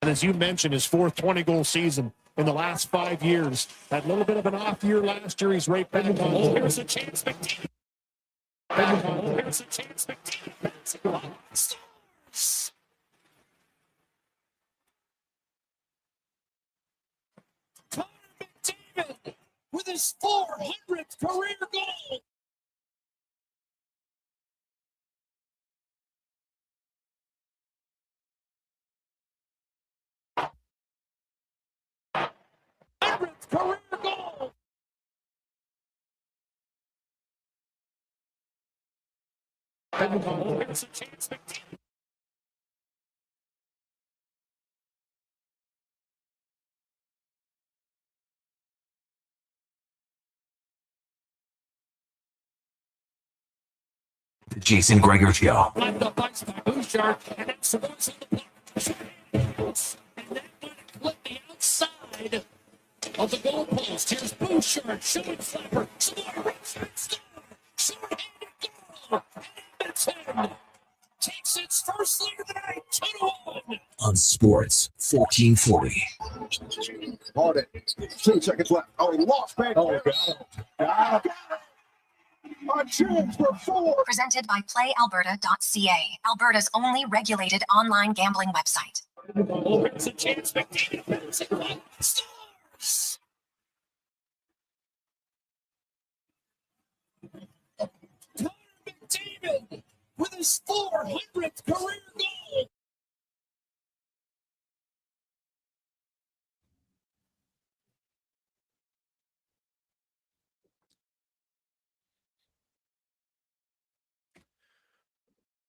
And as you mentioned, his fourth 20-goal season in the last 5 years. That little bit of an off year last year, he's right back on. Here's a chance, McTeague. Here's a chance, McTeague. Connor McDavid with his 400th career goal. Career goal. Here's a chance, McTeague. The Jason Gregor Show. Left the bites by Bouchard, and that's the voice of the block. And that might clip the outside of the goalpost. Here's Bouchard showing Flapper. Some more Richard score. Short-handed goal. And Edmonton takes its first lead of the night, 2-1. On Sports 1440. Hold it. 2 seconds left. Oh, he lost back. Oh, got it. A chance for 4. Presented by PlayAlberta.ca, Alberta's only regulated online gambling website. Here's a chance, McDavid. Stars. Connor McDavid with his 400th career goal.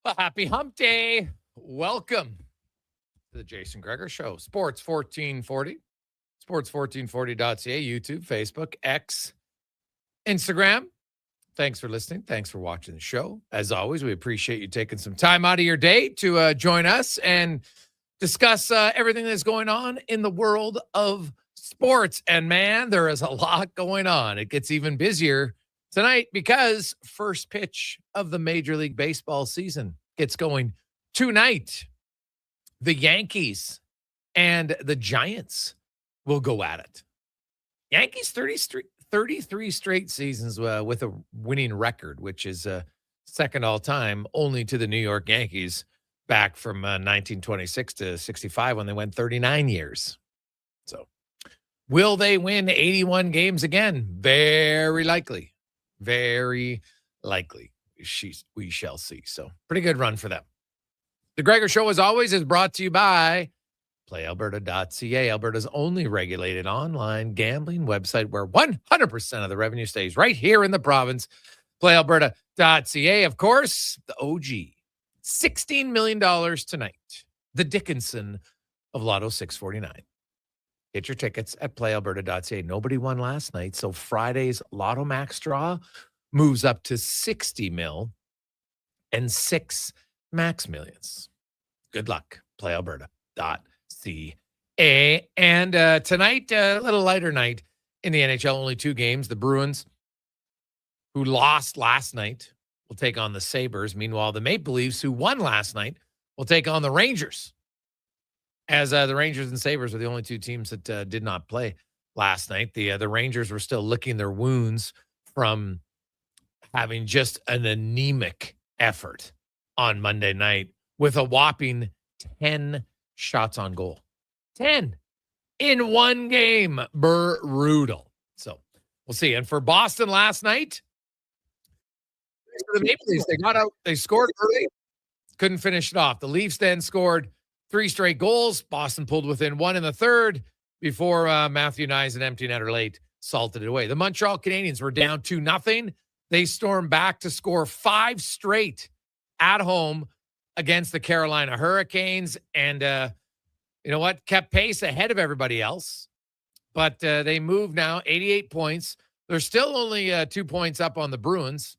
Well, happy hump day. Welcome to the Jason Gregor Show. Sports 1440, sports1440.ca, YouTube, Facebook, X, Instagram. Thanks for listening. Thanks for watching the show. As always, we appreciate you taking some time out of your day to join us and discuss everything that's going on in the world of sports. And man, there is a lot going on. It gets even busier tonight because first pitch of the Major League Baseball season gets going tonight. The Yankees and the Giants will go at it. Yankees 33 straight seasons with a winning record, which is second all time only to the New York Yankees back from 1926 to 65 when they went 39 years. So will they win 81 games again? Very likely. Very likely. We shall see. So pretty good run for them. The Gregor Show, as always, is brought to you by PlayAlberta.ca, Alberta's only regulated online gambling website where 100% of the revenue stays right here in the province. PlayAlberta.ca, of course, the OG. $16 million tonight. The Dickinson of Lotto 649. Get your tickets at PlayAlberta.ca. Nobody won last night, so Friday's Lotto Max draw moves up to 60 mil and 6 Max Millions. Good luck. PlayAlberta.ca. And tonight, a little lighter night in the NHL. Only 2 games. The Bruins, who lost last night, will take on the Sabres. Meanwhile, the Maple Leafs, who won last night, will take on the Rangers. As the Rangers and Sabres were the only 2 teams that did not play last night. The Rangers were still licking their wounds from having just an anemic effort on Monday night with a whopping 10 shots on goal. 10 in one game. Brutal. So we'll see. And for Boston last night, for the Maple Leafs, they got out, they scored early, couldn't finish it off. The Leafs then scored 3 straight goals. Boston pulled within 1 in the third before Matthew Nyes, an empty netter late, salted it away. The Montreal Canadiens were down 2-0. They stormed back to score 5 straight at home against the Carolina Hurricanes. And you know what? Kept pace ahead of everybody else. But they move now 88 points. They're still only 2 points up on the Bruins.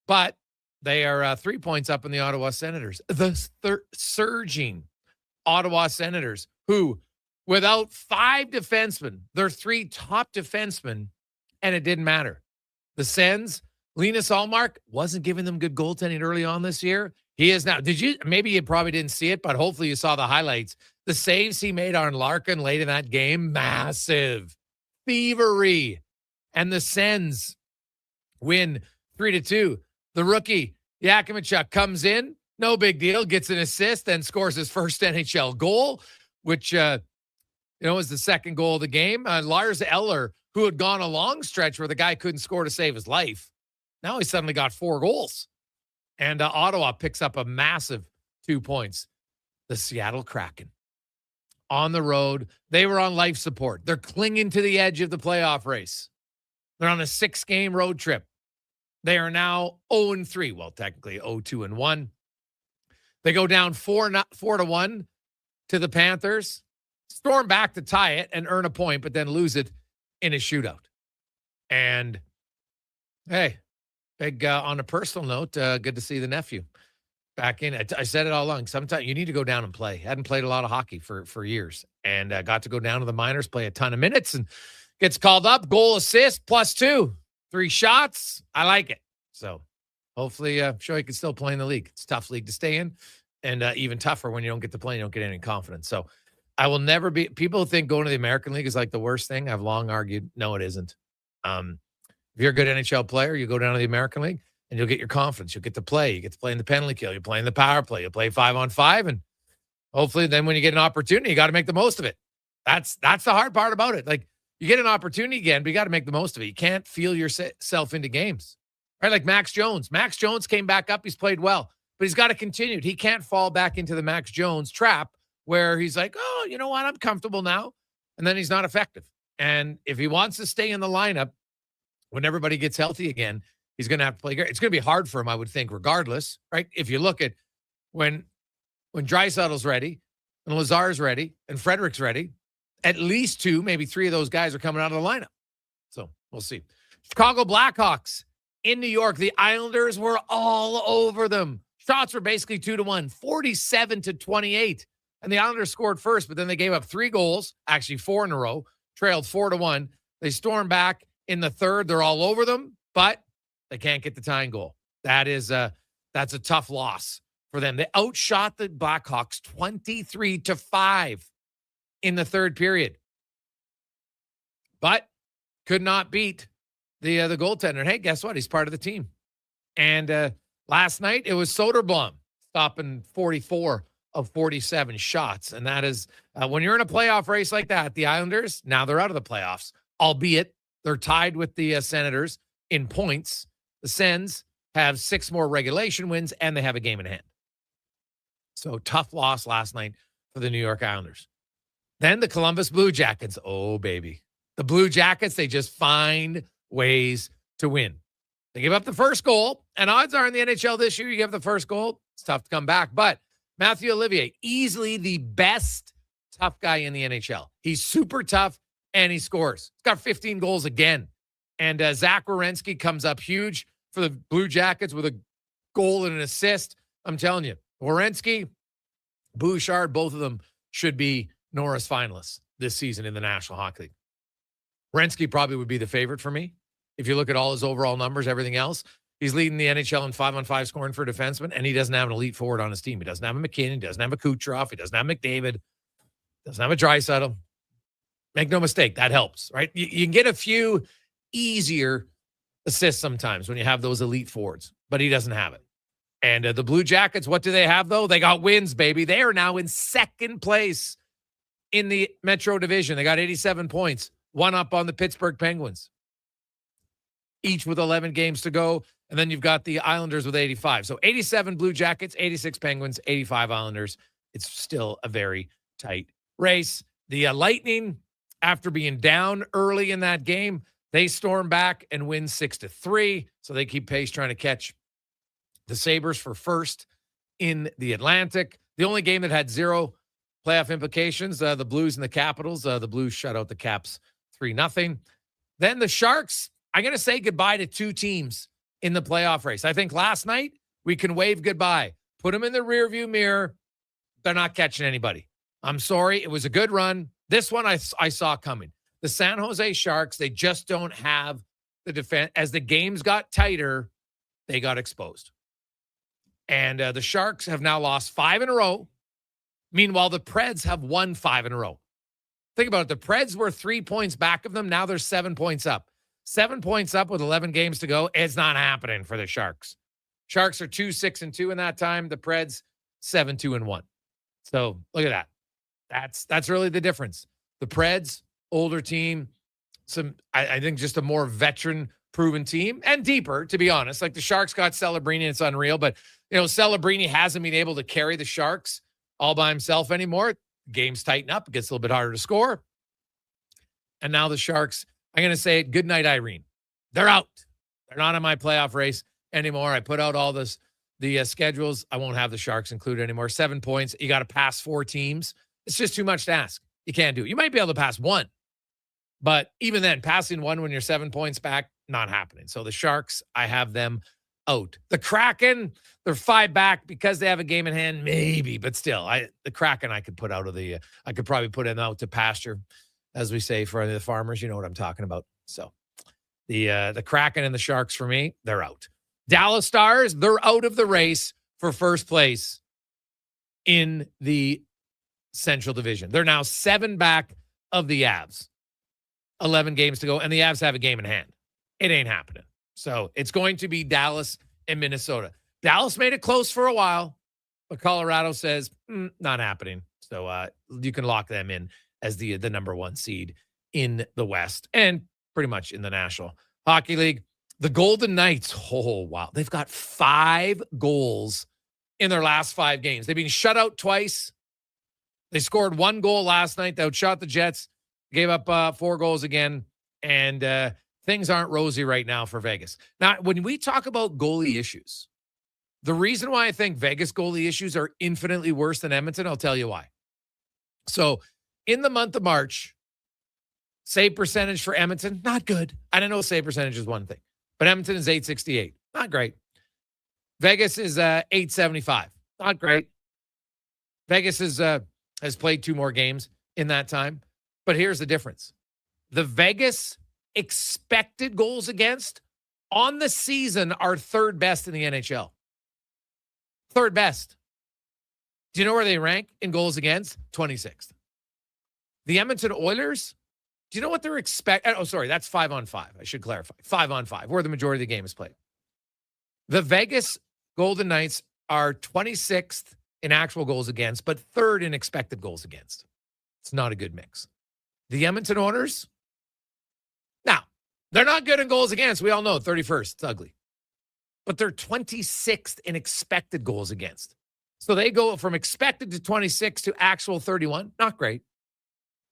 But they are 3 points up on the Ottawa Senators. The surging Ottawa Senators, who, without 5 defensemen, their 3 top defensemen, and it didn't matter. The Sens, Linus Ullmark wasn't giving them good goaltending early on this year. He is now. Maybe you probably didn't see it, but hopefully you saw the highlights. The saves he made on Larkin late in that game, massive. Thievery. And the Sens win 3-2. The rookie, Yakimichuk, comes in. No big deal. Gets an assist, then scores his first NHL goal, which, was the second goal of the game. Lars Eller, who had gone a long stretch where the guy couldn't score to save his life. Now he suddenly got 4 goals. And Ottawa picks up a massive 2 points. The Seattle Kraken on the road. They were on life support. They're clinging to the edge of the playoff race. They're on a 6-game road trip. They are now 0-3. Well, technically 0-2-1. They go down 4-1 to the Panthers, storm back to tie it and earn a point, but then lose it in a shootout. And hey, big on a personal note, good to see the nephew back in. I said it all along. Sometimes you need to go down and play. Hadn't played a lot of hockey for years, and got to go down to the minors, play a ton of minutes, and gets called up. Goal, assist, +2, 3 shots. I like it. So hopefully, sure he can still play in the league. It's a tough league to stay in, and even tougher when you don't get to play and you don't get any confidence. So I will never be. People think going to the American League is like the worst thing. I've long argued, no, it isn't. If you're a good NHL player, you go down to the American League and you'll get your confidence. You'll get to play. You get to play in the penalty kill. You play in the power play. You play 5-on-5, and hopefully, then when you get an opportunity, you got to make the most of it. That's the hard part about it. Like, you get an opportunity again, but you got to make the most of it. You can't feel yourself into games. Right, like Max Jones. Max Jones came back up. He's played well, but he's got to continue. He can't fall back into the Max Jones trap where he's like, oh, you know what? I'm comfortable now. And then he's not effective. And if he wants to stay in the lineup when everybody gets healthy again, he's going to have to play great. It's going to be hard for him, I would think, regardless, right? If you look at when Draisaitl's ready and Lazar's ready and Frederick's ready, at least 2, maybe 3 of those guys are coming out of the lineup. So we'll see. Chicago Blackhawks in New York, the Islanders were all over them. Shots were basically 2-1, 47-28. And the Islanders scored first, but then they gave up 3 goals, actually 4 in a row, trailed 4-1. They stormed back in the third. They're all over them, but they can't get the tying goal. That's a tough loss for them. They outshot the Blackhawks 23-5 in the third period, but could not beat the goaltender. And hey, guess what? He's part of the team. And last night it was Soderblom stopping 44 of 47 shots. And that is when you're in a playoff race like that, the Islanders, now they're out of the playoffs, albeit they're tied with the Senators in points. The Sens have 6 more regulation wins and they have a game in hand. So tough loss last night for the New York Islanders. Then the Columbus Blue Jackets. Oh, baby. The Blue Jackets, they just find ways to win. They give up the first goal, and odds are in the NHL this year, you give up the first goal, it's tough to come back. But Matthew Olivier, easily the best tough guy in the NHL. He's super tough, and he scores. He's got 15 goals again. And Zach Werenski comes up huge for the Blue Jackets with a goal and an assist. I'm telling you, Werenski, Bouchard, both of them should be Norris finalists this season in the National Hockey League. Werenski probably would be the favorite for me. If you look at all his overall numbers, everything else, he's leading the NHL in 5-on-5 scoring for defensemen, and he doesn't have an elite forward on his team. He doesn't have a McKinnon. He doesn't have a Kucherov. He doesn't have McDavid. Doesn't have a Draisaitl. Make no mistake, that helps, right? You can get a few easier assists sometimes when you have those elite forwards, but he doesn't have it. And the Blue Jackets, what do they have, though? They got wins, baby. They are now in second place in the Metro Division. They got 87 points, one up on the Pittsburgh Penguins, each with 11 games to go. And then you've got the Islanders with 85. So 87 Blue Jackets, 86 Penguins, 85 Islanders. It's still a very tight race. The Lightning, after being down early in that game, they storm back and win 6-3. So they keep pace trying to catch the Sabres for first in the Atlantic. The only game that had 0 playoff implications, the Blues and the Capitals. The Blues shut out the Caps 3-0. Then the Sharks, I'm going to say goodbye to 2 teams in the playoff race. I think last night we can wave goodbye. Put them in the rearview mirror. They're not catching anybody. I'm sorry. It was a good run. This one I saw coming. The San Jose Sharks, they just don't have the defense. As the games got tighter, they got exposed. And the Sharks have now lost 5 in a row. Meanwhile, the Preds have won 5 in a row. Think about it. The Preds were 3 points back of them. Now they're 7 points up. 7 points up with 11 games to go. It's not happening for the Sharks. Sharks are 2-6-2 in that time. The Preds 7-2-1. So look at that. That's really the difference. The Preds, older team, I think just a more veteran proven team and deeper, to be honest. Like the Sharks got Celebrini, it's unreal, but Celebrini hasn't been able to carry the Sharks all by himself anymore. Games tighten up, it gets a little bit harder to score. And now the Sharks, I'm going to say it, good night, Irene. They're out. They're not in my playoff race anymore. I put out all the schedules. I won't have the Sharks included anymore. 7 points. You got to pass 4 teams. It's just too much to ask. You can't do it. You might be able to pass 1. But even then, passing 1 when you're 7 points back, not happening. So the Sharks, I have them out. The Kraken, they're 5 back because they have a game in hand, maybe, but still, the Kraken I could put out of the, I could probably put them out to pasture, as we say for the farmers. You know what I'm talking about. So the Kraken and the Sharks for me, they're out. Dallas Stars, they're out of the race for first place in the Central Division. They're now 7 back of the Avs. 11 games to go, and the Avs have a game in hand. It ain't happening. So it's going to be Dallas and Minnesota. Dallas made it close for a while, but Colorado says, not happening. So you can lock them in as the number 1 seed in the West and pretty much in the National Hockey League. The Golden Knights, oh, wow. They've got 5 goals in their last 5 games. They've been shut out twice. They scored 1 goal last night. They outshot the Jets. Gave up 4 goals again, and things aren't rosy right now for Vegas. Now, when we talk about goalie issues, the reason why I think Vegas goalie issues are infinitely worse than Edmonton, I'll tell you why. So, in the month of March, save percentage for Edmonton, not good. I don't know save percentage is one thing, but Edmonton is .868, not great. Vegas is .875, not great. Vegas has played 2 more games in that time. But here's the difference. The Vegas expected goals against on the season are 3rd best in the NHL. 3rd best. Do you know where they rank in goals against? 26th. The Edmonton Oilers, do you know what they're expecting? Oh, sorry, that's 5-on-5. I should clarify. 5-on-5, where the majority of the game is played. The Vegas Golden Knights are 26th in actual goals against, but 3rd in expected goals against. It's not a good mix. The Edmonton Oilers, now, they're not good in goals against. We all know 31st. It's ugly. But they're 26th in expected goals against. So they go from expected to 26 to actual 31. Not great.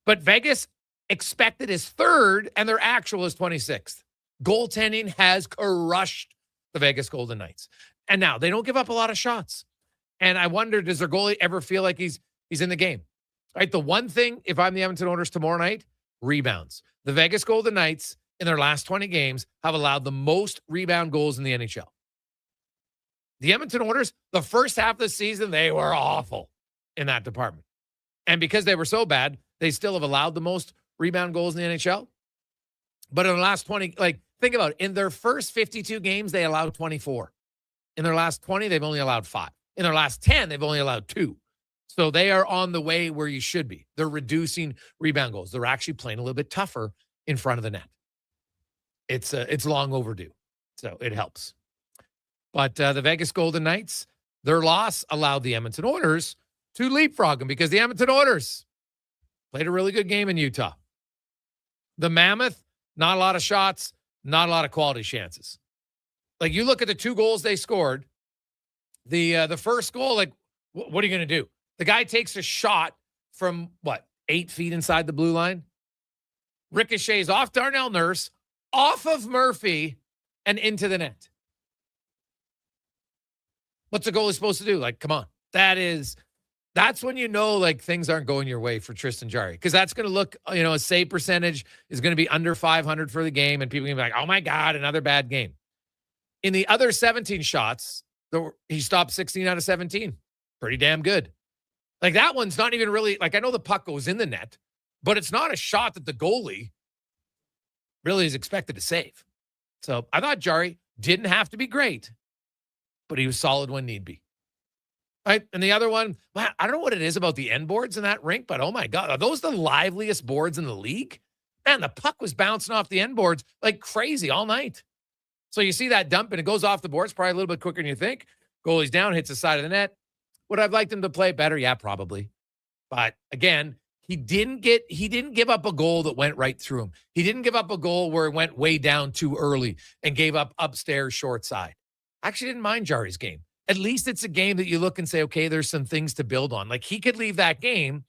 But Vegas expected is 3rd and their actual is 26th. Goaltending has crushed the Vegas Golden Knights. And now they don't give up a lot of shots. And I wonder, does their goalie ever feel like he's in the game? Right, the one thing, if I'm the Edmonton Oilers tomorrow night, rebounds. The Vegas Golden Knights, in their last 20 games, have allowed the most rebound goals in the NHL. The Edmonton Oilers, the first half of the season, they were awful in that department. And because they were so bad, they still have allowed the most rebound goals in the NHL. But in the last 20, think about it. In their first 52 games, they allowed 24. In their last 20, they've only allowed 5. In their last 10, they've only allowed 2. So they are on the way where you should be. They're reducing rebound goals. They're actually playing a little bit tougher in front of the net. It's long overdue. So it helps. But the Vegas Golden Knights, their loss allowed the Edmonton Oilers to leapfrog them because the Edmonton Oilers played a really good game in Utah. The Mammoth, not a lot of shots, not a lot of quality chances. Like you look at the 2 goals they scored, the first goal, what are you going to do? The guy takes a shot from, 8 feet inside the blue line? Ricochets off Darnell Nurse, off of Murphy, and into the net. What's the goalie supposed to do? Come on. That's when you know, things aren't going your way for Tristan Jarry. Because that's going to look, a save percentage is going to be under 500 for the game, and people are going to be like, oh, my God, another bad game. In the other 17 shots, he stopped 16 out of 17. Pretty damn good. That one's not even really, I know the puck goes in the net, but it's not a shot that the goalie really is expected to save. So I thought Jarry didn't have to be great, but he was solid when need be. Right. And the other one, man, I don't know what it is about the end boards in that rink, but oh my God, are those the liveliest boards in the league? Man, the puck was bouncing off the end boards like crazy all night. So you see that dump and it goes off the boards probably a little bit quicker than you think. Goalie's down, hits the side of the net. Would I have liked him to play better? Yeah, probably. But again, he didn't give up a goal that went right through him. He didn't give up a goal where it went way down too early and gave up upstairs short side. I actually didn't mind Jari's game. At least it's a game that you look and say, okay, there's some things to build on. Like he could leave that game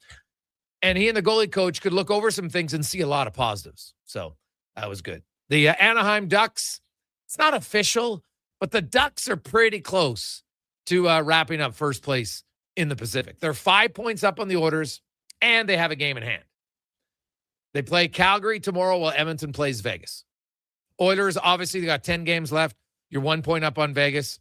and he and the goalie coach could look over some things and see a lot of positives. So that was good. The Anaheim Ducks, it's not official, but the Ducks are pretty close to wrapping up first place in the Pacific. They're 5 points up on the Oilers, and they have a game in hand. They play Calgary tomorrow while Edmonton plays Vegas. Oilers, obviously, they got 10 games left. You're 1 point up on Vegas.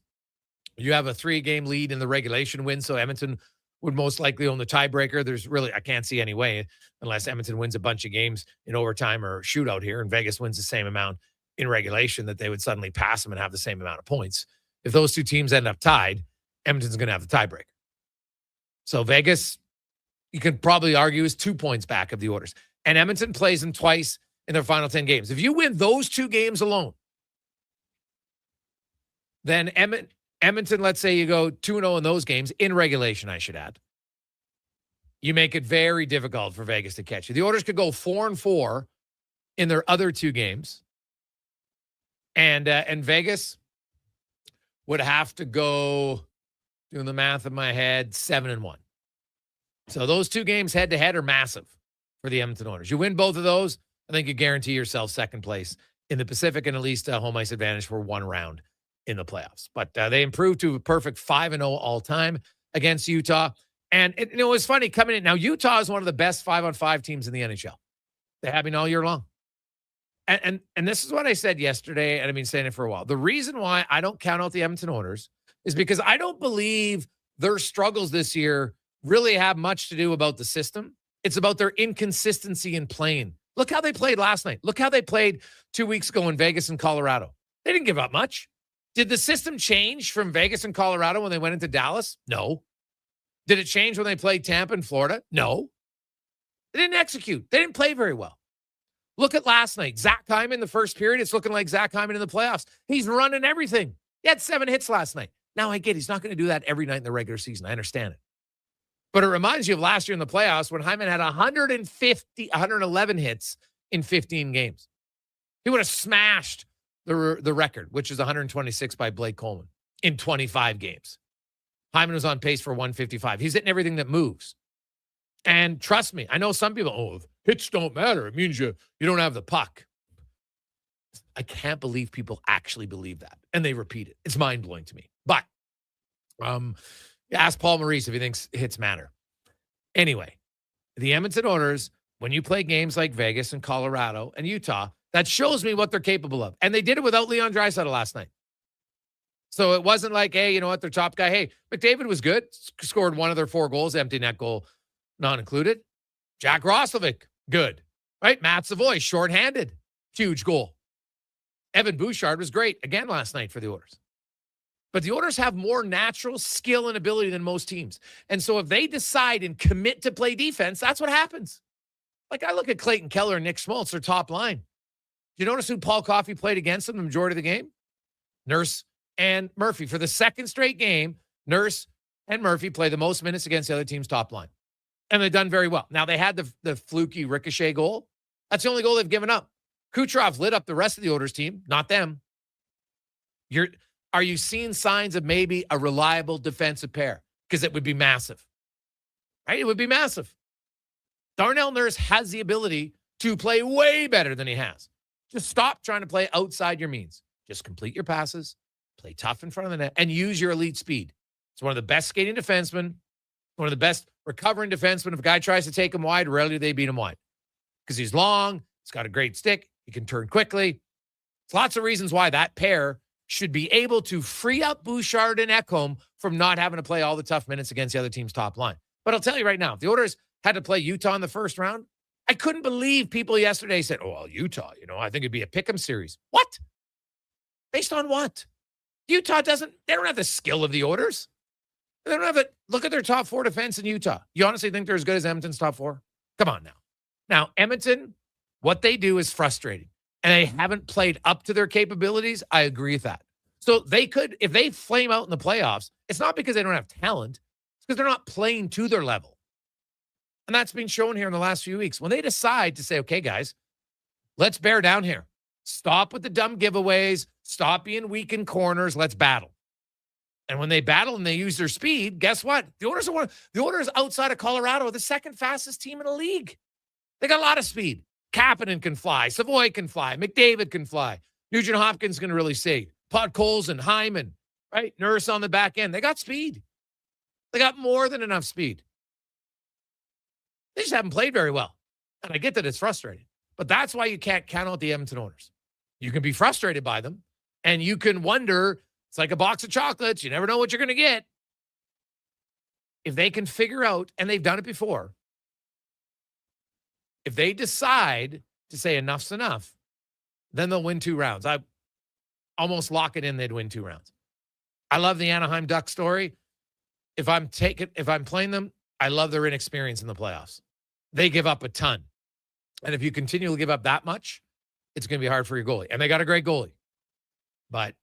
You have a 3-game lead in the regulation win, so Edmonton would most likely own the tiebreaker. There's really, I can't see any way unless Edmonton wins a bunch of games in overtime or shootout here, and Vegas wins the same amount in regulation that they would suddenly pass them and have the same amount of points. If those two teams end up tied, Edmonton's going to have the tiebreaker. So Vegas, you could probably argue, is 2 points back of the Oilers. And Edmonton plays them twice in their final 10 games. If you win those 2 games alone, then Edmonton, let's say you go 2-0 in those games, in regulation, I should add. You make it very difficult for Vegas to catch you. The Oilers could go 4-4 in their other 2 games. And Vegas would have to go, doing the math in my head, 7-1. So those 2 games head-to-head are massive for the Edmonton Oilers. You win both of those, I think you guarantee yourself second place in the Pacific and at least a home ice advantage for 1 round in the playoffs. But they improved to a perfect 5-0 all-time against Utah. And it was funny coming in. Now, Utah is one of the best 5-on-5 teams in the NHL. They have been all year long. And this is what I said yesterday, and I've been saying it for a while. The reason why I don't count out the Edmonton Oilers is because I don't believe their struggles this year really have much to do about the system. It's about their inconsistency in playing. Look how they played last night. Look how they played 2 weeks ago in Vegas and Colorado. They didn't give up much. Did the system change from Vegas and Colorado when they went into Dallas? No. Did it change when they played Tampa and Florida? No. They didn't execute. They didn't play very well. Look at last night. Zach Hyman, the first period, it's looking like Zach Hyman in the playoffs. He's running everything. He had 7 hits last night. Now, I get he's not going to do that every night in the regular season. I understand it. But it reminds you of last year in the playoffs when Hyman had 111 hits in 15 games. He would have smashed the record, which is 126 by Blake Coleman in 25 games. Hyman was on pace for 155. He's hitting everything that moves. And trust me, I know some people, hits don't matter. It means you don't have the puck. I can't believe people actually believe that. And they repeat it. It's mind-blowing to me. But ask Paul Maurice if he thinks hits matter. Anyway, the Edmonton Oilers, when you play games like Vegas and Colorado and Utah, that shows me what they're capable of. And they did it without Leon Draisaitl last night. So it wasn't like, hey, you know what, their top guy. Hey, McDavid was good. Scored 1 of their 4 goals, empty net goal not included. Jack Roslovic, good. Right? Matt Savoy, shorthanded. Huge goal. Evan Bouchard was great again last night for the Oilers. But the Oilers have more natural skill and ability than most teams. And so if they decide and commit to play defense, that's what happens. Like I look at Clayton Keller and Nick Schmaltz, their top line. Do you notice who Paul Coffey played against them the majority of the game? Nurse and Murphy. For the second straight game, Nurse and Murphy play the most minutes against the other team's top line. And they've done very well. Now, they had the fluky ricochet goal. That's the only goal they've given up. Kucherov lit up the rest of the Oilers team, not them. Are you seeing signs of maybe a reliable defensive pair? Because it would be massive. Right? It would be massive. Darnell Nurse has the ability to play way better than he has. Just stop trying to play outside your means. Just complete your passes, play tough in front of the net, and use your elite speed. It's one of the best skating defensemen, one of the best recovering defensemen. If a guy tries to take him wide, rarely do they beat him wide. Because he's long, he's got a great stick, he can turn quickly. There's lots of reasons why that pair should be able to free up Bouchard and Ekholm from not having to play all the tough minutes against the other team's top line. But I'll tell you right now, if the Oilers had to play Utah in the first round, I couldn't believe people yesterday said, oh, well, Utah, I think it'd be a pick'em series. What? Based on what? Utah they don't have the skill of the Oilers. They don't have it. Look at their top 4 defense in Utah. You honestly think they're as good as Edmonton's top 4? Come on now. Now, Edmonton, what they do is frustrating, and they haven't played up to their capabilities. I agree with that. So they could, if they flame out in the playoffs, it's not because they don't have talent. It's because they're not playing to their level. And that's been shown here in the last few weeks. When they decide to say, okay, guys, let's bear down here. Stop with the dumb giveaways. Stop being weak in corners. Let's battle. And when they battle and they use their speed, guess what? The Oilers outside of Colorado are the second fastest team in the league. They got a lot of speed. Kapanen can fly. Savoy can fly. McDavid can fly. Nugent Hopkins can really see. Podkolzin and Hyman, right? Nurse on the back end. They got speed. They got more than enough speed. They just haven't played very well. And I get that it's frustrating. But that's why you can't count out the Edmonton Oilers. You can be frustrated by them, and you can wonder, it's like a box of chocolates. You never know what you're going to get. If they can figure out, and they've done it before, if they decide to say enough's enough, then they'll win 2 rounds. I almost lock it in they'd win 2 rounds. I love the Anaheim Ducks story. If I'm playing them, I love their inexperience in the playoffs. They give up a ton. And if you continually give up that much, it's going to be hard for your goalie. And they got a great goalie. But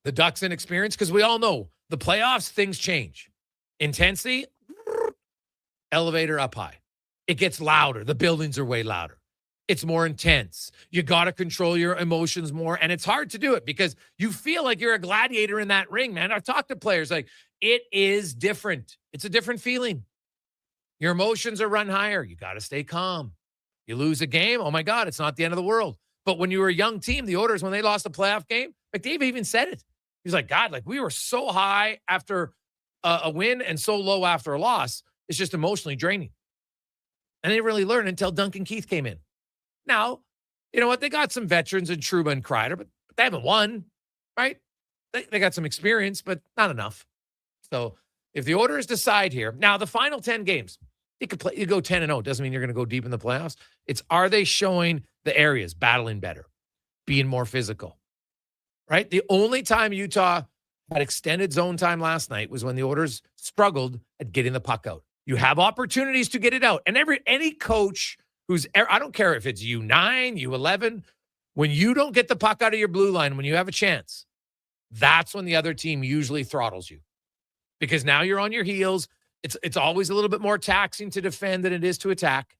the Ducks' inexperience, because we all know the playoffs, things change. Intensity, elevator up high. It gets louder. The buildings are way louder. It's more intense. You got to control your emotions more. And it's hard to do it because you feel like you're a gladiator in that ring, man. I've talked to players like, it is different. It's a different feeling. Your emotions are run higher. You got to stay calm. You lose a game, oh my God, it's not the end of the world. But when you were a young team, the Oilers, when they lost a playoff game, McDavid even said it. He's like, God, like we were so high after a win and so low after a loss. It's just emotionally draining. And they didn't really learn until Duncan Keith came in. Now, you know what? They got some veterans in Trouba and Kreider, but they haven't won, right? They got some experience, but not enough. So if the Oilers decide here, now the final 10 games, you go 10-0. Doesn't mean you're going to go deep in the playoffs. It's, are they showing the areas, battling better, being more physical, right? The only time Utah had extended zone time last night was when the Oilers struggled at getting the puck out. You have opportunities to get it out. And any coach I don't care if it's U9, U11, when you don't get the puck out of your blue line, when you have a chance, that's when the other team usually throttles you. Because now you're on your heels. It's always a little bit more taxing to defend than it is to attack.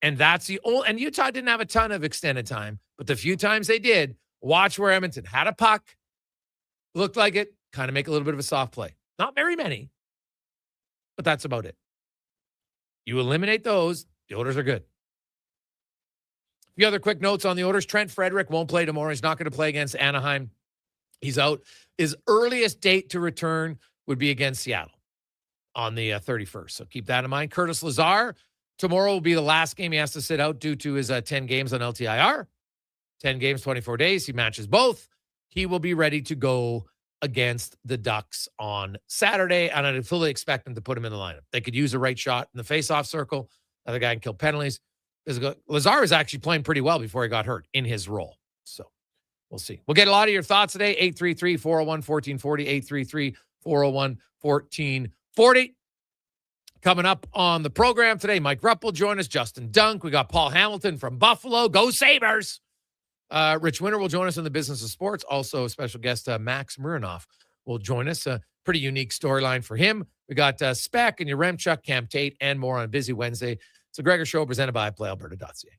And that's the only, and Utah didn't have a ton of extended time, but the few times they did, watch where Edmonton had a puck, looked like it, kind of make a little bit of a soft play. Not very many, but that's about it. You eliminate those, the Oilers are good. A few other quick notes on the Oilers. Trent Frederick won't play tomorrow. He's not going to play against Anaheim. He's out. His earliest date to return would be against Seattle on the 31st. So keep that in mind. Curtis Lazar, tomorrow will be the last game he has to sit out due to his 10 games on LTIR. 10 games, 24 days. He matches both. He will be ready to go against the Ducks on Saturday, and I fully expect them to put him in the lineup. They could use a right shot in the face-off circle. Another guy can kill penalties. Lazar is actually playing pretty well before he got hurt in his role. So we'll see. We'll get a lot of your thoughts today. 833-401-1440, 833-401-1440. Coming up on the program today, Mike Rupp will join us, Justin Dunk. We got Paul Hamilton from Buffalo. Go Sabres! Ritch Winter will join us in the business of sports. Also, special guest Max Murinoff will join us. A pretty unique storyline for him. We got Speck and Yaremchuk, Cam Tate, and more on a busy Wednesday. It's a Gregor Show presented by PlayAlberta.ca.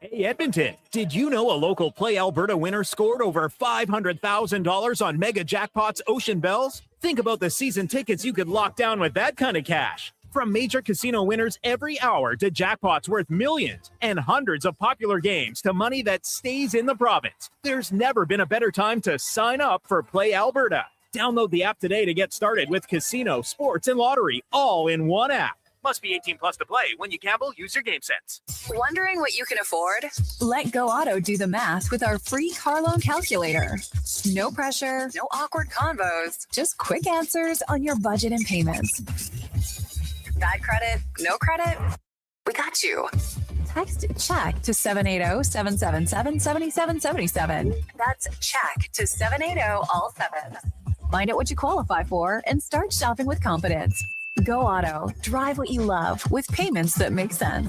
Hey, Edmonton, did you know a local Play Alberta winner scored over $500,000 on Mega Jackpots Ocean Bells? Think about the season tickets you could lock down with that kind of cash. From major casino winners every hour to jackpots worth millions and hundreds of popular games to money that stays in the province, there's never been a better time to sign up for Play Alberta. Download the app today to get started with casino, sports, and lottery all in one app. Must be 18 plus to play. When you gamble, use your game sense. Wondering what you can afford? Let Go Auto do the math with our free car loan calculator. No pressure, no awkward convos, just quick answers on your budget and payments. Bad credit, no credit? We got you. Text CHECK to 780-777-7777. That's CHECK to 780 all 7. Find out what you qualify for and start shopping with confidence. Go Auto. Drive what you love with payments that make sense.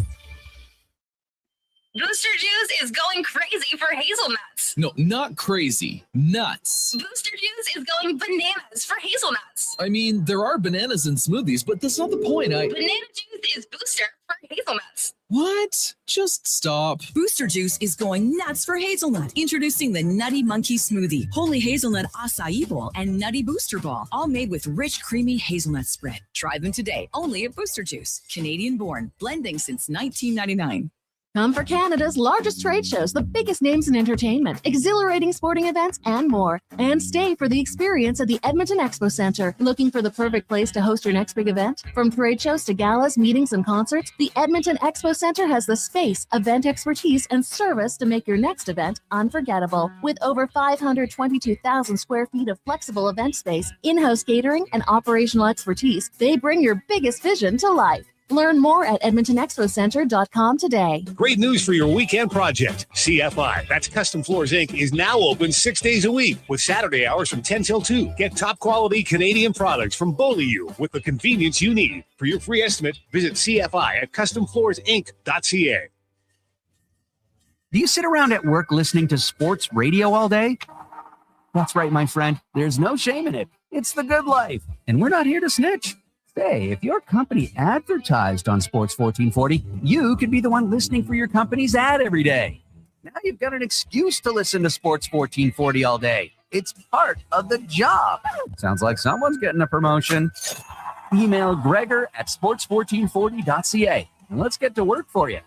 Booster Juice is going crazy for hazelnuts. No, not crazy. Nuts. Booster Juice is going bananas for hazelnuts. I mean, there are bananas in smoothies, but that's not the point. Banana juice is booster for hazelnuts. What? Just stop. Booster Juice is going nuts for hazelnut. Introducing the Nutty Monkey Smoothie, Holy Hazelnut Acai Bowl, and Nutty Booster Ball, all made with rich, creamy hazelnut spread. Try them today, only at Booster Juice. Canadian born, blending since 1999. Come for Canada's largest trade shows, the biggest names in entertainment, exhilarating sporting events, and more. And stay for the experience at the Edmonton Expo Centre. Looking for the perfect place to host your next big event? From trade shows to galas, meetings, and concerts, the Edmonton Expo Centre has the space, event expertise, and service to make your next event unforgettable. With over 522,000 square feet of flexible event space, in-house catering, and operational expertise, they bring your biggest vision to life. Learn more at EdmontonExpoCenter.com today. Great news for your weekend project. CFI, that's Custom Floors Inc., is now open 6 days a week with Saturday hours from 10 till 2. Get top quality Canadian products from Goalie with the convenience you need. For your free estimate, visit CFI at CustomFloorsInc.ca. Do you sit around at work listening to sports radio all day? That's right, my friend. There's no shame in it. It's the good life. And we're not here to snitch. Say, if your company advertised on Sports 1440, you could be the one listening for your company's ad every day. Now you've got an excuse to listen to Sports 1440 all day. It's part of the job. Sounds like someone's getting a promotion. Email Gregor at sports1440.ca and let's get to work for you.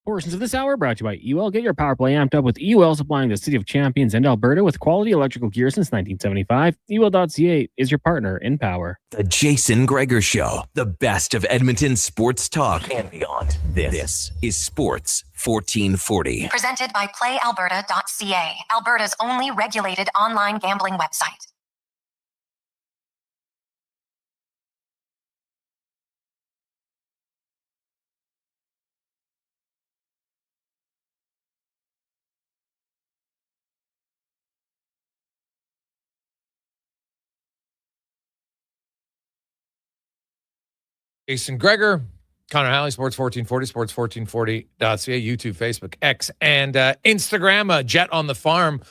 Portions of this hour brought to you by UL. Get your power play amped up with UL, supplying the City of Champions and Alberta with quality electrical gear since 1975. UL.ca is your partner in power. The Jason Gregor Show, the best of Edmonton sports talk and beyond. This is Sports 1440. Presented by PlayAlberta.ca, Alberta's only regulated online gambling website. Jason Gregor, Connor Halley, Sports 1440, sports1440.ca, YouTube, Facebook, X, and Instagram. Jet on the Farm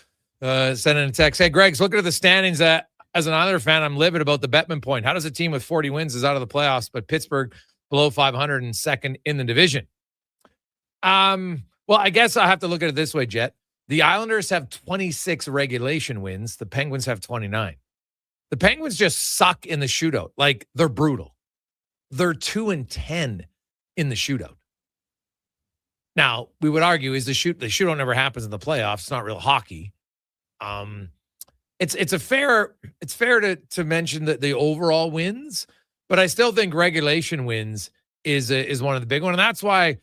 sending a text. Hey, Greg's looking at the standings. As an Islander fan, I'm livid about the Bettman point. How does a team with 40 wins is out of the playoffs, but Pittsburgh below 500 and second in the division? Well, I guess I have to look at it this way, Jet. The Islanders have 26 regulation wins. The Penguins have 29. The Penguins just suck in the shootout. Like, they're brutal. They're 2-10 in the shootout. Now, we would argue the shootout never happens in the playoffs. It's not real hockey. It's fair to mention that the overall wins, but I still think regulation wins is one of the big ones. And that's why,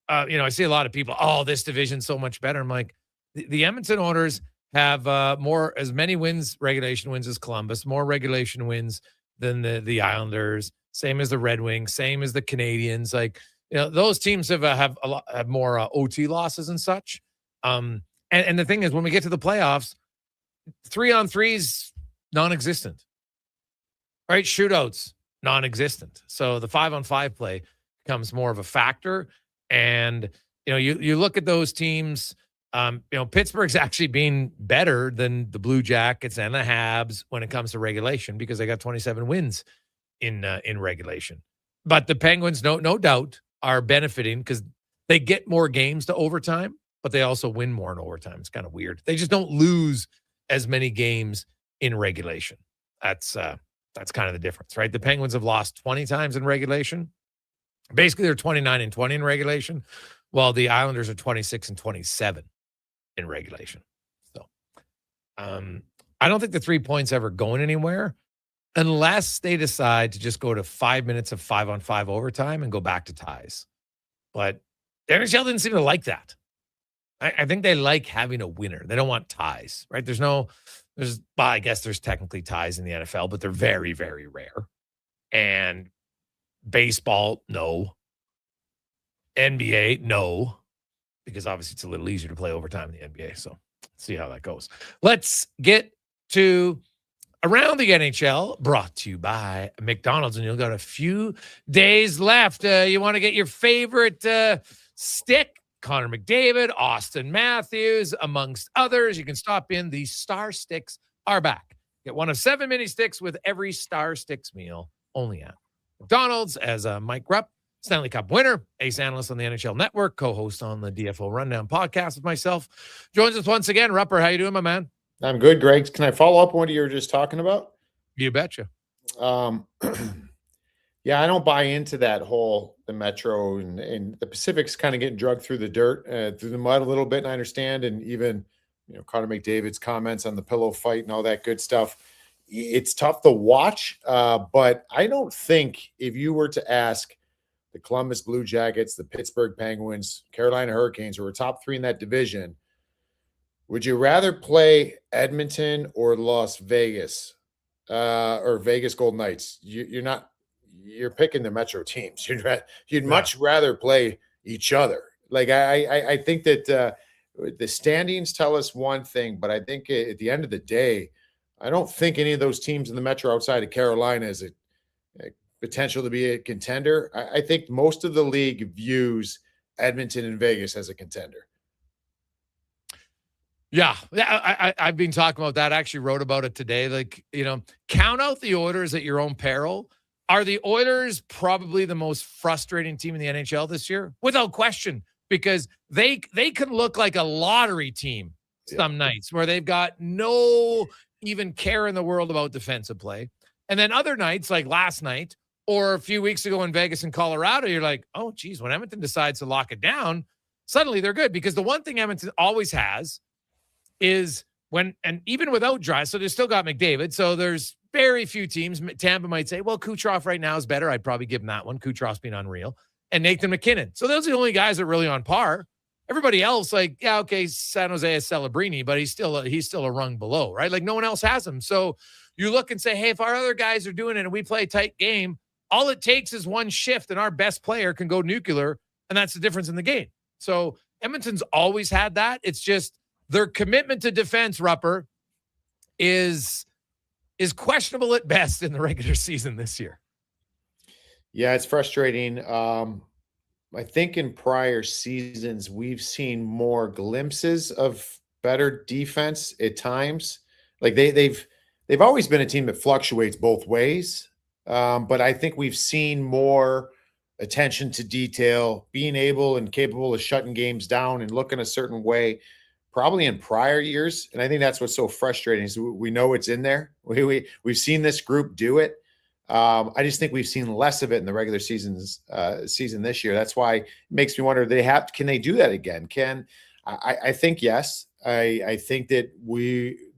I see a lot of people, this division's so much better. I'm like, the Edmonton Oilers have as many regulation wins as Columbus, more regulation wins than the Islanders. Same as the Red Wings, same as the Canadians. Like, those teams have more OT losses and such. And the thing is, when we get to the playoffs, 3-on-3s non-existent, right? Shootouts non-existent. So the 5-on-5 play becomes more of a factor. And you look at those teams. Pittsburgh's actually being better than the Blue Jackets and the Habs when it comes to regulation because they got 27 wins in regulation. But the Penguins, no doubt, are benefiting because they get more games to overtime, but they also win more in overtime. It's kind of weird. They just don't lose as many games in regulation. That's kind of the difference, right? The Penguins have lost 20 times in regulation. Basically, they're 29-20 in regulation, while the Islanders are 26-27 in regulation. So I don't think the 3 points ever going anywhere, unless they decide to just go to 5 minutes of 5-on-5 overtime and go back to ties. But the NHL didn't seem to like that. I think they like having a winner. They don't want ties, right? I guess there's technically ties in the NFL, but they're very, very rare. And baseball, no. NBA, no. Because obviously it's a little easier to play overtime in the NBA. So see how that goes. Let's get to Around the NHL, brought to you by McDonald's. And you've got a few days left. You want to get your favorite stick? Connor McDavid, Austin Matthews, amongst others. You can stop in. The Star Sticks are back. Get one of 7 mini sticks with every Star Sticks meal, only at McDonald's. As Mike Rupp, Stanley Cup winner, ace analyst on the NHL Network, co-host on the DFO Rundown podcast with myself, joins us once again. Rupper, how you doing, my man? I'm good, Greg. Can I follow up on what you were just talking about? You betcha. Yeah, I don't buy into that whole the Metro and the Pacific's kind of getting drugged through the dirt, through the mud a little bit. And I understand, and even Connor McDavid's comments on the pillow fight and all that good stuff. It's tough to watch, but I don't think if you were to ask the Columbus Blue Jackets, the Pittsburgh Penguins, Carolina Hurricanes, who are top 3 in that division, would you rather play Edmonton or Las Vegas or Vegas Golden Knights? You're picking the Metro teams. You'd much rather play each other. Like I think that the standings tell us one thing, but I think at the end of the day, I don't think any of those teams in the Metro outside of Carolina is a potential to be a contender. I think most of the league views Edmonton and Vegas as a contender. Yeah, I've been talking about that. I actually wrote about it today. Like, count out the Oilers at your own peril. Are the Oilers probably the most frustrating team in the NHL this year? Without question, because they can look like a lottery team some nights where they've got no even care in the world about defensive play. And then other nights, like last night or a few weeks ago in Vegas and Colorado, you're like, oh, geez, when Edmonton decides to lock it down, suddenly they're good. Because the one thing Edmonton always has is and even without Dry, so they still got McDavid. So there's very few teams. Tampa might say, well, Kucherov right now is better. I'd probably give him that one. Kucherov's been unreal. And Nathan McKinnon. So those are the only guys that are really on par. Everybody else, like, yeah, okay, San Jose is Celebrini, but he's still a rung below, right? Like no one else has him. So you look and say, hey, if our other guys are doing it and we play a tight game, all it takes is one shift and our best player can go nuclear, and that's the difference in the game. So Edmonton's always had that. It's just their commitment to defense, Rupper, is questionable at best in the regular season this year. Yeah, it's frustrating. I think in prior seasons, we've seen more glimpses of better defense at times. Like they've always been a team that fluctuates both ways. But I think we've seen more attention to detail, being able and capable of shutting games down and looking a certain way, probably in prior years. And I think that's what's so frustrating is we know it's in there. We've seen this group do it. I just think we've seen less of it in the regular season this year. That's why it makes me wonder, can they do that again? I think yes. I think that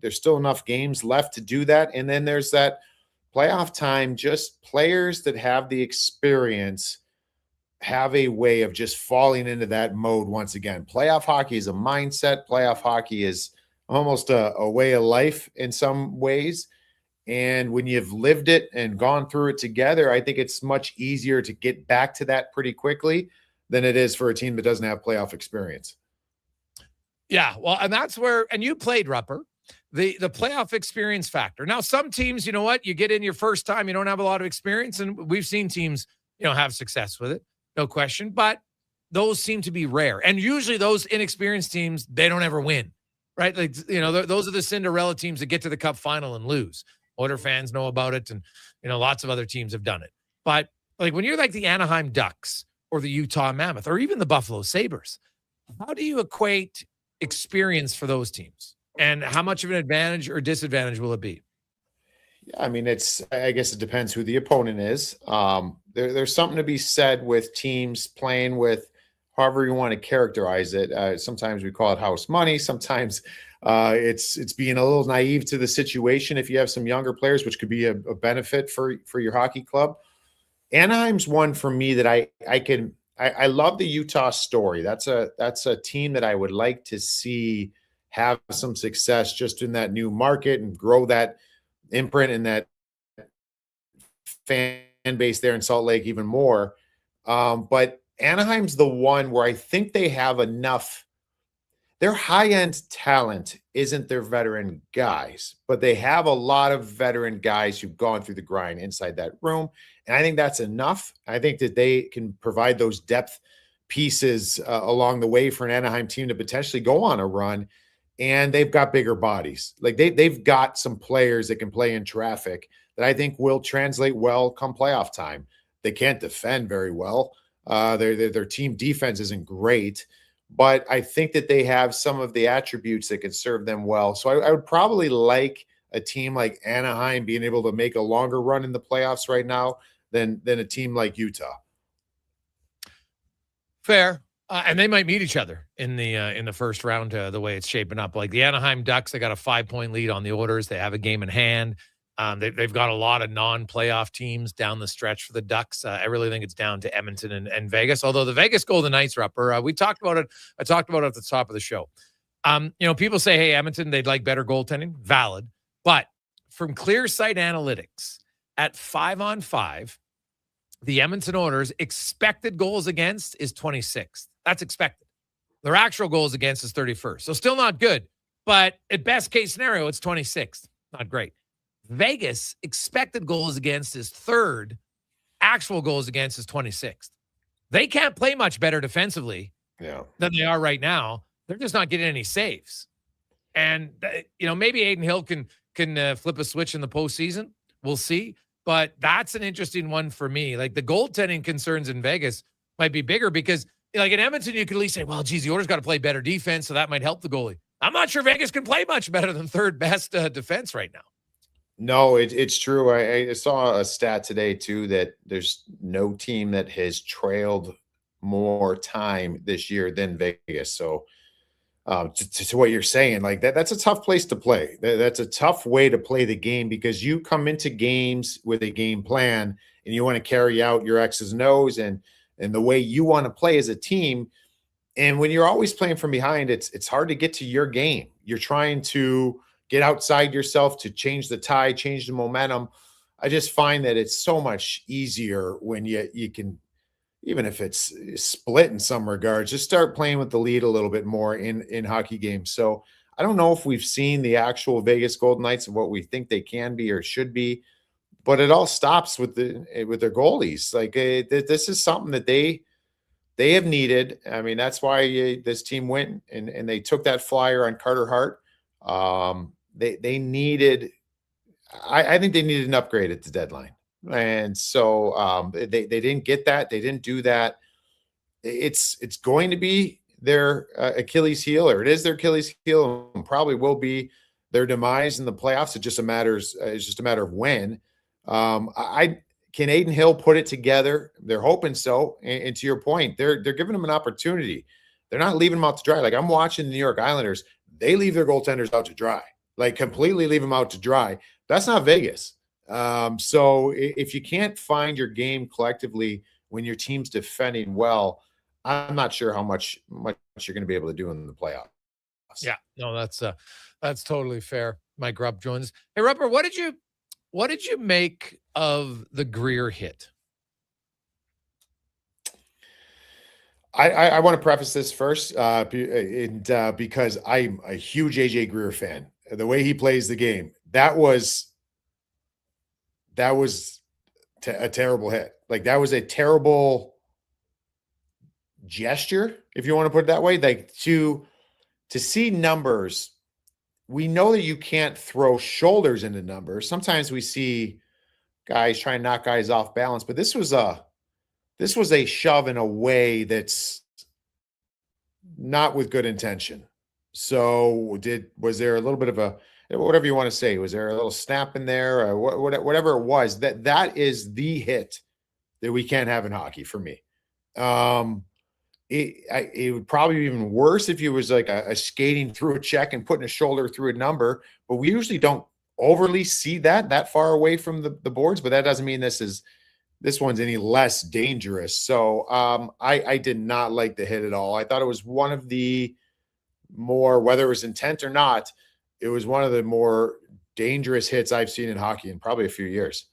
there's still enough games left to do that. And then there's that playoff time, just players that have the experience have a way of just falling into that mode once again. Playoff hockey is a mindset. Playoff hockey is almost a way of life in some ways. And when you've lived it and gone through it together, I think it's much easier to get back to that pretty quickly than it is for a team that doesn't have playoff experience. Yeah, well, and that's where, and you played, Rupper, the playoff experience factor. Now, some teams, you know what, you get in your first time, you don't have a lot of experience, and we've seen teams, have success with it, no question, but those seem to be rare. And usually those inexperienced teams, they don't ever win, right? Like, those are the Cinderella teams that get to the Cup final and lose. Oiler fans know about it, and lots of other teams have done it. But like when you're like the Anaheim Ducks or the Utah Mammoth or even the Buffalo Sabres, how do you equate experience for those teams? And how much of an advantage or disadvantage will it be? Yeah, I mean, I guess it depends who the opponent is. There's something to be said with teams playing with however you want to characterize it. Sometimes we call it house money. Sometimes it's being a little naive to the situation if you have some younger players, which could be a benefit for your hockey club. Anaheim's one for me that I can I love the Utah story. That's a team that I would like to see have some success just in that new market and grow that imprint and that fan base there in Salt Lake even more. But Anaheim's the one where I think they have enough. Their high-end talent isn't their veteran guys, but they have a lot of veteran guys who've gone through the grind inside that room. And I think that's enough. I think that they can provide those depth pieces along the way for an Anaheim team to potentially go on a run. And they've got bigger bodies. Like they've got some players that can play in traffic that I think will translate well come playoff time. They can't defend very well. Their team defense isn't great, but I think that they have some of the attributes that can serve them well. So I would probably like a team like Anaheim being able to make a longer run in the playoffs right now than a team like Utah. Fair. And they might meet each other in the first round, the way it's shaping up. Like the Anaheim Ducks, they got a 5-point lead on the Oilers. They have a game in hand. They've got a lot of non-playoff teams down the stretch for the Ducks. I really think it's down to Edmonton and Vegas. Although the Vegas Golden Knights, Rupper, we talked about it. I talked about it at the top of the show. People say, hey, Edmonton, they'd like better goaltending. Valid. But from Clear Sight Analytics, at 5-on-5, the Edmonton Oilers' expected goals against is 26th. That's expected. Their actual goals against is 31st. So still not good. But at best case scenario, it's 26th. Not great. Vegas expected goals against is 3rd. Actual goals against is 26th. They can't play much better defensively than they are right now. They're just not getting any saves. And, maybe Aiden Hill can flip a switch in the postseason. We'll see. But that's an interesting one for me. Like the goaltending concerns in Vegas might be bigger because like in Edmonton, you could at least say, well, geez, the Oilers got to play better defense, so that might help the goalie. I'm not sure Vegas can play much better than 3rd best defense right now. No, it's true. I saw a stat today, too, that there's no team that has trailed more time this year than Vegas. So to what you're saying, like that's a tough place to play. That's a tough way to play the game because you come into games with a game plan and you want to carry out your X's and O's and the way you want to play as a team. And when you're always playing from behind, it's hard to get to your game. You're trying to get outside yourself to change the tide, change the momentum. I just find that it's so much easier when you can, even if it's split in some regards, just start playing with the lead a little bit more in hockey games. So I don't know if we've seen the actual Vegas Golden Knights of what we think they can be or should be, but it all stops with their goalies. Like this is something that they have needed. I mean, that's why this team went and they took that flyer on Carter Hart. They needed, I think they needed an upgrade at the deadline. And so they didn't get that. They didn't do that. It's going to be their Achilles heel, or it is their Achilles heel, and probably will be their demise in the playoffs. It's just a matter of when. Can Aiden Hill put it together? They're hoping so. And to your point, they're giving him an opportunity. They're not leaving him out to dry. Like I'm watching the New York Islanders. They leave their goaltenders out to dry, like completely leave them out to dry. That's not Vegas. So if you can't find your game collectively when your team's defending well, I'm not sure how much you're going to be able to do in the playoffs. Yeah, no, that's totally fair. Mike Rupp joins. Hey, Rupper, what did you make of the Greer hit? I want to preface this first because I'm a huge AJ Greer fan. The way he plays the game, that was a terrible hit. Like that was a terrible gesture, if you want to put it that way. Like to see numbers, we know that you can't throw shoulders into numbers. Sometimes we see guys trying to knock guys off balance, but this was a shove in a way that's not with good intention. So was there a little bit of a, whatever you want to say, was there a little snap in there or whatever it was, that is the hit that we can't have in hockey for me. It would probably be even worse if you was like a skating through a check and putting a shoulder through a number, but we usually don't overly see that far away from the boards, but that doesn't mean this is this one's any less dangerous. So I did not like the hit at all. I thought it was one of the more, whether it was intent or not, it was one of the more dangerous hits I've seen in hockey in probably a few years.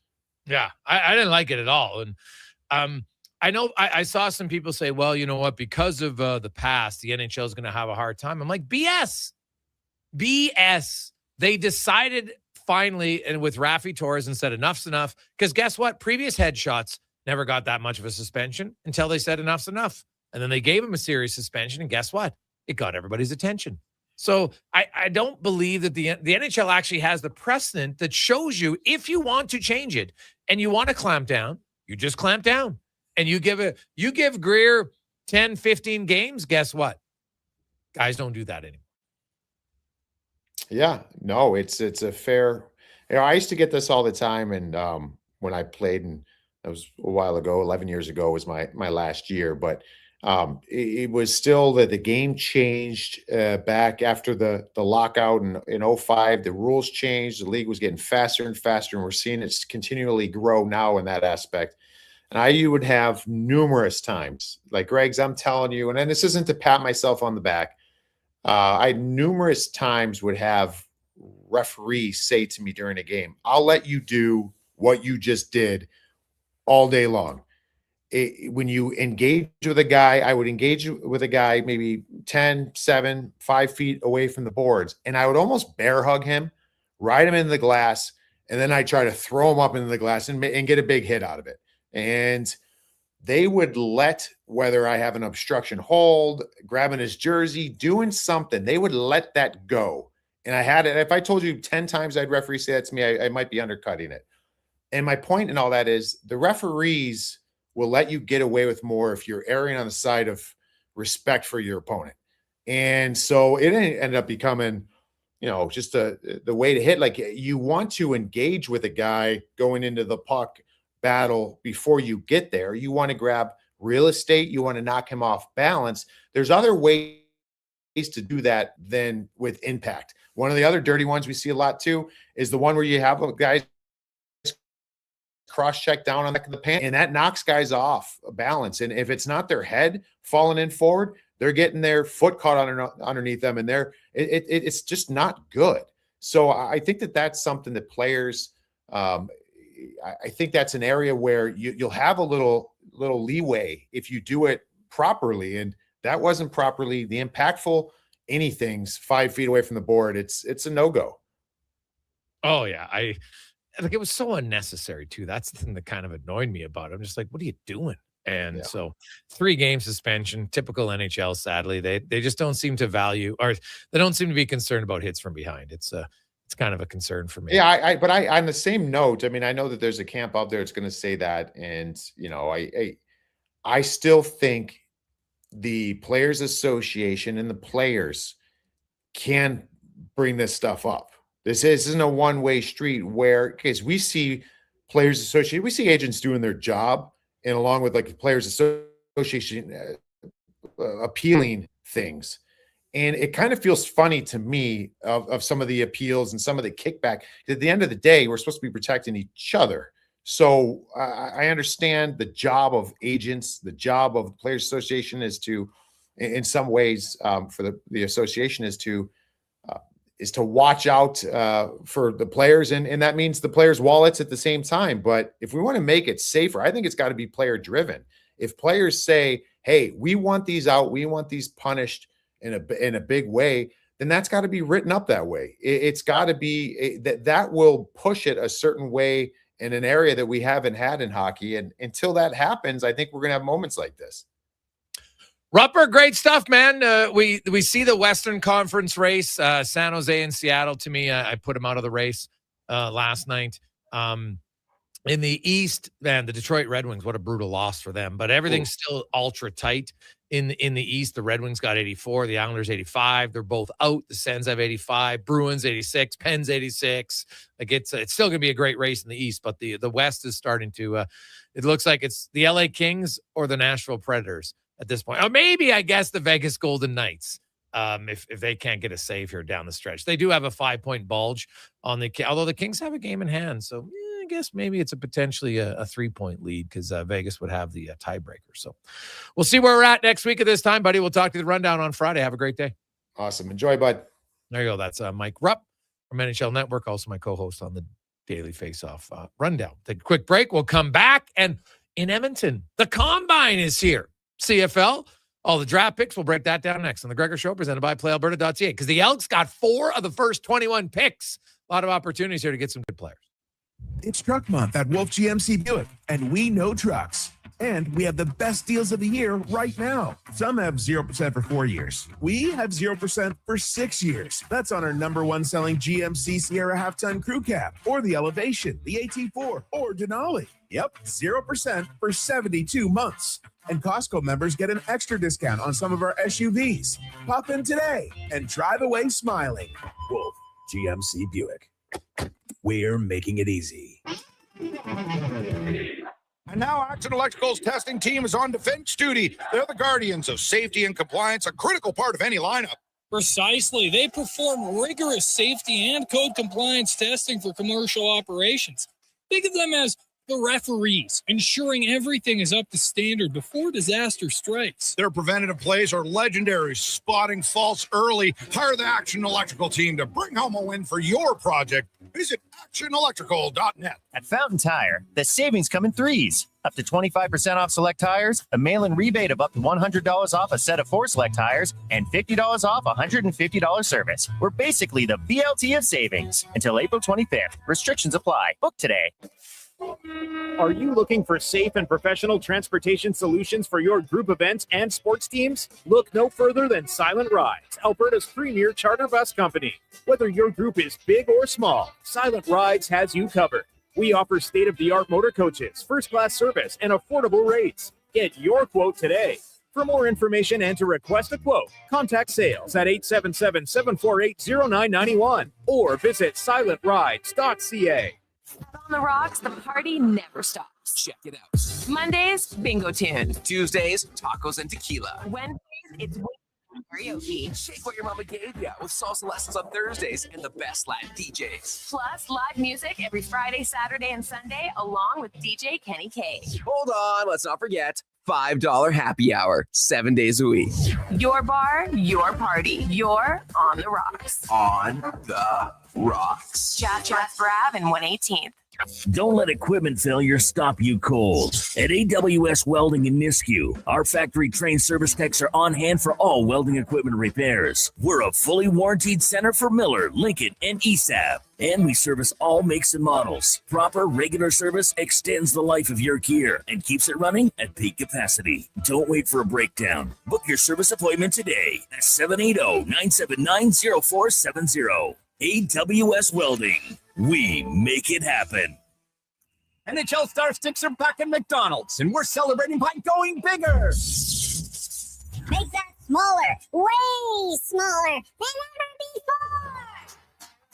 Yeah, I didn't like it at all. And I know I saw some people say, well, you know what, because of the past, the NHL is going to have a hard time. I'm like, BS. They decided finally, and with Rafi Torres, and said enough's enough. Because guess what? Previous headshots never got that much of a suspension until they said enough's enough. And then they gave him a serious suspension. And guess what? It got everybody's attention. So I don't believe that the NHL actually has the precedent that shows you if you want to change it and you want to clamp down, you just clamp down. And you give Greer 10, 15 games, guess what? Guys don't do that anymore. Yeah, no, it's a fair. I used to get this all the time, and when I played, and that was a while ago, 11 years ago was my last year, but it was still that the game changed back after the lockout in 05. The rules changed. The league was getting faster and faster, and we're seeing it continually grow now in that aspect. And you would have numerous times, like Greg's, I'm telling you, and then this isn't to pat myself on the back. I numerous times would have referees say to me during a game, I'll let you do what you just did all day long. When you engage with a guy, I would engage with a guy maybe 10, 7, 5 feet away from the boards, and I would almost bear hug him, ride him into the glass, and then I try to throw him up into the glass and get a big hit out of it. And they would let, whether I have an obstruction hold, grabbing his jersey, doing something, they would let that go. And I had it. If I told you 10 times I'd referee say that to me, I might be undercutting it. And my point in all that is the referees will let you get away with more if you're erring on the side of respect for your opponent. And so it ended up becoming, just the way to hit. Like, you want to engage with a guy going into the puck battle before you get there. You want to grab real estate. You want to knock him off balance. There's other ways to do that than with impact. One of the other dirty ones we see a lot too is the one where you have a guy cross-check down on the back of the pant, and that knocks guys off balance. And if it's not their head falling in forward, they're getting their foot caught underneath them, and it's just not good. So I think that's something that players, I think that's an area where you'll have a little leeway if you do it properly, and that wasn't properly. The impactful anything's 5 feet away from the board. It's a no-go. Oh yeah, it was so unnecessary too. That's the thing that kind of annoyed me about it. I'm just like, what are you doing? And so 3-game suspension, typical NHL. Sadly, they just don't seem to value, or they don't seem to be concerned about hits from behind. It's kind of a concern for me. Yeah, but on the same note, I mean, I know that there's a camp out there that's going to say that, and I still think the Players Association and the players can bring this stuff up. This isn't a one-way street because we see Players Association, we see agents doing their job, and along with like the Players Association appealing things. And it kind of feels funny to me of some of the appeals and some of the kickback. At the end of the day, we're supposed to be protecting each other. So I understand the job of agents, the job of the Players Association is to, in some ways, for the association is to watch out for the players, and that means the players' wallets at the same time. But if we want to make it safer, I think it's got to be player driven. If players say, "Hey, we want these out, we want these punished in a big way," then that's got to be written up that way. It's got to be that will push it a certain way in an area that we haven't had in hockey. And until that happens, I think we're going to have moments like this. Rupper, great stuff, man. We see the Western Conference race, San Jose and Seattle. To me, I put them out of the race last night. In the East, man, the Detroit Red Wings, what a brutal loss for them. But everything's still ultra tight. In the East, the Red Wings got 84, the Islanders 85. They're both out. The Sens have 85, Bruins 86, Pens 86. Like it's still going to be a great race in the East, but the West is starting to. It looks like it's the LA Kings or the Nashville Predators at this point, or maybe I guess the Vegas Golden Knights. If they can't get a save here down the stretch, they do have a 5-point bulge on although the Kings have a game in hand, so. guess maybe it's potentially a 3-point lead because Vegas would have the tiebreaker. So we'll see where we're at next week at this time, buddy. We'll talk to you the rundown on Friday. Have a great day. Awesome. Enjoy, bud. There you go. That's Mike Rupp from NHL Network, also my co-host on the Daily Face-Off Rundown. Take a quick break. We'll come back. And in Edmonton, the Combine is here. CFL, all the draft picks. We'll break that down next on the Gregor Show, presented by PlayAlberta.ca, because the Elks got 4 of the first 21 picks. A lot of opportunities here to get some good players. It's Truck Month at Wolf GMC Buick, and we know trucks. And we have the best deals of the year right now. Some have 0% for 4 years. We have 0% for 6 years. That's on our #1 selling GMC Sierra half-ton crew cab, or the Elevation, the AT4, or Denali. Yep, 0% for 72 months. And Costco members get an extra discount on some of our SUVs. Pop in today and drive away smiling. Wolf GMC Buick. We're making it easy. And now Action Electrical's testing team is on defense duty. They're the guardians of safety and compliance, a critical part of any lineup. Precisely. They perform rigorous safety and code compliance testing for commercial operations. Think of them as the referees, ensuring everything is up to standard before disaster strikes. Their preventative plays are legendary, spotting faults early. Hire the Action Electrical team to bring home a win for your project. Visit actionelectrical.net. At Fountain Tire, the savings come in threes. Up to 25% off select tires, a mail-in rebate of up to $100 off a set of 4 select tires, and $50 off $150 service. We're basically the BLT of savings. Until April 25th. Restrictions apply. Book today. Are you looking for safe and professional transportation solutions for your group events and sports teams? Look no further than Silent Rides, Alberta's premier charter bus company. Whether your group is big or small, Silent Rides has you covered. We offer state-of-the-art motor coaches, first-class service, and affordable rates. Get your quote today. For more information and to request a quote, contact sales at 877-748-0991 or visit silentrides.ca. On the rocks, the party never stops. Check it out. Mondays, bingo tunes. Tuesdays, tacos and tequila. Wednesdays, it's karaoke. Shake what your mama gave ya with salsa lessons on Thursdays and the best live DJs. Plus, live music every Friday, Saturday, and Sunday, along with DJ Kenny K. Hold on, let's not forget $5 happy hour, 7 days a week. Your bar, your party. You're on the rocks. On the rocks. Jeff Brav and 118th. Don't let equipment failure stop you cold. At AWS Welding in Nisku, our factory-trained service techs are on hand for all welding equipment repairs. We're a fully warranted center for Miller, Lincoln, and ESAB. And we service all makes and models. Proper, regular service extends the life of your gear and keeps it running at peak capacity. Don't wait for a breakdown. Book your service appointment today at 780-979-0470. AWS Welding. We make it happen. NHL Star Sticks are back at McDonald's, and we're celebrating by going bigger. Make that smaller, way smaller than ever before.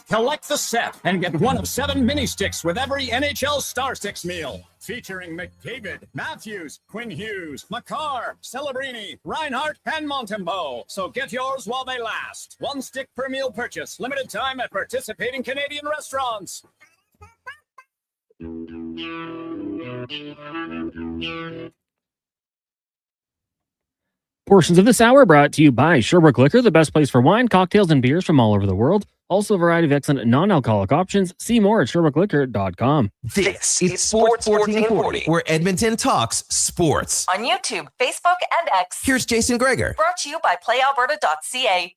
Collect the set and get one of 7 mini sticks with every NHL Star Sticks meal. Featuring McDavid, Matthews, Quinn Hughes, Makar, Celebrini, Reinhardt, and Montembeau. So get yours while they last. 1 stick per meal purchase. Limited time at participating Canadian restaurants. Portions of this hour brought to you by Sherbrooke Liquor, the best place for wine, cocktails, and beers from all over the world. Also a variety of excellent non-alcoholic options. See more at SherbrookeLiquor.com. This is Sports 1440, where Edmonton talks sports. On YouTube, Facebook, and X. Here's Jason Gregor. Brought to you by PlayAlberta.ca.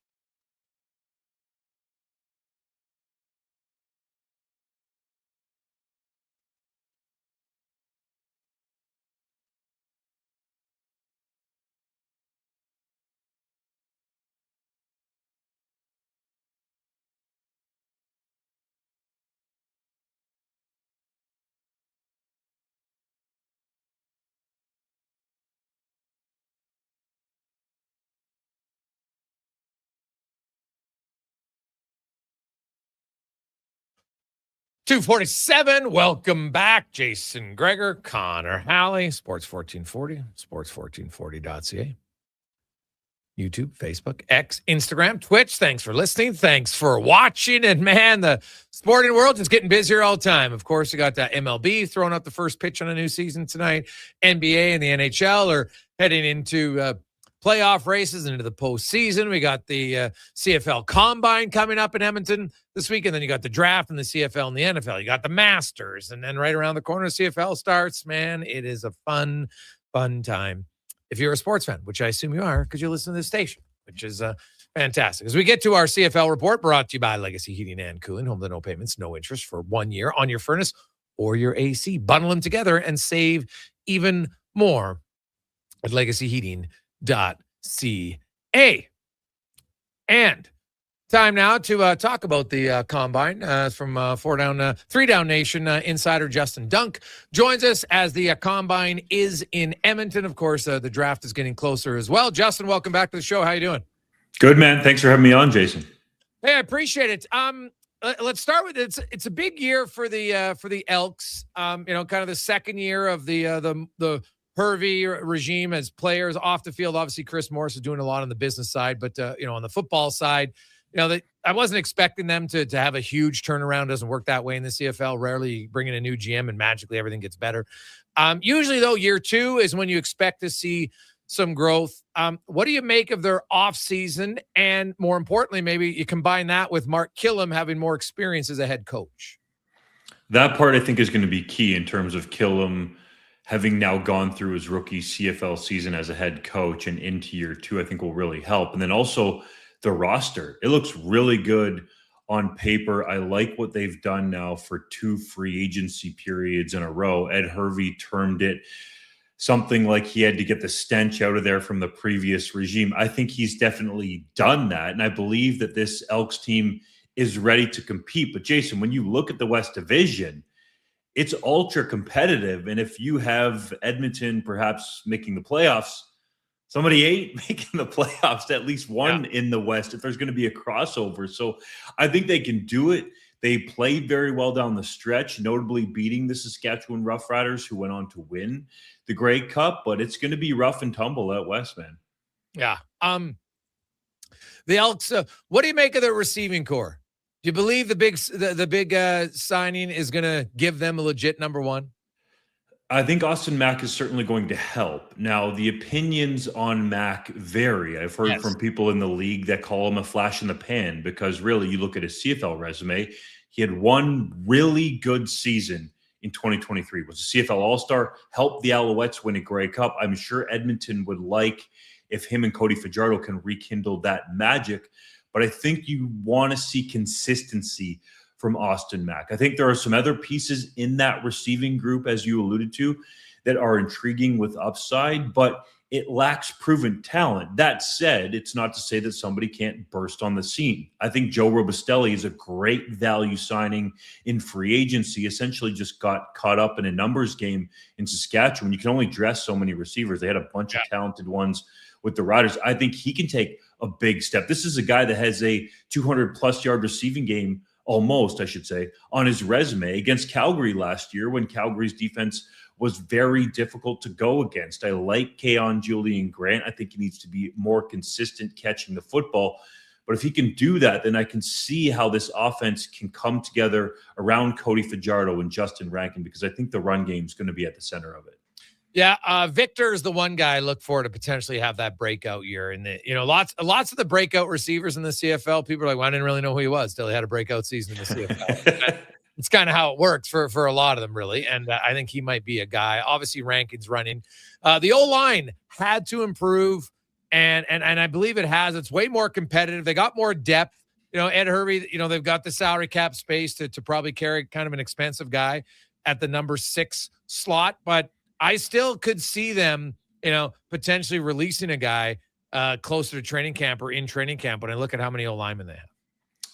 .247. Welcome back. Jason Gregor, Connor Halley, Sports 1440, sports1440.ca. YouTube, Facebook, X, Instagram, Twitch. Thanks for listening. Thanks for watching. And man, the sporting world is getting busier all the time. Of course, you got that MLB throwing out the first pitch on a new season tonight. NBA and the NHL are heading into playoff races and into the postseason. We got the CFL Combine coming up in Edmonton this week, and then you got the draft and the CFL and the NFL. You got the Masters, and then right around the corner, CFL starts. Man, it is a fun time. If you're a sports fan, which I assume you are because you listen to this station, which is fantastic. As we get to our CFL report, brought to you by Legacy Heating and Cooling, home to no payments, no interest for 1 year on your furnace or your AC. Bundle them together and save even more at legacyheating.ca. And time now to talk about the Combine from Three Down Nation. Insider Justin Dunk joins us as the Combine is in Edmonton. Of course, the draft is getting closer as well. Justin, welcome back to the show. How you doing? Good, man. Thanks for having me on, Jason. Hey, I appreciate it. Let's start with it's a big year for the Elks. Kind of the second year of the Hervey regime as players off the field. Obviously, Chris Morris is doing a lot on the business side, but on the football side, I wasn't expecting them to have a huge turnaround. Doesn't work that way in the CFL. Rarely bring in a new GM and magically everything gets better. Usually, though, year two is when you expect to see some growth. What do you make of their offseason? And more importantly, maybe you combine that with Mark Killam having more experience as a head coach. That part, I think, is going to be key in terms of Killam having now gone through his rookie CFL season as a head coach and into year two, I think will really help. And then also the roster. It looks really good on paper. I like what they've done now for 2 free agency periods in a row. Ed Hervey termed it something like he had to get the stench out of there from the previous regime. I think he's definitely done that. And I believe that this Elks team is ready to compete. But Jason, when you look at the West Division, it's ultra competitive. And if you have Edmonton perhaps making the playoffs, somebody ain't making the playoffs, at least one in the West, if there's going to be a crossover. So I think they can do it. They played very well down the stretch, notably beating the Saskatchewan Roughriders, who went on to win the Grey Cup. But it's going to be rough and tumble out West, man. Yeah. The Elks, what do you make of their receiving core? Do you believe the big signing is going to give them a legit number one? I think Austin Mack is certainly going to help. Now, the opinions on Mack vary. I've heard from people in the league that call him a flash in the pan because really you look at his CFL resume, he had one really good season in 2023. Was a CFL All-Star, helped the Alouettes win a Grey Cup. I'm sure Edmonton would like if him and Cody Fajardo can rekindle that magic. But I think you want to see consistency from Austin Mack. I think there are some other pieces in that receiving group, as you alluded to, that are intriguing with upside, but it lacks proven talent. That said, it's not to say that somebody can't burst on the scene. I think Joe Robustelli is a great value signing in free agency, essentially just got caught up in a numbers game in Saskatchewan. You can only dress so many receivers. They had a bunch of talented ones with the Riders. I think he can take a big step. This is a guy that has a 200-plus yard receiving game, almost, I should say, on his resume against Calgary last year when Calgary's defense was very difficult to go against. I like Keon Julian Grant. I think he needs to be more consistent catching the football. But if he can do that, then I can see how this offense can come together around Cody Fajardo and Justin Rankin, because I think the run game is going to be at the center of it. Yeah, Victor is the one guy I look for to potentially have that breakout year. And lots of the breakout receivers in the CFL, people are like, well, I didn't really know who he was till he had a breakout season in the CFL. It's kind of how it works for a lot of them, really. And I think he might be a guy. Obviously, Rankin's running. The O-line had to improve, and I believe it has. It's way more competitive. They got more depth. Ed Hervey, they've got the salary cap space to probably carry kind of an expensive guy at the number 6 slot, but I still could see them, potentially releasing a guy closer to training camp or in training camp when I look at how many O-linemen they have.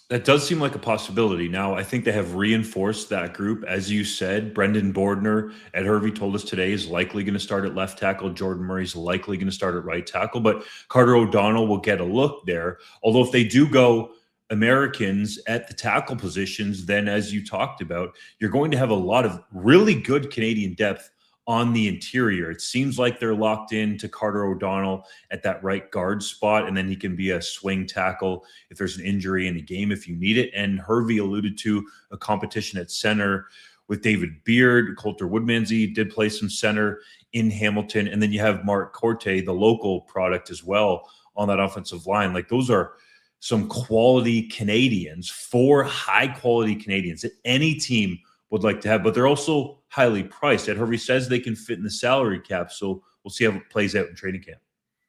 That does seem like a possibility. Now, I think they have reinforced that group. As you said, Brendan Bordner, Ed Hervey told us today, is likely going to start at left tackle. Jordan Murray's likely going to start at right tackle, but Carter O'Donnell will get a look there. Although if they do go Americans at the tackle positions, then as you talked about, you're going to have a lot of really good Canadian depth on the interior. It seems like they're locked in to Carter O'Donnell at that right guard spot, and then he can be a swing tackle if there's an injury in a game if you need it. And Hervey alluded to a competition at center with David Beard. Coulter Woodmansey did play some center in Hamilton. And then you have Mark Corte, the local product as well, on that offensive line. Like, those are some quality Canadians, 4 high-quality Canadians that any team would like to have, but they're also highly priced. Ed Hervey says they can fit in the salary cap, so we'll see how it plays out in training camp.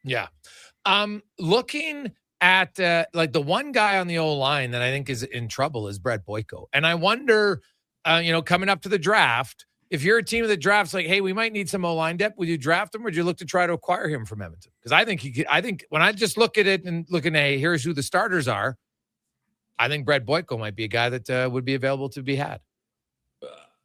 Yeah. Looking at like the one guy on the O-line that I think is in trouble is Brett Boyko. And I wonder, coming up to the draft, if you're a team that drafts like, hey, we might need some O-line depth, would you draft him or would you look to try to acquire him from Edmonton? Because I think when I just look at it and looking at, hey, here's who the starters are, I think Brett Boyko might be a guy that would be available to be had.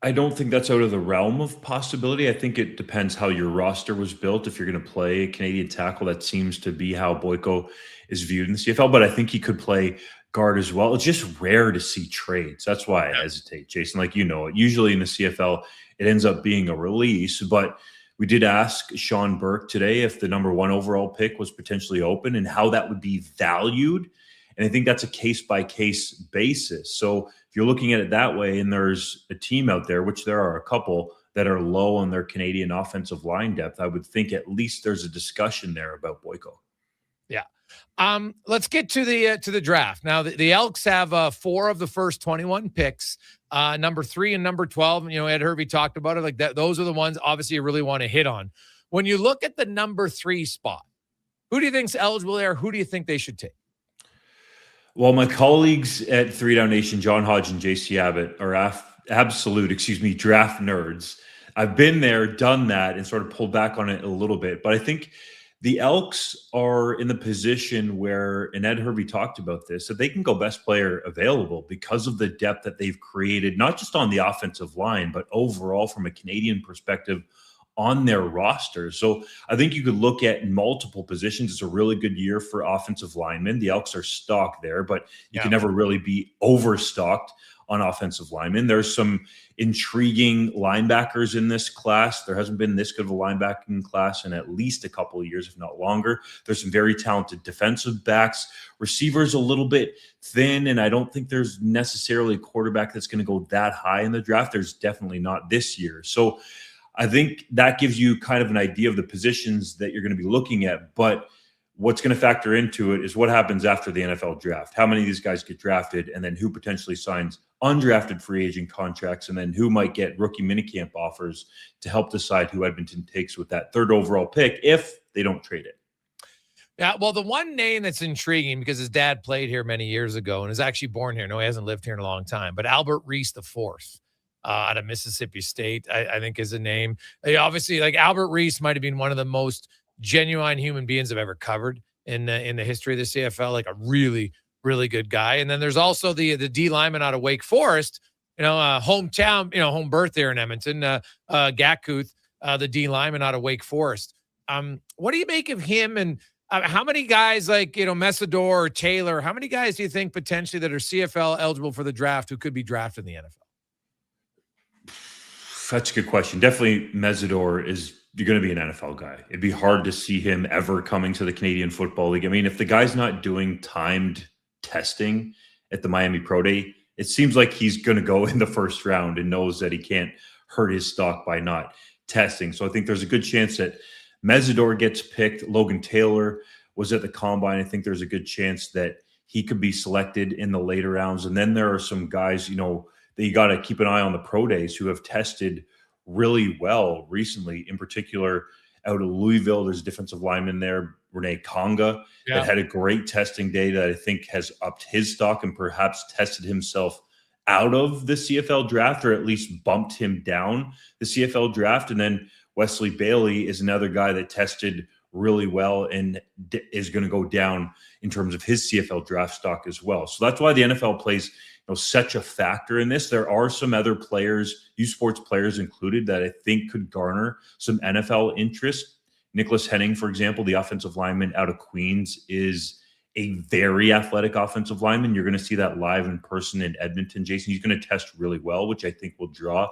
I don't think that's out of the realm of possibility. I think it depends how your roster was built. If you're going to play a Canadian tackle, that seems to be how Boyko is viewed in the CFL, but I think he could play guard as well. It's just rare to see trades. That's why I hesitate, Jason. Like, usually in the CFL, it ends up being a release, but we did ask Sean Burke today if the number 1 overall pick was potentially open and how that would be valued. And I think that's a case-by-case basis. So if you're looking at it that way, and there's a team out there, which there are a couple that are low on their Canadian offensive line depth, I would think at least there's a discussion there about Boyko. Yeah. Let's get to the draft. Now, the Elks have 4 of the first 21 picks, number 3 and number 12. Ed Hervey talked about it like that. Those are the ones obviously you really want to hit on. When you look at the number 3 spot, who do you think's eligible there? Who do you think they should take? Well, my colleagues at 3 Down Nation, John Hodge and JC Abbott, are absolute draft nerds. I've been there, done that, and sort of pulled back on it a little bit. But I think the Elks are in the position where, and Ed Hervey talked about this, that they can go best player available because of the depth that they've created, not just on the offensive line, but overall from a Canadian perspective on their roster. So I think you could look at multiple positions. It's a really good year for offensive linemen. The Elks are stocked there, but you can never really be overstocked on offensive linemen. There's some intriguing linebackers in this class. There hasn't been this good of a linebacking class in at least a couple of years, if not longer. There's some very talented defensive backs. Receivers a little bit thin, and I don't think there's necessarily a quarterback that's going to go that high in the draft. There's definitely not this year. So I think that gives you kind of an idea of the positions that you're going to be looking at. But what's going to factor into it is what happens after the NFL draft. How many of these guys get drafted, and then who potentially signs undrafted free agent contracts, and then who might get rookie minicamp offers to help decide who Edmonton takes with that 3rd overall pick if they don't trade it. Yeah, well, the one name that's intriguing because his dad played here many years ago and is actually born here. No, he hasn't lived here in a long time, but Albert Reese IV. Out of Mississippi State, I think is a name. Obviously, like Albert Reese might have been one of the most genuine human beings I've ever covered in the history of the CFL. Like a really, really good guy. And then there's also the D lineman out of Wake Forest, hometown, home birth there in Edmonton, Gakuth, the D lineman out of Wake Forest. What do you make of him? And how many guys like, Messidor or Taylor, how many guys do you think potentially that are CFL eligible for the draft who could be drafted in the NFL? That's a good question. Definitely Messidor you're going to be an NFL guy. It'd be hard to see him ever coming to the Canadian Football League. I mean, if the guy's not doing timed testing at the Miami Pro Day, it seems like he's going to go in the first round and knows that he can't hurt his stock by not testing. So I think there's a good chance that Messidor gets picked. Logan Taylor was at the Combine. I think there's a good chance that he could be selected in the later rounds. And then there are some guys, that you got to keep an eye on the pro days who have tested really well recently. In particular, out of Louisville, there's a defensive lineman there, Rene Conga, that had a great testing day that I think has upped his stock and perhaps tested himself out of the CFL draft, or at least bumped him down the CFL draft. And then Wesley Bailey is another guy that tested really well and is going to go down in terms of his CFL draft stock as well. So that's why the NFL plays such a factor in this. There are some other players, U Sports players included, that I think could garner some NFL interest. Nicholas Henning, for example, the offensive lineman out of Queens, is a very athletic offensive lineman. You're going to see that live in person in Edmonton. Jason, he's going to test really well, which I think will draw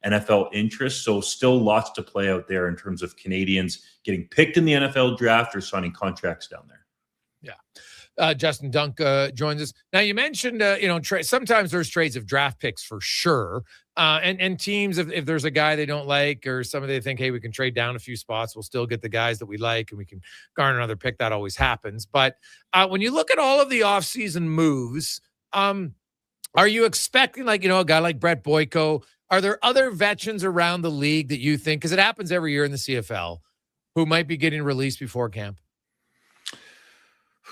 NFL interest. So still lots to play out there in terms of Canadians getting picked in the NFL draft or signing contracts down there. Yeah. Justin Dunk joins us. Now, you mentioned, sometimes there's trades of draft picks for sure. And teams, if there's a guy they don't like or somebody they think, hey, we can trade down a few spots, we'll still get the guys that we like and we can garner another pick. That always happens. But when you look at all of the offseason moves, are you expecting a guy like Brett Boyko? Are there other veterans around the league that you think, because it happens every year in the CFL, who might be getting released before camp?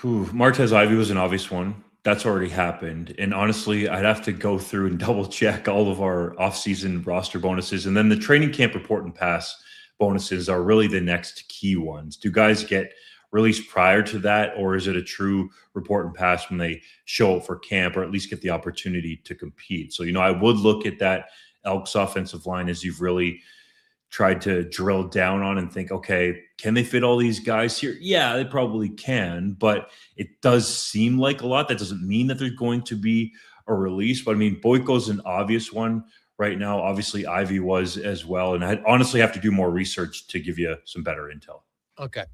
Martez Ivey was an obvious one. That's already happened. And honestly, I'd have to go through and double check all of our offseason roster bonuses. And then the training camp report and pass bonuses are really the next key ones. Do guys get released prior to that, or is it a true report and pass when they show up for camp, or at least get the opportunity to compete? So, I would look at that Elks offensive line as you've really tried to drill down on and think, okay, can they fit all these guys here? Yeah, they probably can, but it does seem like a lot. That doesn't mean that there's going to be a release, but Boyko's an obvious one right now. Obviously, Ivy was as well, and I honestly have to do more research to give you some better intel. Okay.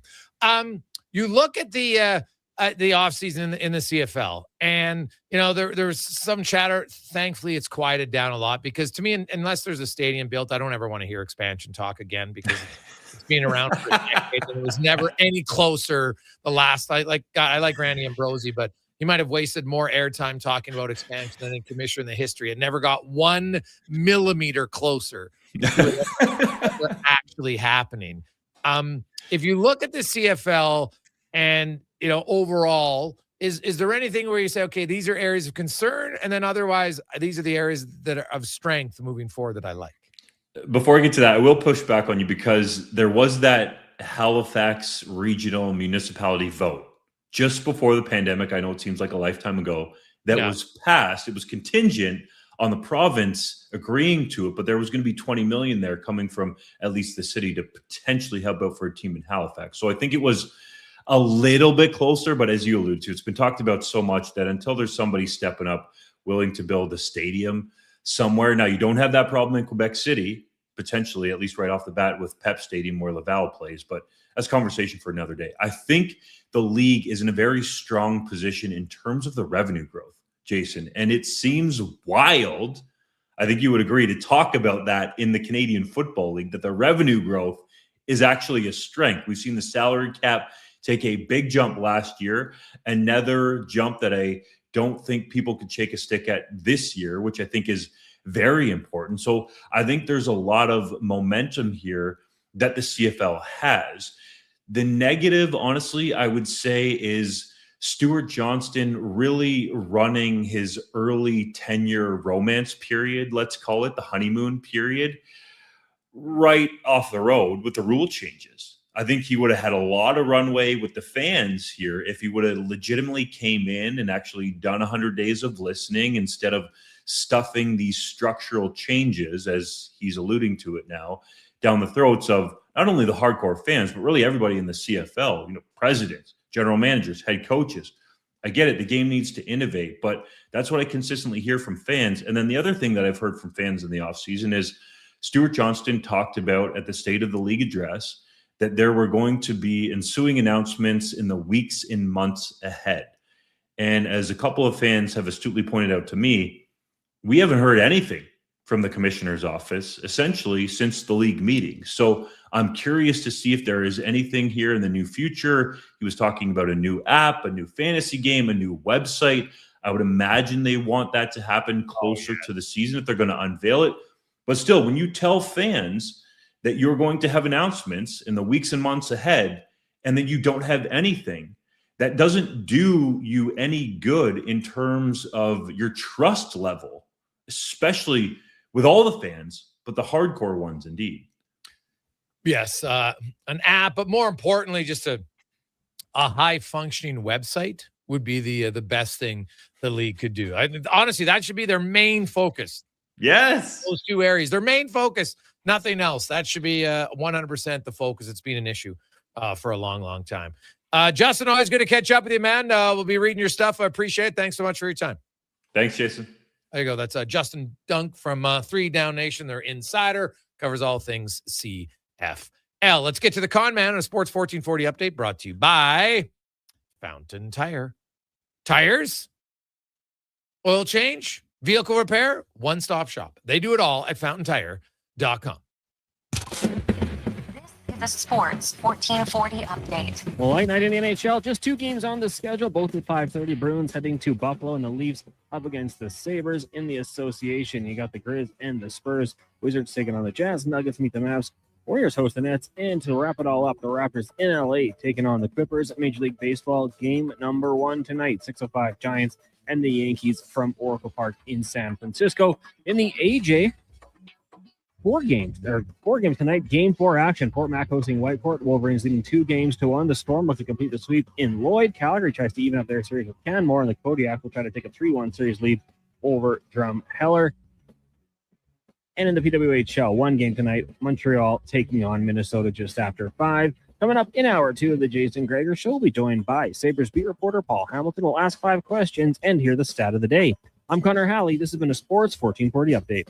You look at the offseason in the CFL, and there's some chatter. Thankfully, it's quieted down a lot, because to me, unless there's a stadium built, I don't ever want to hear expansion talk again, because it's been around for a decade and it was never any closer. The last, I like Randy Ambrosi, but he might have wasted more airtime talking about expansion than any commissioner in the history. It never got 1 millimeter closer to what's actually happening. If you look at the CFL and overall, is there anything where you say, okay, these are areas of concern, and then otherwise these are the areas that are of strength moving forward that I like? Before I get to that, I will push back on you, because there was that Halifax regional municipality vote just before the pandemic. I know it seems like a lifetime ago, that was passed. It was contingent on the province agreeing to it, but there was going to be 20 million there coming from at least the city to potentially help out for a team in Halifax. So I think it was a little bit closer, but as you alluded to, it's been talked about so much that until there's somebody stepping up willing to build a stadium somewhere. Now, you don't have that problem in Quebec City, potentially, at least right off the bat, with Pep Stadium where Laval plays, but that's a conversation for another day. I think the league is in a very strong position in terms of the revenue growth, Jason, and it seems wild, I think you would agree, to talk about that in the Canadian Football League, that the revenue growth is actually a strength. We've seen the salary cap take a big jump last year, another jump that I don't think people could shake a stick at this year, which I think is very important. So I think there's a lot of momentum here that the CFL has. The negative, honestly, I would say, is Stuart Johnston really running his early tenure romance period, let's call it the honeymoon period, right off the road with the rule changes. I think he would have had a lot of runway with the fans here if he would have legitimately came in and actually done 100 days of listening instead of stuffing these structural changes, as he's alluding to it now, down the throats of not only the hardcore fans, but really everybody in the CFL, presidents, general managers, head coaches. I get it. The game needs to innovate, but that's what I consistently hear from fans. And then the other thing that I've heard from fans in the offseason is Stuart Johnston talked about at the State of the League address that there were going to be ensuing announcements in the weeks and months ahead. And as a couple of fans have astutely pointed out to me, we haven't heard anything from the commissioner's office essentially since the league meeting. So I'm curious to see if there is anything here in the new future. He was talking about a new app, a new fantasy game, a new website. I would imagine they want that to happen closer to the season if they're going to unveil it. But still, when you tell fans that you're going to have announcements in the weeks and months ahead, and then you don't have anything, that doesn't do you any good in terms of your trust level, especially with all the fans, but the hardcore ones indeed. Yes, an app, but more importantly, just a high-functioning website would be the best thing the league could do. Honestly, that should be their main focus. Yes. Those two areas, their main focus, nothing else. That should be 100% the focus. It's been an issue for a long, long time. Justin, always good to catch up with you, man. We'll be reading your stuff. I appreciate it. Thanks so much for your time. Thanks, Jason. There you go. That's Justin Dunk from 3 Down Nation. They're insider, covers all things CFL. Let's get to the con man on a Sports 1440 update brought to you by Fountain Tire. Tires, oil change, vehicle repair, one-stop shop. They do it all at fountaintire.com. The Sports 1440 update. Well, late night in the NHL, just 2 games on the schedule, both at 5:30. Bruins heading to Buffalo and the Leafs up against the Sabres. In the association, you got the Grizz and the Spurs. Wizards taking on the Jazz. Nuggets meet the Mavs. Warriors host the Nets. And to wrap it all up, the Raptors in LA taking on the Clippers. Major League Baseball game number 1 tonight. 6:05 Giants and the Yankees from Oracle Park in San Francisco. In the AJ, 4 games tonight. Game 4 action. Fort Mac hosting Whiteport. Wolverines leading 2-1. The Storm look to complete the sweep in Lloyd. Calgary tries to even up their series with Canmore, and the Kodiak will try to take a 3-1 series lead over Drumheller. And in the PWHL, 1 game tonight. Montreal taking on Minnesota just after 5. Coming up in hour 2 of the Jason Gregor Show, we'll be joined by Sabres beat reporter Paul Hamilton. Will ask 5 questions and hear the stat of the day. I'm Connor Halley. This has been a Sports 1440 update.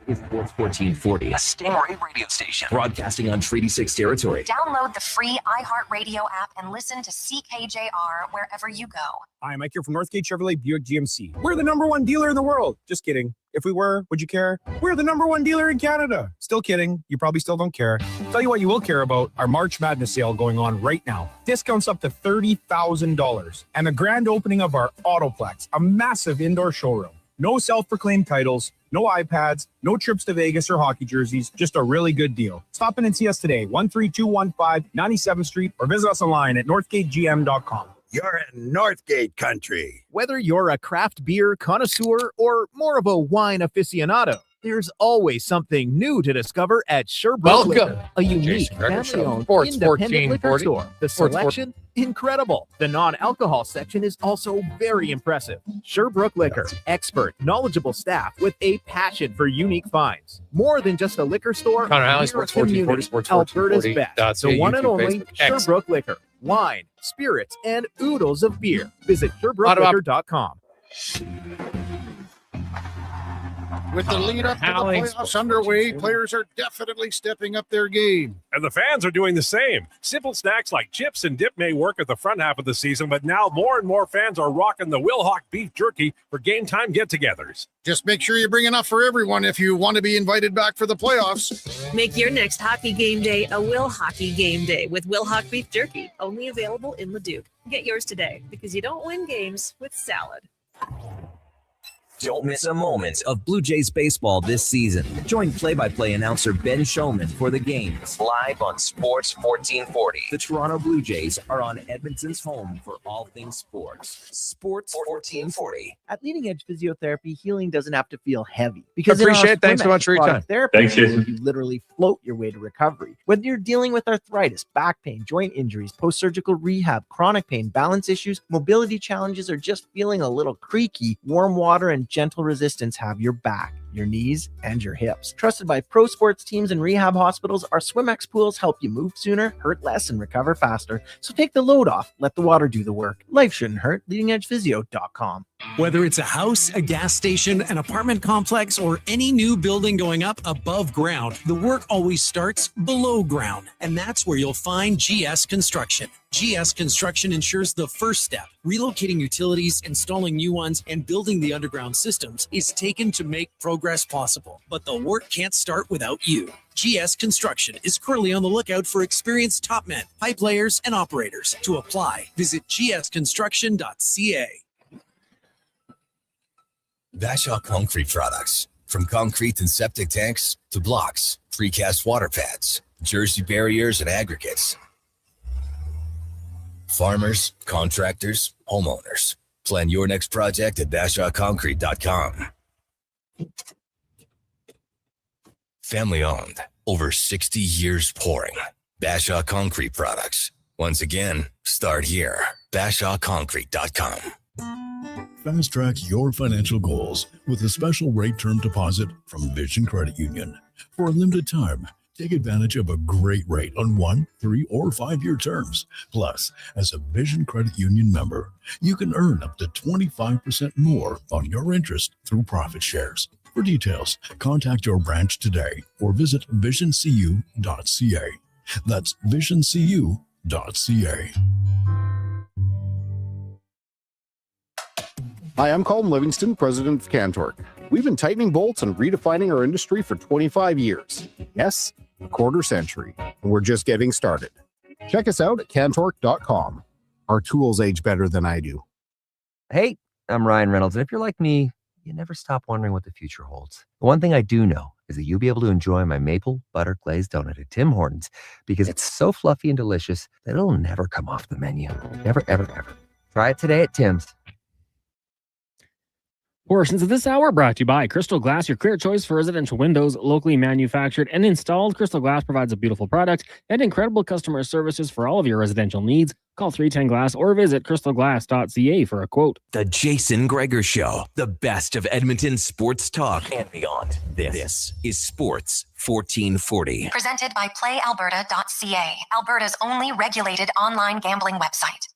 It's Sports 1440, a Stingray radio station broadcasting on Treaty 6 territory. Download the free iHeartRadio app and listen to CKJR wherever you go. Hi, Mike here from Northgate Chevrolet Buick GMC. We're the #1 dealer in the world. Just kidding. If we were, would you care? We're the #1 dealer in Canada. Still kidding. You probably still don't care. Tell you what you will care about, our March Madness sale going on right now. Discounts up to $30,000. And the grand opening of our Autoplex, a massive indoor showroom. No self-proclaimed titles, no iPads, no trips to Vegas or hockey jerseys, just a really good deal. Stop in and see us today, 13215 97th Street, or visit us online at northgategm.com. You're in Northgate country. Whether you're a craft beer connoisseur or more of a wine aficionado, there's always something new to discover at Sherbrooke Liquor, a unique, family-owned, independent liquor store. The selection, incredible. The non-alcohol section is also very impressive. Sherbrooke Liquor, expert, knowledgeable staff with a passion for unique finds. More than just a liquor store, Connor Halley, Sports 1440, Sports 1440. Alberta's best. The one and only Sherbrooke Liquor. Wine, spirits, and oodles of beer. Visit SherbrookeLiquor.com. With the lead up to the playoffs underway, players are definitely stepping up their game. And the fans are doing the same. Simple snacks like chips and dip may work at the front half of the season, but now more and more fans are rocking the Wilhauk beef jerky for game time get-togethers. Just make sure you bring enough for everyone if you want to be invited back for the playoffs. Make your next hockey game day a Will Hockey game day with Wilhauk beef jerky, only available in Leduc. Get yours today because you don't win games with salad. Don't miss a moment of Blue Jays baseball this season. Join play-by-play announcer Ben Shulman for the games live on Sports 1440. The Toronto Blue Jays are on Edmonton's home for all things sports. Sports 1440. At Leading Edge Physiotherapy, healing doesn't have to feel heavy. Because appreciate it. Thanks so much for your time. Therapy, Thanks, Jason. you literally float your way to recovery. Whether you're dealing with arthritis, back pain, joint injuries, post-surgical rehab, chronic pain, balance issues, mobility challenges, or just feeling a little creaky, warm water and gentle resistance have your back, your knees, and your hips. Trusted by pro sports teams and rehab hospitals, our SwimX pools help you move sooner, hurt less, and recover faster. So take the load off. Let the water do the work. Life shouldn't hurt. LeadingEdgePhysio.com. Whether it's a house, a gas station, an apartment complex, or any new building going up above ground, the work always starts below ground. And that's where you'll find GS Construction. GS Construction ensures the first step, relocating utilities, installing new ones, and building the underground systems, is taken to make progress possible. But the work can't start without you. GS Construction is currently on the lookout for experienced top men, pipe layers, and operators. To apply, visit gsconstruction.ca. Bashaw Concrete Products. From concrete and septic tanks to blocks, precast water pads, jersey barriers, and aggregates. Farmers, contractors, homeowners. Plan your next project at BashawConcrete.com. Family owned. Over 60 years pouring. Bashaw Concrete Products. Once again, start here. BashawConcrete.com. Fast track your financial goals with a special rate term deposit from Vision Credit Union. For a limited time, Take advantage of a great rate on 1, 3, or 5-year terms. Plus, as a Vision Credit Union member, you can earn up to 25% more on your interest through profit shares. For details, contact your branch today or visit visioncu.ca. That's visioncu.ca. Hi, I'm Colin Livingston, president of CanTorque. We've been tightening bolts and redefining our industry for 25 years. Yes, a quarter century, and we're just getting started. Check us out at CanTorque.com. Our tools age better than I do. Hey, I'm Ryan Reynolds, and if you're like me, you never stop wondering what the future holds. The one thing I do know is that you'll be able to enjoy my maple butter glazed donut at Tim Hortons because it's so fluffy and delicious that it'll never come off the menu. Never, ever, ever. Try it today at Tim's. Portions of this hour brought to you by Crystal Glass, your clear choice for residential windows, locally manufactured and installed. Crystal Glass provides a beautiful product and incredible customer services for all of your residential needs. Call 310 Glass or visit crystalglass.ca for a quote. The Jason Gregor Show, the best of Edmonton sports talk and beyond. This is Sports 1440. Presented by PlayAlberta.ca, Alberta's only regulated online gambling website.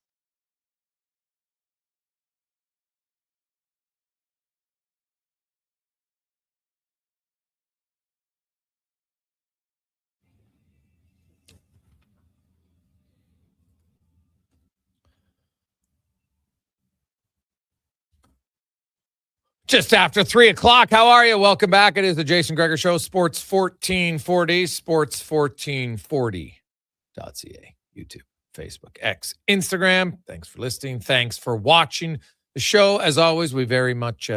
Just after 3 o'clock. How are you? Welcome back. It is the Jason Gregor Show, Sports 1440, sports1440.ca, YouTube, Facebook, X, Instagram. Thanks for listening. Thanks for watching the show. As always, we very much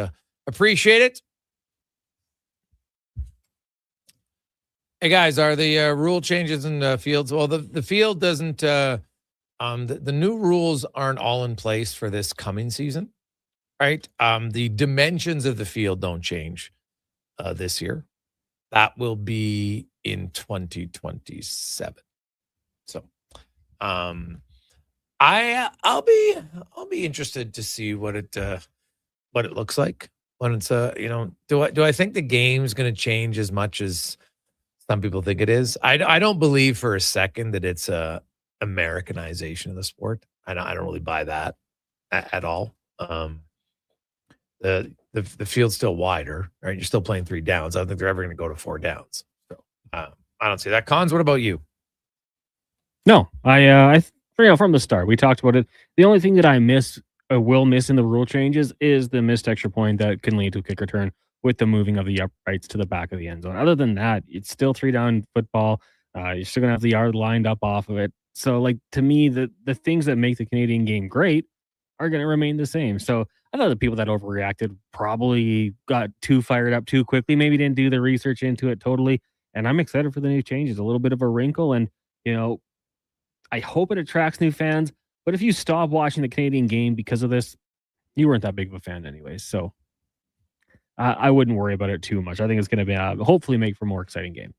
appreciate it. Hey, guys, are the rule changes in the fields? Well, the field doesn't, the new rules aren't all in place for this coming season. Right. The dimensions of the field don't change this year. That will be in 2027. So I'll be interested to see what it looks like when it's do I think the game's going to change as much as some people think it is? I don't believe for a second that it's a Americanization of the sport. I don't really buy that at all. The field's still wider, right? You're still playing 3 downs. I don't think they're ever going to go to 4 downs. So I don't see that. Cons, what about you? No, I from the start we talked about it. The only thing that I will miss in the rule changes is the missed extra point that can lead to a kick return with the moving of the uprights to the back of the end zone. Other than that, it's still 3 down football. You're still gonna have the yard lined up off of it. So, like, to me, the things that make the Canadian game great are going to remain the same. So I thought the people that overreacted probably got too fired up too quickly, maybe didn't do the research into it totally. And I'm excited for the new changes, a little bit of a wrinkle. And, I hope it attracts new fans. But if you stop watching the Canadian game because of this, you weren't that big of a fan anyways. So I wouldn't worry about it too much. I think it's going to be hopefully make for a more exciting game.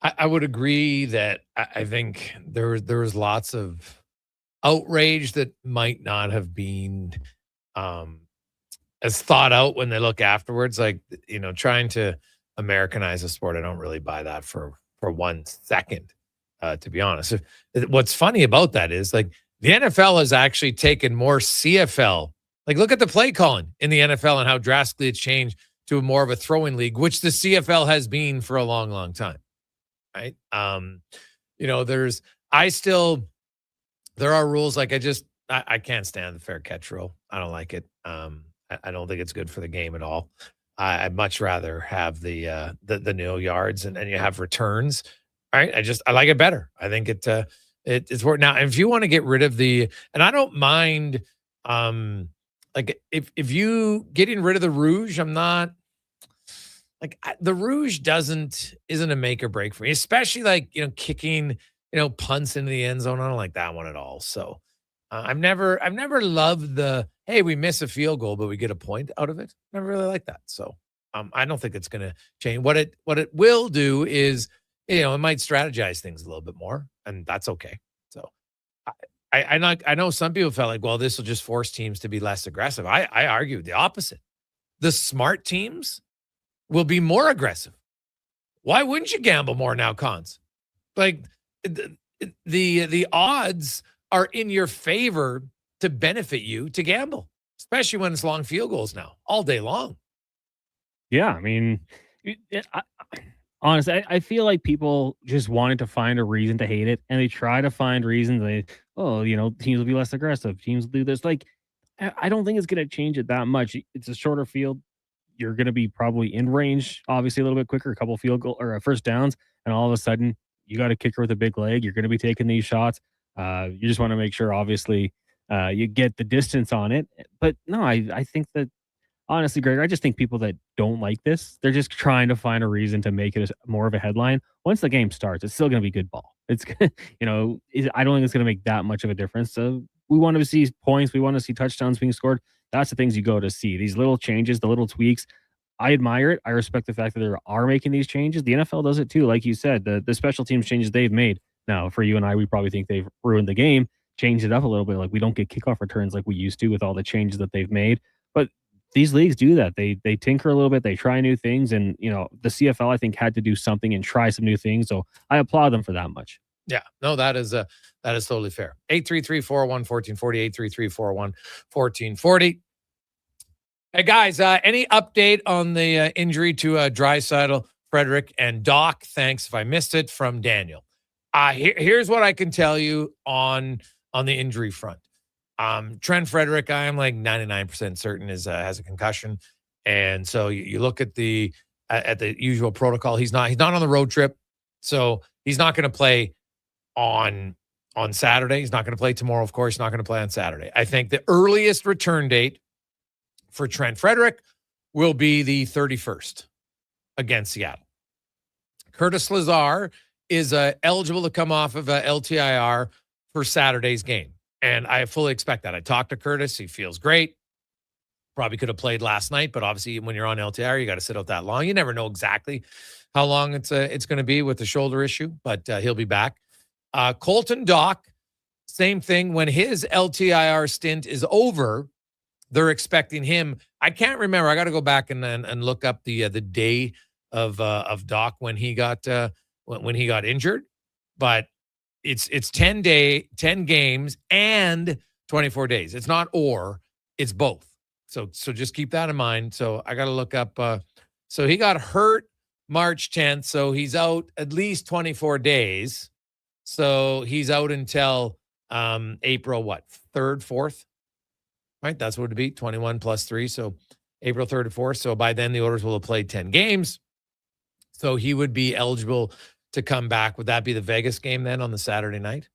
I would agree that I think there was lots of outrage that might not have been as thought out when they look afterwards. Like, trying to Americanize a sport, I don't really buy that for 1 second, to be honest. What's funny about that is, like, the NFL has actually taken more CFL. Like, look at the play calling in the NFL and how drastically it's changed to more of a throwing league, which the CFL has been for a long, long time. Right. There are rules. Like, I can't stand the fair catch rule. I don't like it. I don't think it's good for the game at all. I'd much rather have the no yards and you have returns. Right. I like it better. I think it's worth now. If you want to get rid of and I don't mind, like, if you getting rid of the rouge, I'm not like, the rouge isn't a make or break for me, especially like, kicking, punts into the end zone. I don't like that one at all. So I've never loved hey, we miss a field goal, but we get a point out of it. Never really like that. So I don't think it's going to change. What it will do is, it might strategize things a little bit more, and that's okay. So I know some people felt like, well, this will just force teams to be less aggressive. I argue the opposite. The smart teams will be more aggressive. Why wouldn't you gamble more now, Cons? Like the odds are in your favor to benefit you to gamble, especially when it's long field goals now, all day long. Yeah, I mean, honestly, I feel like people just wanted to find a reason to hate it, and they try to find reasons. Teams will be less aggressive. Teams will do this. Like, I don't think it's going to change it that much. It's a shorter field. You're going to be probably in range, obviously a little bit quicker, a couple field goal or first downs, and all of a sudden you got a kicker with a big leg. You're going to be taking these shots. You just want to make sure, obviously, you get the distance on it. But no, I think that, honestly, Gregor, I just think people that don't like this, they're just trying to find a reason to make it more of a headline. Once the game starts, it's still going to be good ball. It's, I don't think it's going to make that much of a difference. So we want to see points. We want to see touchdowns being scored. That's the things you go to see. These little changes, the little tweaks. I admire it. I respect the fact that they are making these changes. The NFL does it too. Like you said, the special teams changes they've made. Now, for you and I, we probably think they've ruined the game, changed it up a little bit. Like, we don't get kickoff returns like we used to with all the changes that they've made. But these leagues do that. They tinker a little bit. They try new things. And, the CFL, I think, had to do something and try some new things. So I applaud them for that much. Yeah, no, that is totally fair. 833-401-1440, 833-401-1440. Hey, guys, any update on the injury to Draisaitl, Frederick, and Doc? Thanks if I missed it, from Daniel. Here's what I can tell you on the injury front. Trent Frederick, I am like 99% certain has a concussion. And so you look at the usual protocol. He's not on the road trip. So he's not going to play on Saturday. He's not going to play tomorrow, of course. He's not going to play on Saturday. I think the earliest return date for Trent Frederick will be the 31st against Seattle. Curtis Lazar is eligible to come off of LTIR for Saturday's game. And I fully expect that. I talked to Curtis. He feels great. Probably could have played last night, but obviously when you're on LTIR, you got to sit out that long. You never know exactly how long it's going to be with the shoulder issue, but he'll be back. Colton Dock, same thing. When his LTIR stint is over, they're expecting him. I can't remember. I got to go back and look up the day of Doc when he got injured, but it's 10 games and 24 days. It's not it's both. So just keep that in mind. So I got to look up. So he got hurt March 10th. So he's out at least 24 days. So he's out until April 3rd, 4th. Right, that's what it would be, 21 plus 3. So April 3rd and 4th. So by then the Oilers will have played 10 games. So he would be eligible to come back. Would that be the Vegas game then on the Saturday night?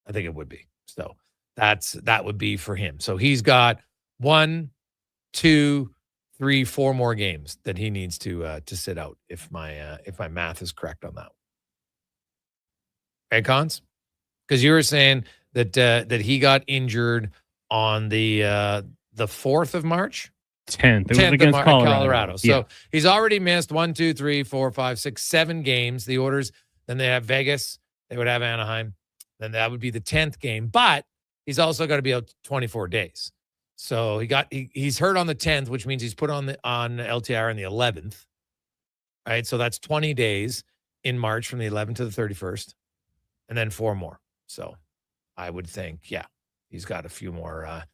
I think it would be. So that would be for him. So he's got 1, 2, 3, 4 more games that he needs to sit out. If my math is correct on that. Hey, Cons? Because you were saying that he got injured on the 4th of March? 10th. It was against Colorado. So he's already missed 1, 2, 3, 4, 5, 6, 7 games. The Oilers, then they have Vegas. They would have Anaheim. Then that would be the 10th game. But he's also got to be out 24 days. So he's hurt on the 10th, which means he's put on LTIR on the 11th. Right? So that's 20 days in March from the 11th to the 31st. And then 4 more. So I would think, he's got a few more,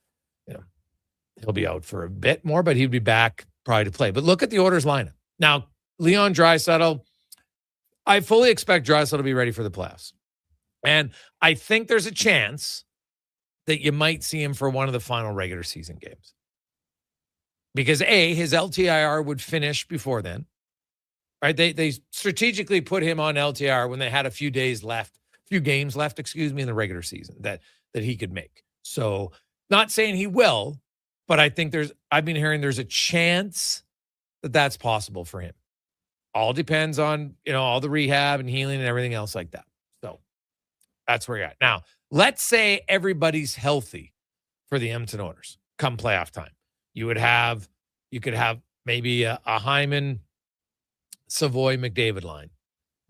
he'll be out for a bit more, but he'd be back probably to play. But look at the Oilers lineup. Now, Leon Draisaitl, I fully expect Draisaitl to be ready for the playoffs. And I think there's a chance that you might see him for one of the final regular season games. Because his LTIR would finish before then. Right? They strategically put him on LTIR when they had a few games left, in the regular season that he could make. So not saying he will, but I think I've been hearing there's a chance that that's possible for him. All depends on, all the rehab and healing and everything else like that. So that's where you're at. Now, let's say everybody's healthy for the Edmonton Oilers come playoff time. You could have maybe a Hyman, Savoy, McDavid line.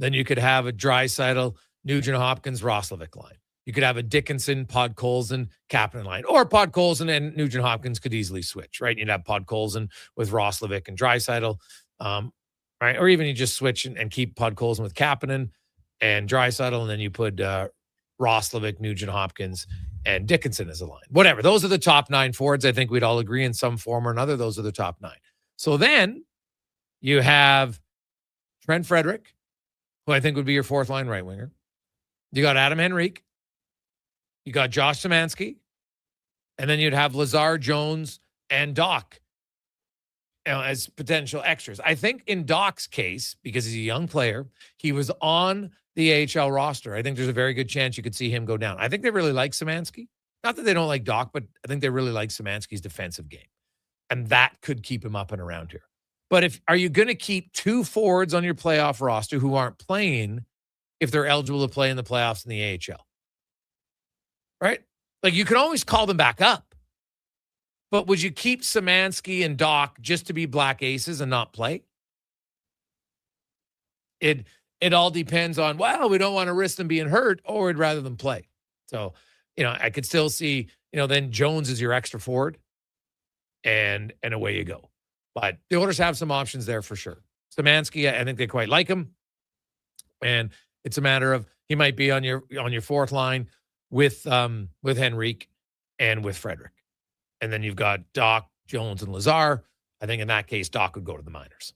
Then you could have a Draisaitl, Nugent Hopkins, Roslovic line. You could have a Dickinson, Podkolzin, Kapanen line. Or Podkolzin and Nugent Hopkins could easily switch, right? You'd have Podkolzin with Roslovic and Draisaitl. right? Or even you just switch and keep Podkolzin with Kapanen and Draisaitl, and then you put Roslovic, Nugent-Hopkins, and Dickinson as a line. Whatever. Those are the top 9 forwards. I think we'd all agree in some form or another. Those are the top 9. So then you have Trent Frederick, who I think would be your 4th line right winger. You got Adam Henrique. You got Josh Szymanski. And then you'd have Lazar, Jones, and Doc as potential extras. I think in Doc's case, because he's a young player, he was on the AHL roster. I think there's a very good chance you could see him go down. I think they really like Szymanski. Not that they don't like Doc, but I think they really like Szymanski's defensive game. And that could keep him up and around here. But are you going to keep 2 forwards on your playoff roster who aren't playing if they're eligible to play in the playoffs in the AHL? Right? Like, you can always call them back up. But would you keep Szymanski and Doc just to be black aces and not play? It all depends on, well, we don't want to risk them being hurt, or we'd rather them play. So, I could still see, then Jones is your extra forward, and away you go. But the Oilers have some options there for sure. Szymanski, I think they quite like him. And it's a matter of he might be on your 4th line with Henrique and with Frederick. And then you've got Doc, Jones, and Lazar. I think in that case, Doc would go to the minors.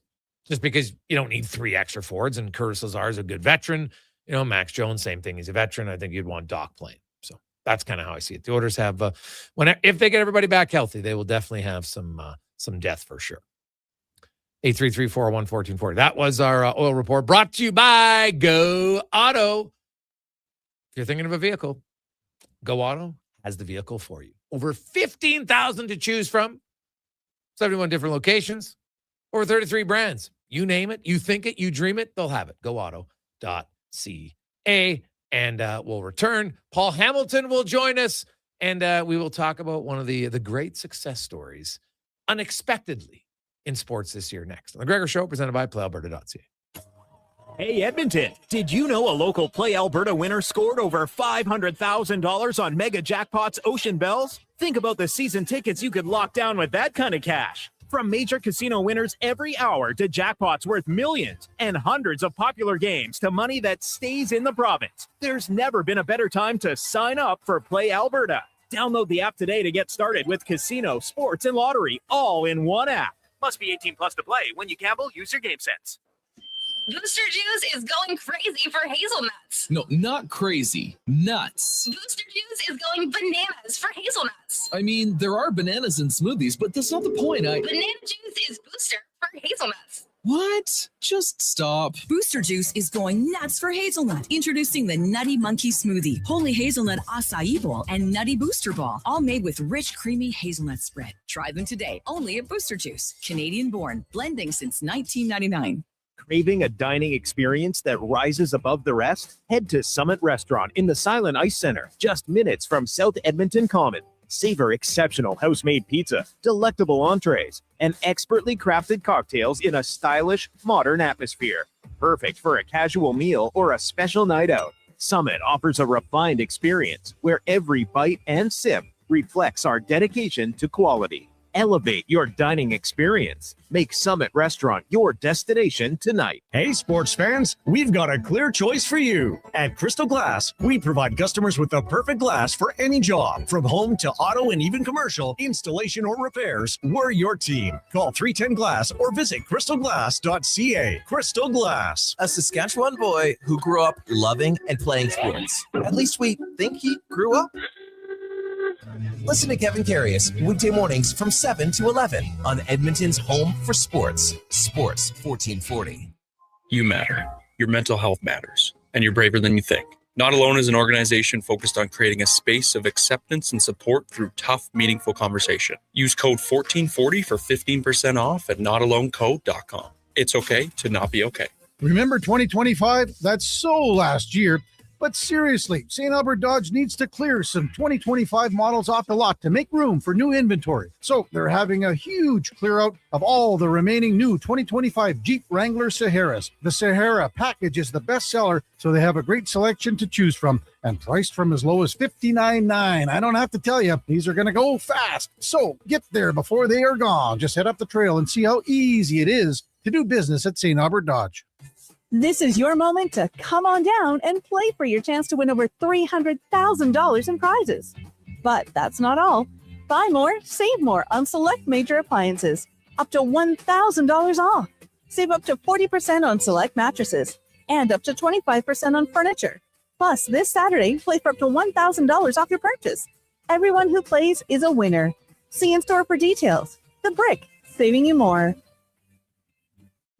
Just because you don't need 3 extra forwards, and Curtis Lazar is a good veteran. Max Jones, same thing. He's a veteran. I think you'd want Doc playing. So that's kind of how I see it. The Oilers have, if they get everybody back healthy, they will definitely have some depth for sure. 833-401-1440. That was our oil report, brought to you by Go Auto. If you're thinking of a vehicle, Go Auto has the vehicle for you. Over 15,000 to choose from, 71 different locations, over 33 brands. You name it, you think it, you dream it, they'll have it. GoAuto.ca. And we'll return. Paul Hamilton will join us, and we will talk about one of the great success stories unexpectedly in sports this year next. On the Gregor Show, presented by PlayAlberta.ca. Hey, Edmonton, did you know a local Play Alberta winner scored over $500,000 on Mega Jackpot's Ocean Bells? Think about the season tickets you could lock down with that kind of cash. From major casino winners every hour to jackpots worth millions and hundreds of popular games to money that stays in the province, there's never been a better time to sign up for Play Alberta. Download the app today to get started with casino, sports, and lottery all in one app. Must be 18 plus to play. When you gamble, use your game sense. Booster Juice is going crazy for hazelnuts. No, not crazy. Nuts. Booster Juice is going bananas for hazelnuts. I mean, there are bananas in smoothies, but that's not the point. Banana juice is booster for hazelnuts. What? Just stop. Booster Juice is going nuts for hazelnut. Introducing the Nutty Monkey Smoothie, Holy Hazelnut Acai Bowl, and Nutty Booster Ball, all made with rich, creamy hazelnut spread. Try them today, only at Booster Juice. Canadian born, blending since 1999. Craving a dining experience that rises above the rest? Head to Summit Restaurant in the Silent Ice Center, just minutes from South Edmonton Common. Savor exceptional house-made pizza, delectable entrees, and expertly crafted cocktails in a stylish, modern atmosphere. Perfect for a casual meal or a special night out. Summit offers a refined experience where every bite and sip reflects our dedication to quality. Elevate your dining experience. Make Summit Restaurant your destination tonight. Hey, sports fans, we've got a clear choice for you. At Crystal Glass, we provide customers with the perfect glass for any job. From home to auto and even commercial, installation or repairs, we're your team. Call 310 Glass or visit crystalglass.ca. Crystal Glass. A Saskatchewan boy who grew up loving and playing sports. At least we think he grew up. Listen to Kevin Carius weekday mornings from 7 to 11 on Edmonton's home for sports, Sports 1440. You matter. Your mental health matters, and you're braver than you think. Not Alone is an organization focused on creating a space of acceptance and support through tough, meaningful conversation. Use code 1440 for 15% off at notalonecode.com. It's okay to not be okay. Remember 2025? That's so last year. But seriously, St. Albert Dodge needs to clear some 2025 models off the lot to make room for new inventory. So they're having a huge clear out of all the remaining new 2025 Jeep Wrangler Saharas. The Sahara package is the best seller, so they have a great selection to choose from and priced from as low as $59.9. I don't have to tell you, these are going to go fast. So get there before they are gone. Just head up the trail and see how easy it is to do business at St. Albert Dodge. This is your moment to come on down and play for your chance to win over $300,000 in prizes. But that's not all. Buy more, save more on select major appliances. Up to $1,000 off. Save up to 40% on select mattresses and up to 25% on furniture. Plus, this Saturday, play for up to $1,000 off your purchase. Everyone who plays is a winner. See in store for details. The Brick, saving you more.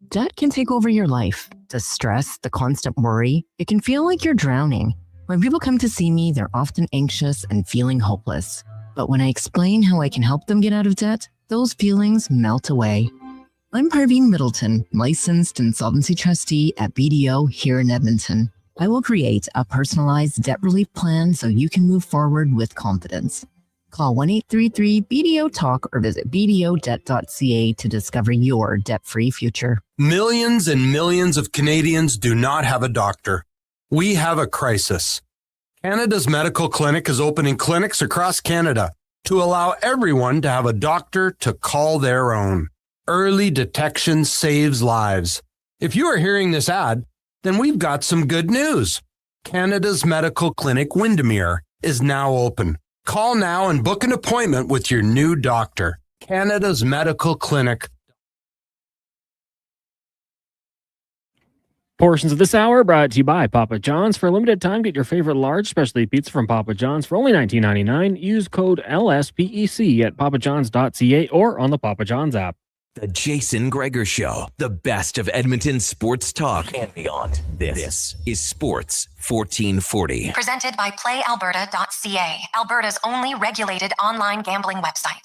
Debt can take over your life. The stress, the constant worry, it can feel like you're drowning. When people come to see me, they're often anxious and feeling hopeless. But when I explain how I can help them get out of debt, those feelings melt away. I'm Parveen Middleton, licensed insolvency trustee at BDO here in Edmonton. I will create a personalized debt relief plan so you can move forward with confidence. Call 1-833-BDO-TALK or visit bdodebt.ca to discover your debt-free future. Millions and millions of Canadians do not have a doctor. We have a crisis. Canada's Medical Clinic is opening clinics across Canada to allow everyone to have a doctor to call their own. Early detection saves lives. If you are hearing this ad, then we've got some good news. Canada's Medical Clinic Windermere is now open. Call now and book an appointment with your new doctor. Canada's Medical Clinic. Portions of this hour brought to you by Papa John's. For a limited time, get your favorite large specialty pizza from Papa John's for only $19.99. Use code LSPEC at papajohns.ca or on the Papa John's app. The Jason Gregor Show, the best of Edmonton sports talk and beyond. This is Sports 1440. Presented by PlayAlberta.ca, Alberta's only regulated online gambling website.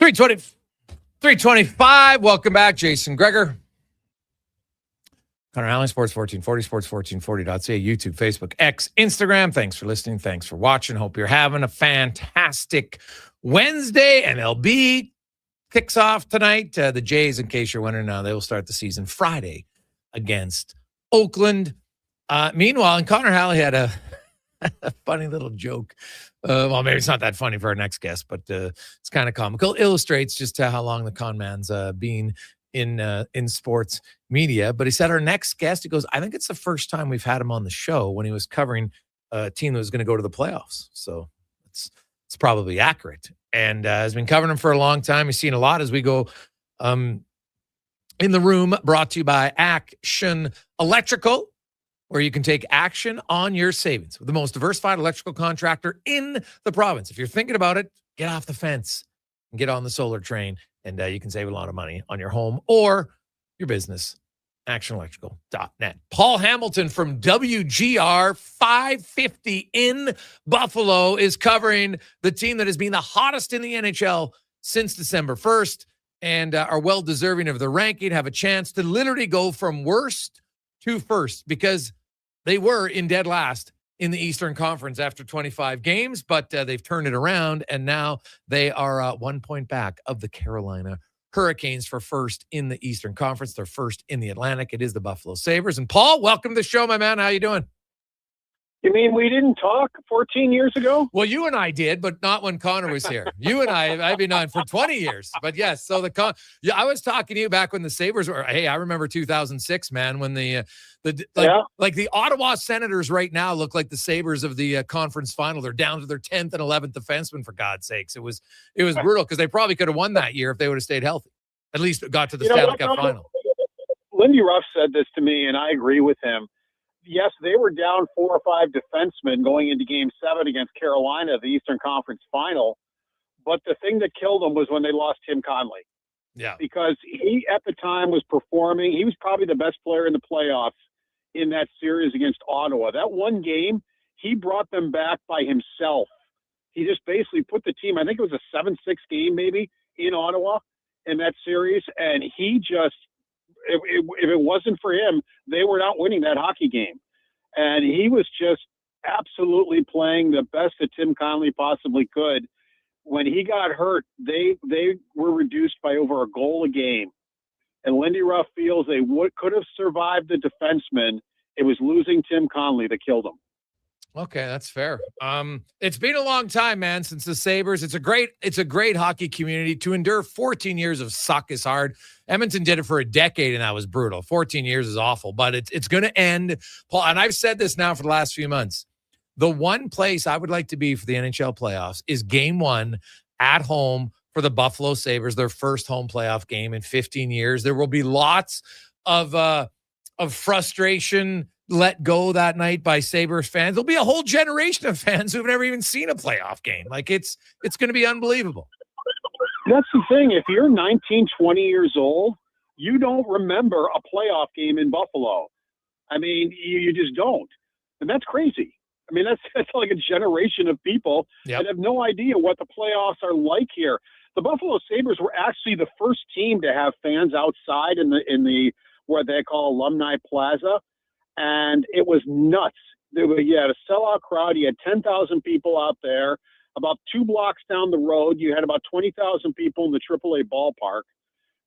$325. Welcome back, Jason Gregor. Connor Allen, Sports 1440, sports1440.ca, YouTube, Facebook, X, Instagram. Thanks for listening. Thanks for watching. Hope you're having a fantastic Wednesday. MLB kicks off tonight. The Jays, in case you're wondering now, they will start the season Friday against Oakland. Meanwhile, and Connor Halley had a funny little joke. Well, maybe it's not that funny for our next guest, but it's kind of comical. Illustrates just how long the con man's been in sports media. But he said our next guest, he goes, I think it's the first time we've had him on the show when he was covering a team that was going to go to the playoffs. So it's probably accurate. And has been covering him for a long time. He's seen a lot as we go in the room, brought to you by Action Electrical, where you can take action on your savings with the most diversified electrical contractor in the province. If you're thinking about it, get off the fence and get on the solar train, and you can save a lot of money on your home or your business. ActionElectrical.net. Paul Hamilton from WGR 550 in Buffalo is covering the team that has been the hottest in the NHL since December 1st and are well deserving of the ranking, have a chance to literally go from worst to first because they were in dead last in the Eastern Conference after 25 games, but they've turned it around, and now they are 1 point back of the Carolina Hurricanes for first in the Eastern Conference. They're first in the Atlantic. It is the Buffalo Sabres. And Paul, welcome to the show, my man. How you doing? You mean we didn't talk 14 years ago? Well, you and I did, but not when Connor was here. You and I've been on for 20 years. But yes, so I was talking to you back when the Sabres were. Hey, I remember 2006, man, when the Ottawa Senators right now look like the Sabres of the conference final. They're down to their 10th and 11th defenseman, for God's sakes. It was brutal because they probably could have won that year if they would have stayed healthy. at least got to the Stanley Cup final. Lindy Ruff said this to me, and I agree with him. Yes, they were down 4 or 5 defensemen going into Game 7 against Carolina, the Eastern Conference Final. But the thing that killed them was when they lost Tim Conley. Yeah. Because he, at the time, was performing. He was probably the best player in the playoffs in that series against Ottawa. That one game, he brought them back by himself. He just basically put the team, I think it was a 7-6 game maybe, in Ottawa in that series. And he just, if it wasn't for him, they were not winning that hockey game. And he was just absolutely playing the best that Tim Conley possibly could. When he got hurt, they were reduced by over a goal a game. And Lindy Ruff feels they could have survived the defenseman. It was losing Tim Conley that killed him. Okay, that's fair. It's been a long time, man, since the Sabres. It's a great hockey community. To endure 14 years of suck is hard. Edmonton did it for a decade, and that was brutal. 14 years is awful, but it's going to end. Paul, and I've said this now for the last few months. The one place I would like to be for the NHL playoffs is Game 1 at home for the Buffalo Sabres, their first home playoff game in 15 years. There will be lots of frustration let go that night by Sabres fans. There'll be a whole generation of fans who've never even seen a playoff game. Like, it's going to be unbelievable. That's the thing. If you're 19, 20 years old, you don't remember a playoff game in Buffalo. I mean, you just don't. And that's crazy. I mean, that's like a generation of people that have no idea what the playoffs are like here. The Buffalo Sabres were actually the first team to have fans outside in the what they call Alumni Plaza. And it was nuts. You had a sellout crowd. You had 10,000 people out there. About 2 blocks down the road, you had about 20,000 people in the AAA ballpark.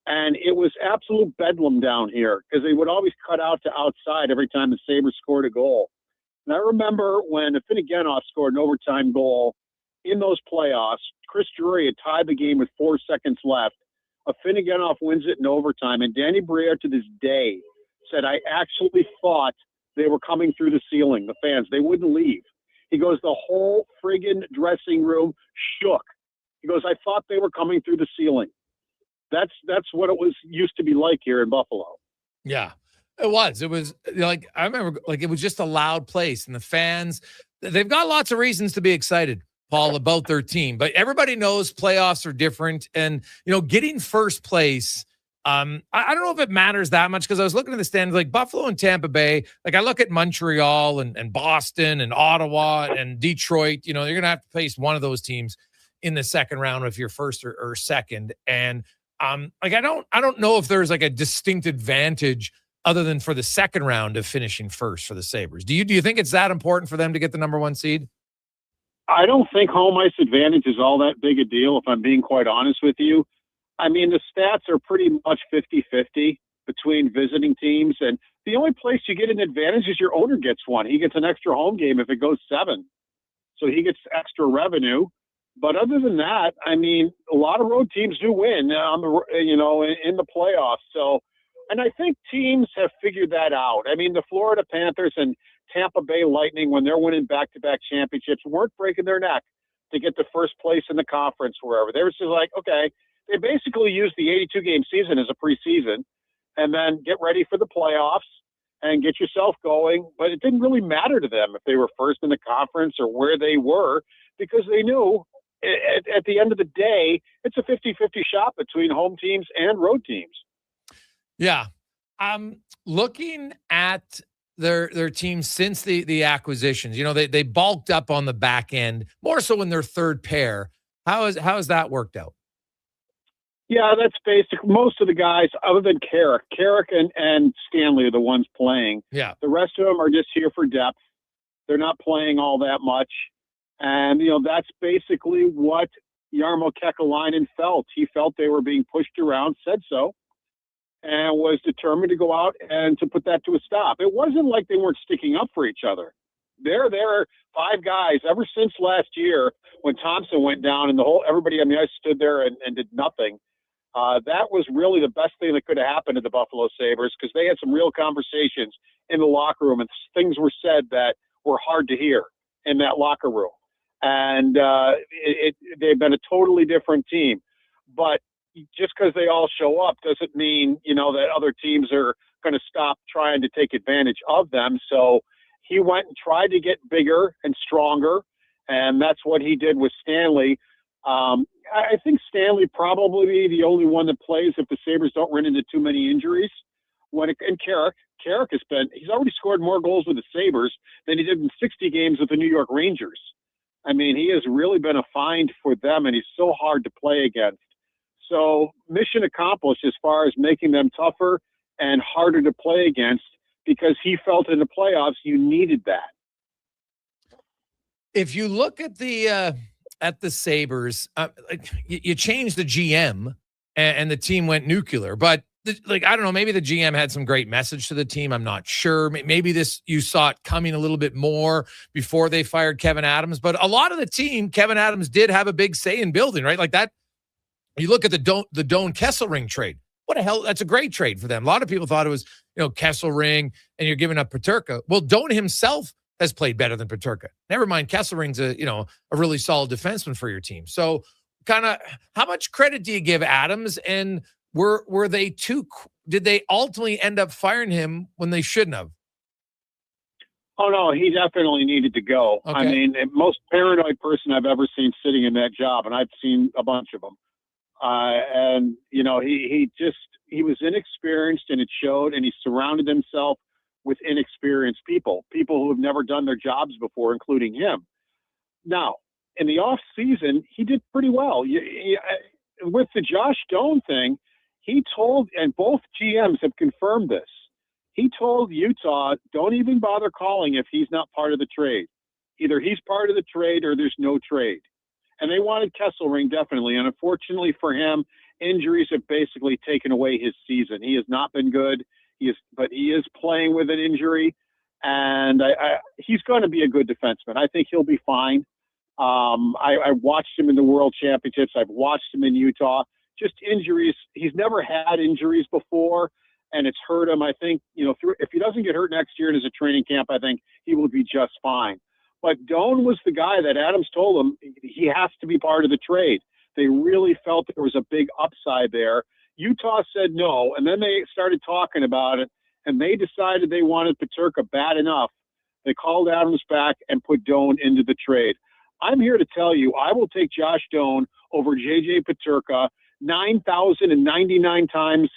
And it was absolute bedlam down here because they would always cut out to outside every time the Sabres scored a goal. And I remember when Finneganov scored an overtime goal in those playoffs, Chris Drury had tied the game with 4 seconds left. Finneganov wins it in overtime. And Danny Briere to this day said, I actually thought they were coming through the ceiling, the fans. They wouldn't leave. He goes, the whole friggin' dressing room shook. He goes, I thought they were coming through the ceiling. That's what it was used to be like here in Buffalo. Yeah, it was. It was like, I remember, like, it was just a loud place. And the fans, they've got lots of reasons to be excited, Paul, about their team. But everybody knows playoffs are different. And, getting first place, I don't know if it matters that much because I was looking at the standings, like Buffalo and Tampa Bay. Like, I look at Montreal and Boston and Ottawa and Detroit. You're going to have to face one of those teams in the second round if you're first or second. And I don't know if there's like a distinct advantage other than for the second round of finishing first for the Sabres. Do you think it's that important for them to get the number 1 seed? I don't think home ice advantage is all that big a deal, if I'm being quite honest with you. I mean, the stats are pretty much 50-50 between visiting teams. And the only place you get an advantage is your owner gets one. He gets an extra home game if it goes 7. So he gets extra revenue. But other than that, I mean, a lot of road teams do win on in the playoffs. So, and I think teams have figured that out. I mean, the Florida Panthers and Tampa Bay Lightning, when they're winning back-to-back championships, weren't breaking their neck to get to first place in the conference wherever. They were just like, okay, they basically used the 82-game season as a preseason and then get ready for the playoffs and get yourself going. But it didn't really matter to them if they were first in the conference or where they were because they knew at the end of the day, it's a 50-50 shot between home teams and road teams. Yeah. Looking at their team since the acquisitions, they bulked up on the back end, more so in their third pair. How has that worked out? Yeah, that's basic. Most of the guys, other than Carrick and Stanley are the ones playing. Yeah. The rest of them are just here for depth. They're not playing all that much. And, that's basically what Jarmo Kekalainen felt. He felt they were being pushed around, said so, and was determined to go out and to put that to a stop. It wasn't like they weren't sticking up for each other. There are 5 guys ever since last year when Thompson went down and everybody on the ice stood there and did nothing. That was really the best thing that could have happened to the Buffalo Sabres because they had some real conversations in the locker room and things were said that were hard to hear in that locker room. And they've been a totally different team. But just because they all show up doesn't mean, that other teams are going to stop trying to take advantage of them. So he went and tried to get bigger and stronger, and that's what he did with Stanley. I think Stanley probably the only one that plays if the Sabres don't run into too many injuries. And Carrick he's already scored more goals with the Sabres than he did in 60 games with the New York Rangers. I mean, he has really been a find for them, and he's so hard to play against. So mission accomplished as far as making them tougher and harder to play against, because he felt in the playoffs you needed that. If you look at the Sabres, you changed the GM and the team went nuclear, but I don't know, maybe the GM had some great message to the team. I'm not sure. Maybe you saw it coming a little bit more before they fired Kevin Adams, but a lot of the team, Kevin Adams did have a big say in building, right? Like that. You look at the Doan Kesselring trade. What the hell? That's a great trade for them. A lot of people thought it was, Kesselring and you're giving up Peterka. Well, Doan himself has played better than Peterka. Never mind, Kesselring's a really solid defenseman for your team. So kind of how much credit do you give Adams? And did they ultimately end up firing him when they shouldn't have? Oh, no, he definitely needed to go. Okay. I mean, the most paranoid person I've ever seen sitting in that job, and I've seen a bunch of them. He was inexperienced, and it showed, and he surrounded himself with inexperienced people who have never done their jobs before, including him. Now, in the off season, he did pretty well. With the Josh Doan thing, he told, and both GMs have confirmed this, he told Utah, don't even bother calling if he's not part of the trade. Either he's part of the trade or there's no trade. And they wanted Kesselring, definitely. And unfortunately for him, injuries have basically taken away his season. He has not been good, but he is playing with an injury. And he's going to be a good defenseman. I think he'll be fine. I watched him in the World Championships. I've watched him in Utah. Just injuries. He's never had injuries before, and it's hurt him. I think, if he doesn't get hurt next year and is a training camp, I think he will be just fine. But Doan was the guy that Adams told him he has to be part of the trade. They really felt there was a big upside there. Utah said no, and then they started talking about it, and they decided they wanted Peterka bad enough. They called Adams back and put Doan into the trade. I'm here to tell you, I will take Josh Doan over J.J. Peterka 9,099 times.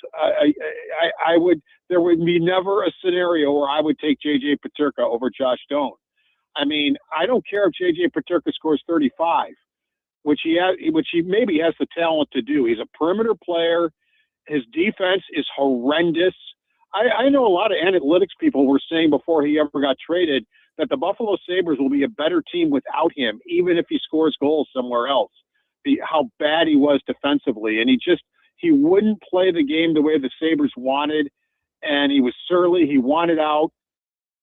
There would be never a scenario where I would take J.J. Peterka over Josh Doan. I mean, I don't care if J.J. Peterka scores 35, which he maybe has the talent to do. He's a perimeter player. His defense is horrendous. I know a lot of analytics people were saying before he ever got traded that the Buffalo Sabres will be a better team without him, even if he scores goals somewhere else. How bad he was defensively. And he wouldn't play the game the way the Sabres wanted, and he was surly. He wanted out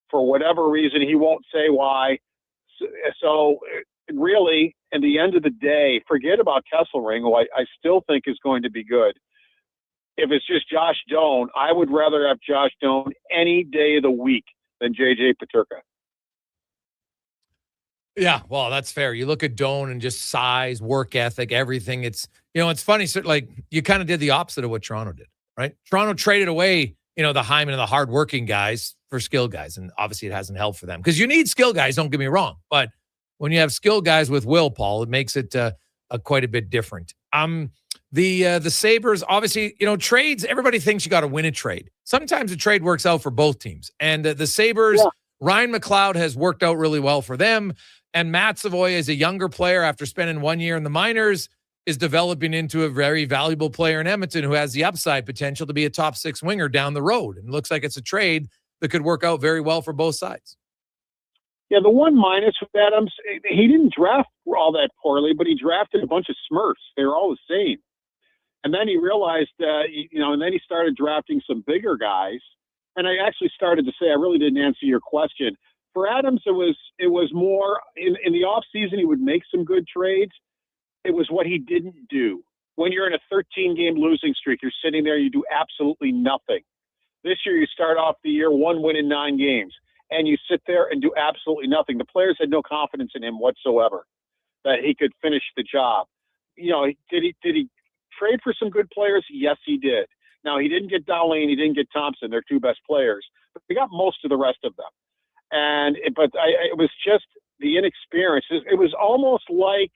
for whatever reason. He won't say why. So really, at the end of the day, forget about Kesselring, who I still think is going to be good. If it's just Josh Doan, I would rather have Josh Doan any day of the week than J.J. Peterka. Yeah, well, that's fair. You look at Doan and just size, work ethic, everything. It's funny. So, you kind of did the opposite of what Toronto did, right? Toronto traded away, the Hyman and the hardworking guys for skill guys. And obviously it hasn't helped for them because you need skill guys. Don't get me wrong. But when you have skill guys with will, Paul, it makes it quite a bit different. The Sabres, obviously, trades, everybody thinks you got to win a trade. Sometimes a trade works out for both teams. And the Sabres, yeah. Ryan McLeod has worked out really well for them. And Matt Savoy is a younger player after spending 1 year in the minors, is developing into a very valuable player in Edmonton who has the upside potential to be a top six winger down the road. And it looks like it's a trade that could work out very well for both sides. Yeah, the one minus with Adams, he didn't draft all that poorly, but he drafted a bunch of Smurfs. They were all the same. And then he realized, and then he started drafting some bigger guys. And I actually started to say, I really didn't answer your question. For Adams, it was more in the off season, he would make some good trades. It was what he didn't do. When you're in a 13-game losing streak, you're sitting there, you do absolutely nothing. This year, you start off the year 1 win in 9 games, and you sit there and do absolutely nothing. The players had no confidence in him whatsoever that he could finish the job. Did he trade for some good players? Yes, he did. Now, he didn't get Darlene, he didn't get Thompson, their two best players, but he got most of the rest of them. It was just the inexperience. It was almost like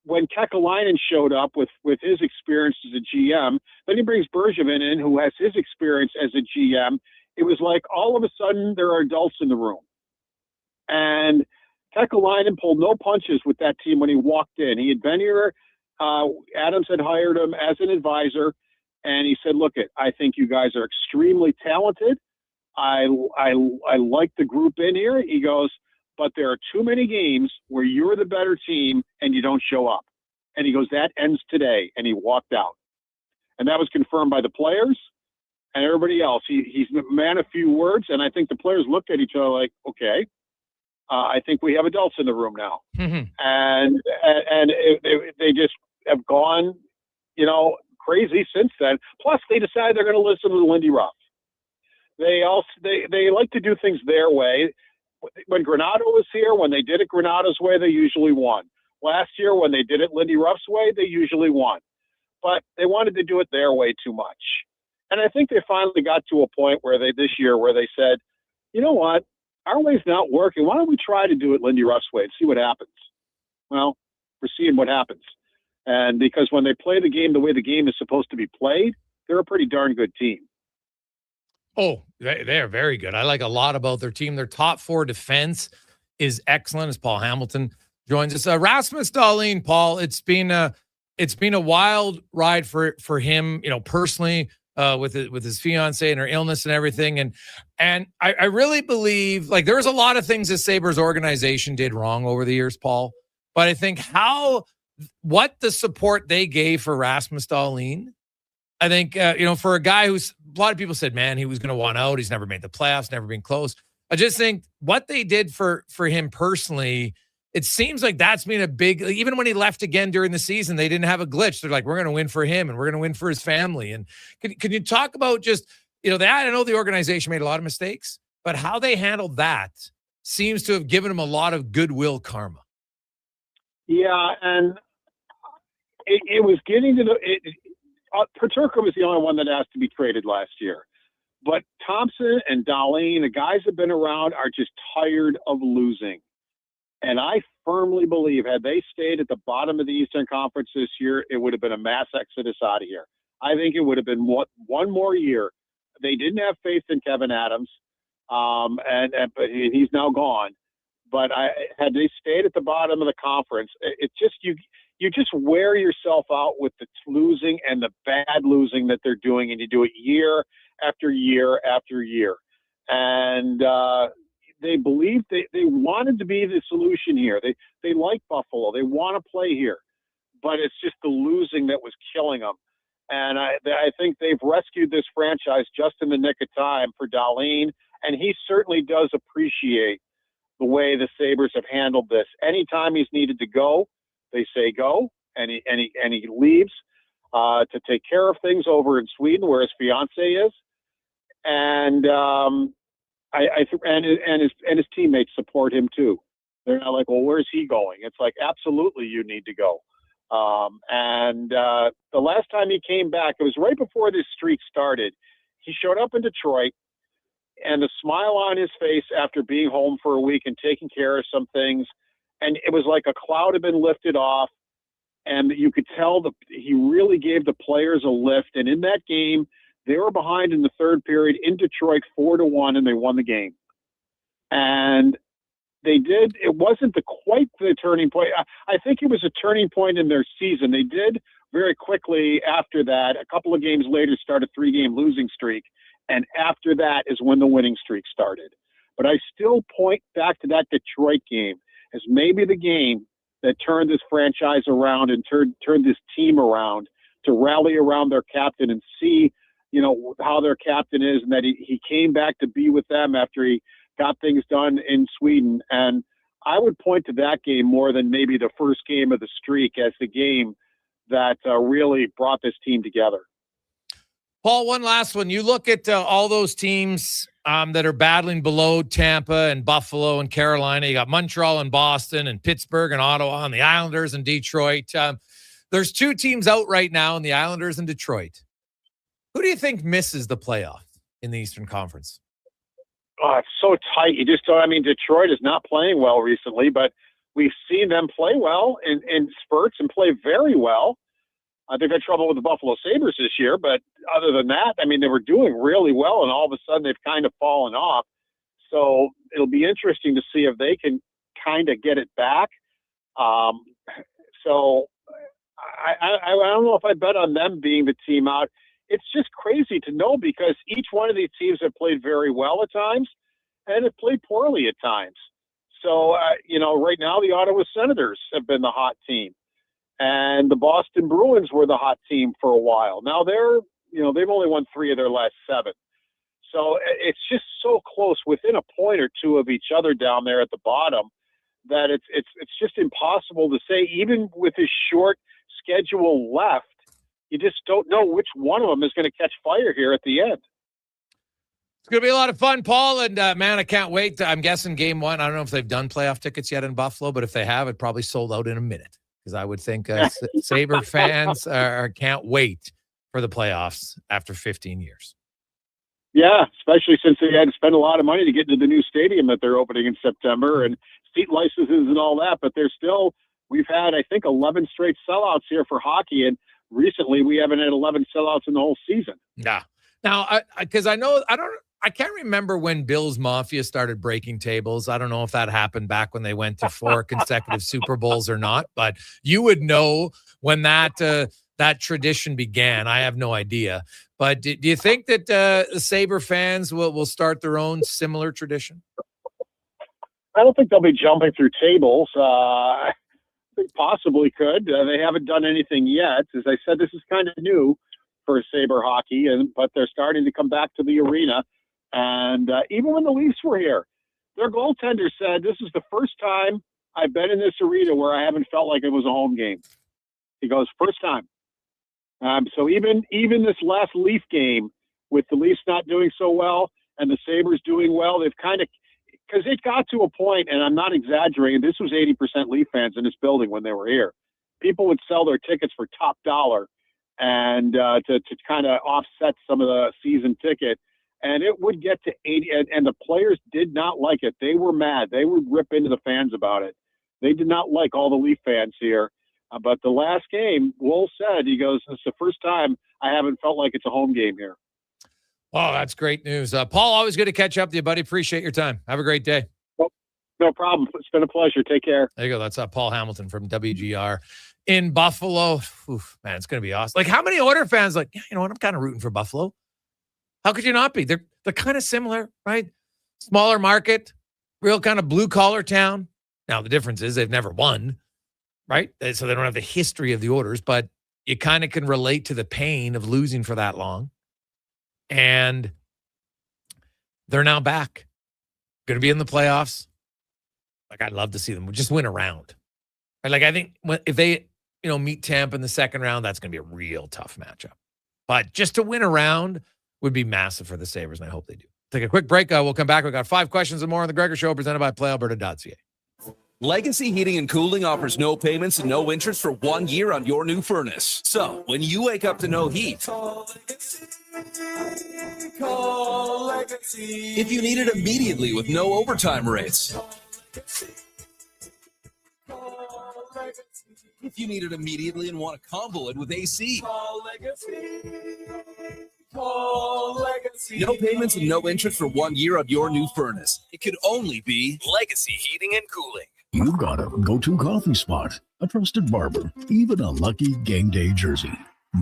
when Kekalainen showed up with his experience as a GM, then he brings Bergevin in, who has his experience as a GM. It was like all of a sudden there are adults in the room. And Kekalainen pulled no punches with that team when he walked in. He had been here. Adams had hired him as an advisor, and he said, look, I think you guys are extremely talented. I like the group in here. He goes, but there are too many games where you're the better team and you don't show up. And he goes, that ends today. And he walked out. And that was confirmed by the players and everybody else. He's a man of few words. And I think the players looked at each other like, okay, I think we have adults in the room now. And they just have gone, crazy since then. Plus, they decided they're going to listen to Lindy Rupp. They like to do things their way. When Granato was here, when they did it Granato's way, they usually won. Last year, when they did it Lindy Ruff's way, they usually won. But they wanted to do it their way too much. And I think they finally got to a point where they said, you know what? Our way's not working. Why don't we try to do it Lindy Ruff's way and see what happens? Well, we're seeing what happens. And because when they play the game the way the game is supposed to be played, they're a pretty darn good team. Oh, they're very good. I like a lot about their team. Their top four defense is excellent, as Paul Hamilton joins us. Rasmus Dahlin, Paul, it's been a wild ride for him, personally, with his fiance and her illness and everything. And I really believe, like, there was a lot of things the Sabres organization did wrong over the years, Paul. But I think what the support they gave for Rasmus Dahlin, I think, for a guy who's, a lot of people said, man, he was going to want out. He's never made the playoffs, never been close. I just think what they did for him personally, it seems like that's been a big, even when he left again during the season, they didn't have a glitch. They're like, we're going to win for him and we're going to win for his family. And can you talk about just, that? I know the organization made a lot of mistakes, but how they handled that seems to have given him a lot of goodwill karma. Yeah. And it was getting to Peterka was the only one that asked to be traded last year. But Thompson and Dahlin, the guys that have been around, are just tired of losing. And I firmly believe had they stayed at the bottom of the Eastern Conference this year, it would have been a mass exodus out of here. I think it would have been one more year. They didn't have faith in Kevin Adams, but he's now gone. But had they stayed at the bottom of the conference, it's just you just wear yourself out with the losing and the bad losing that they're doing, and you do it year after year after year. And they believed they wanted to be the solution here. They like Buffalo. They want to play here. But it's just the losing that was killing them. And I think they've rescued this franchise just in the nick of time for Dahlin, and he certainly does appreciate the way the Sabres have handled this. Anytime he's needed to go, they say go, and he leaves to take care of things over in Sweden where his fiance is, and his teammates support him too. They're not like, well, where's he going? It's like, absolutely, you need to go. The last time he came back, it was right before this streak started. He showed up in Detroit, and the smile on his face after being home for a week and taking care of some things. And it was like a cloud had been lifted off, and you could tell he really gave the players a lift. And in that game, they were behind in the third period in Detroit 4-1, and they won the game. And they did. It wasn't quite the turning point. I think it was a turning point in their season. They did very quickly after that. A couple of games later, start a 3-game losing streak. And after that is when the winning streak started. But I still point back to that Detroit game as maybe the game that turned this franchise around and turned this team around to rally around their captain and see, how their captain is, and that he came back to be with them after he got things done in Sweden. And I would point to that game more than maybe the first game of the streak as the game that really brought this team together. Paul, one last one. You look at all those teams that are battling below Tampa and Buffalo and Carolina. You got Montreal and Boston and Pittsburgh and Ottawa and the Islanders and Detroit. There's two teams out right now in the Islanders and Detroit. Who do you think misses the playoff in the Eastern Conference? Oh, it's so tight. You just don't. I mean, Detroit is not playing well recently, but we've seen them play well in spurts and play very well. They've had trouble with the Buffalo Sabres this year, but other than that, I mean, they were doing really well, and all of a sudden they've kind of fallen off. So it'll be interesting to see if they can kind of get it back. So I don't know if I bet on them being the team out. It's just crazy to know because each one of these teams have played very well at times and have played poorly at times. So, right now the Ottawa Senators have been the hot team. And the Boston Bruins were the hot team for a while. Now they've only won 3 of their last 7. So it's just so close, within a point or two of each other down there at the bottom, that it's just impossible to say. Even with this short schedule left, you just don't know which one of them is going to catch fire here at the end. It's going to be a lot of fun, Paul. And, man, I can't wait. I'm guessing game 1. I don't know if they've done playoff tickets yet in Buffalo, but if they have, it probably sold out in a minute. Because I would think Sabre fans can't wait for the playoffs after 15 years. Yeah, especially since they had to spend a lot of money to get into the new stadium that they're opening in September and seat licenses and all that. But we've had, I think, 11 straight sellouts here for hockey. And recently we haven't had 11 sellouts in the whole season. Yeah. Now, because I can't remember when Bill's Mafia started breaking tables. I don't know if that happened back when they went to 4 consecutive Super Bowls or not, but you would know when that tradition began. I have no idea. But do you think that the Sabre fans will start their own similar tradition? I don't think they'll be jumping through tables. I think possibly could. They haven't done anything yet. As I said, this is kind of new for Sabre hockey, but they're starting to come back to the arena. And even when the Leafs were here, their goaltender said, "This is the first time I've been in this arena where I haven't felt like it was a home game." He goes, "First time." So even this last Leaf game, with the Leafs not doing so well and the Sabres doing well, they've kind of, because it got to a point, and I'm not exaggerating, this was 80% Leaf fans in this building when they were here. People would sell their tickets for top dollar and to kind of offset some of the season ticket. And it would get to 80, and the players did not like it. They were mad. They would rip into the fans about it. They did not like all the Leaf fans here. But the last game, Wool said, he goes, "It's the first time I haven't felt like it's a home game here." Oh, that's great news. Paul, always good to catch up with you, buddy. Appreciate your time. Have a great day. No problem. It's been a pleasure. Take care. There you go. That's Paul Hamilton from WGR in Buffalo. Oof, man, it's going to be awesome. Like, how many Oilers fans you know what? I'm kind of rooting for Buffalo. How could you not be? They're kind of similar, right? Smaller market, real kind of blue-collar town. Now, the difference is they've never won, right? So they don't have the history of the Oilers, but you kind of can relate to the pain of losing for that long. And they're now back. Going to be in the playoffs. I'd love to see them just win a round. I think if they, meet Tampa in the second round, that's going to be a real tough matchup. But just to win a round would be massive for the Sabres, and I hope they do. Take a quick break. We'll come back. We've got 5 questions and more on the Gregor Show, presented by PlayAlberta.ca. Legacy Heating and Cooling offers no payments and no interest for 1 year on your new furnace. So, when you wake up to no heat, call Legacy. If you need it immediately with no overtime rates. If you need it immediately and want to combo it with AC. Call Legacy. Call Legacy. No payments and no interest for 1 year on your new furnace. It could only be Legacy Heating and Cooling. You've got a go-to coffee spot, a trusted barber, even a lucky game day jersey.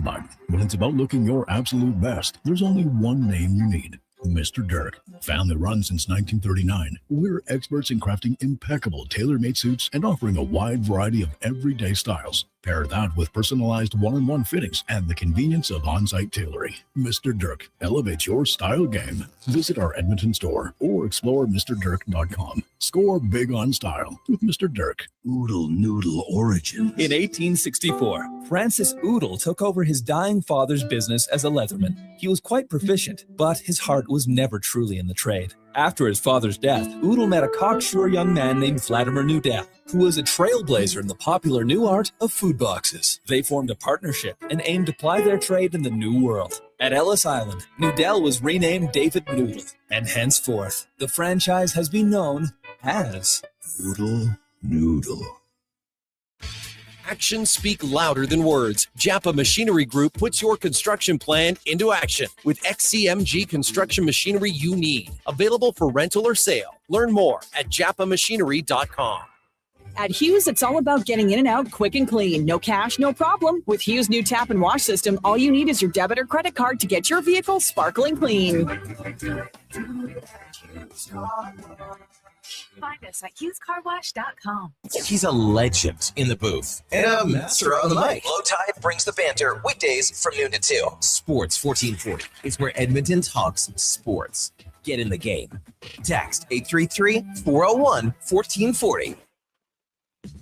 But when it's about looking your absolute best, there's only one name you need. Mr. Dirk. Family run since 1939. We're experts in crafting impeccable tailor-made suits and offering a wide variety of everyday styles. Pair that with personalized one-on-one fittings and the convenience of on-site tailoring. Mr. Dirk elevates your style game. Visit our Edmonton store or explore MrDirk.com. Score big on style with Mr. Dirk. Oodle Noodle origin. In 1864, Francis Oodle took over his dying father's business as a leatherman. He was quite proficient, but his heart was never truly in the trade. After his father's death, Oodle met a cocksure young man named Vladimir Nudel, who was a trailblazer in the popular new art of food boxes. They formed a partnership and aimed to ply their trade in the new world. At Ellis Island, Nudel was renamed David Noodle, and henceforth, the franchise has been known as Oodle Noodle. Actions speak louder than words. Japa Machinery Group puts your construction plan into action with XCMG construction machinery you need. Available for rental or sale. Learn more at japamachinery.com. At Hughes, it's all about getting in and out quick and clean. No cash, no problem. With Hughes' new tap and wash system, all you need is your debit or credit card to get your vehicle sparkling clean. Find us at HughesCarWash.com. He's a legend in the booth and a master on the mic. Low Tide brings the banter weekdays from noon to 2. Sports 1440 is where Edmonton talks sports. Get in the game. Text 833-401-1440.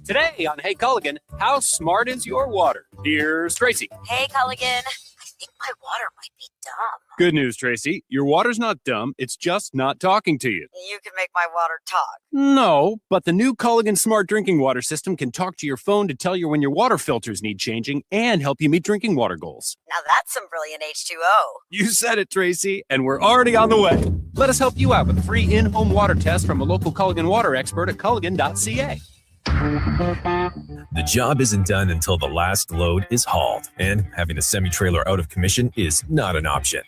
Today on Hey Culligan, how smart is your water? Here's Tracy. Hey Culligan, I think my water might be dumb. Good news, Tracy. Your water's not dumb. It's just not talking to you. You can make my water talk. No, but the new Culligan Smart Drinking Water System can talk to your phone to tell you when your water filters need changing and help you meet drinking water goals. Now that's some brilliant H2O. You said it, Tracy, and we're already on the way. Let us help you out with a free in-home water test from a local Culligan water expert at culligan.ca. The job isn't done until the last load is hauled, and having a semi-trailer out of commission is not an option.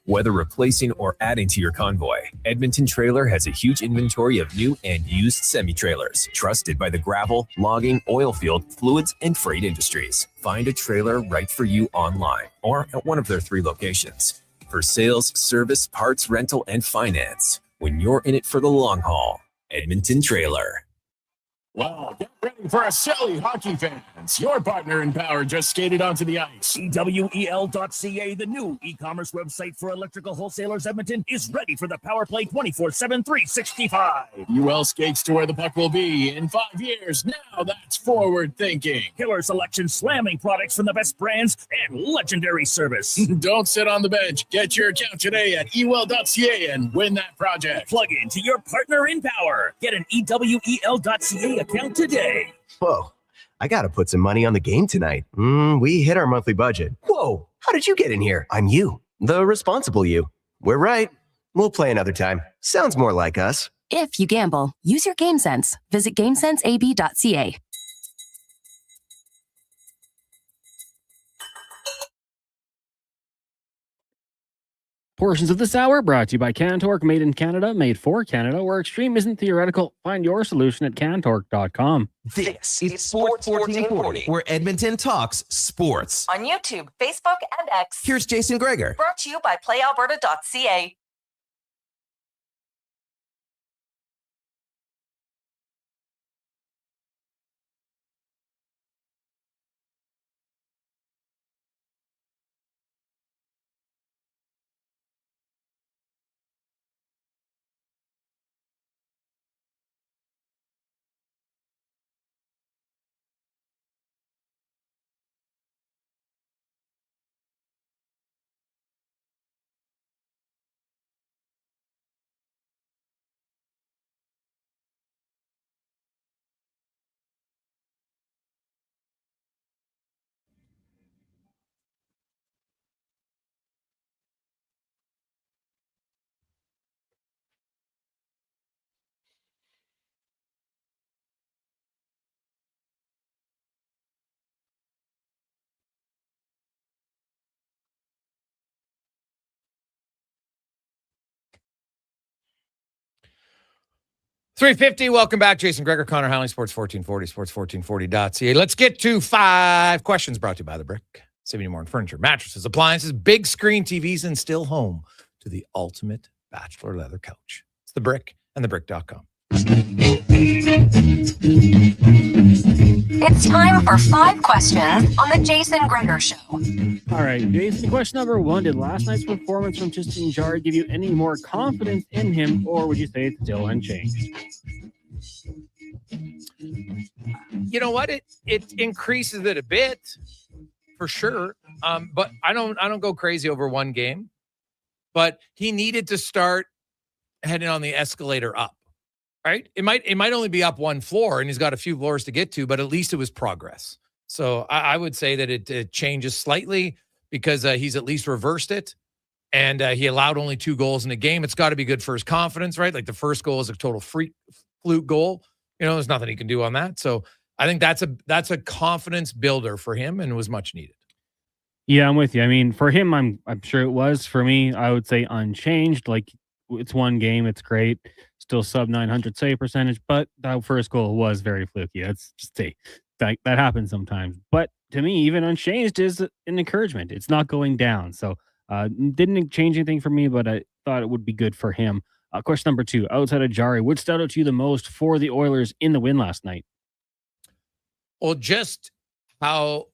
Whether replacing or adding to your convoy, Edmonton Trailer has a huge inventory of new and used semi-trailers, trusted by the gravel, logging, oil field, fluids, and freight industries. Find a trailer right for you online or at one of their 3 locations. For sales, service, parts, rental, and finance, when you're in it for the long haul, Edmonton Trailer. Wow, get ready for a silly hockey fans. Your partner in power just skated onto the ice. EWEL.ca, the new e-commerce website for electrical wholesalers Edmonton, is ready for the power play 24/7, 365. UL skates to where the puck will be in 5 years. Now that's forward thinking. Killer selection, slamming products from the best brands, and legendary service. Don't sit on the bench. Get your account today at EWEL.ca and win that project. Plug into your partner in power. Get an EWEL.ca account today. Whoa, I gotta put some money on the game tonight. We hit our monthly budget. Whoa, how did you get in here? I'm you, the responsible you. We're right. We'll play another time. Sounds more like us. If you gamble, use your game sense. Visit GameSenseAB.ca. Portions of this hour brought to you by CanTorque, made in Canada, made for Canada, where extreme isn't theoretical. Find your solution at CanTorque.com. This is Sports 1440, where Edmonton talks sports. On YouTube, Facebook, and X. Here's Jason Gregor. Brought to you by PlayAlberta.ca. $350. Welcome back. Jason Gregor, Connor Howling, Sports 1440, sports1440.ca. Let's get to 5 questions brought to you by The Brick. Saving you more on furniture, mattresses, appliances, big screen TVs, and still home to the ultimate bachelor leather couch. It's The Brick and thebrick.com. It's time for 5 questions on the Jason Gregor Show. All right, Jason, question number 1. Did last night's performance from Tristan Jarry give you any more confidence in him, or would you say it's still unchanged? You know what? It increases it a bit, for sure. But I don't go crazy over one game. But he needed to start heading on the escalator up, right? It might only be up one floor, and he's got a few floors to get to, but at least it was progress. So I would say that it changes slightly because he's at least reversed it, and he allowed only 2 goals in a game. It's got to be good for his confidence, right? Like the first goal is a total fluke goal. There's nothing he can do on that. So I think that's a confidence builder for him, and it was much needed. Yeah, I'm with you. I mean, for him, I'm sure it was. For me, I would say unchanged. Like, it's one game, it's great, still sub 900 save percentage, but that first goal was very fluky. That's just that happens sometimes. But to me, even unchanged is an encouragement. It's not going down. So didn't change anything for me, but I thought it would be good for him. Question number 2, outside of Jari, what stood out to you the most for the Oilers in the win last night? Well, just how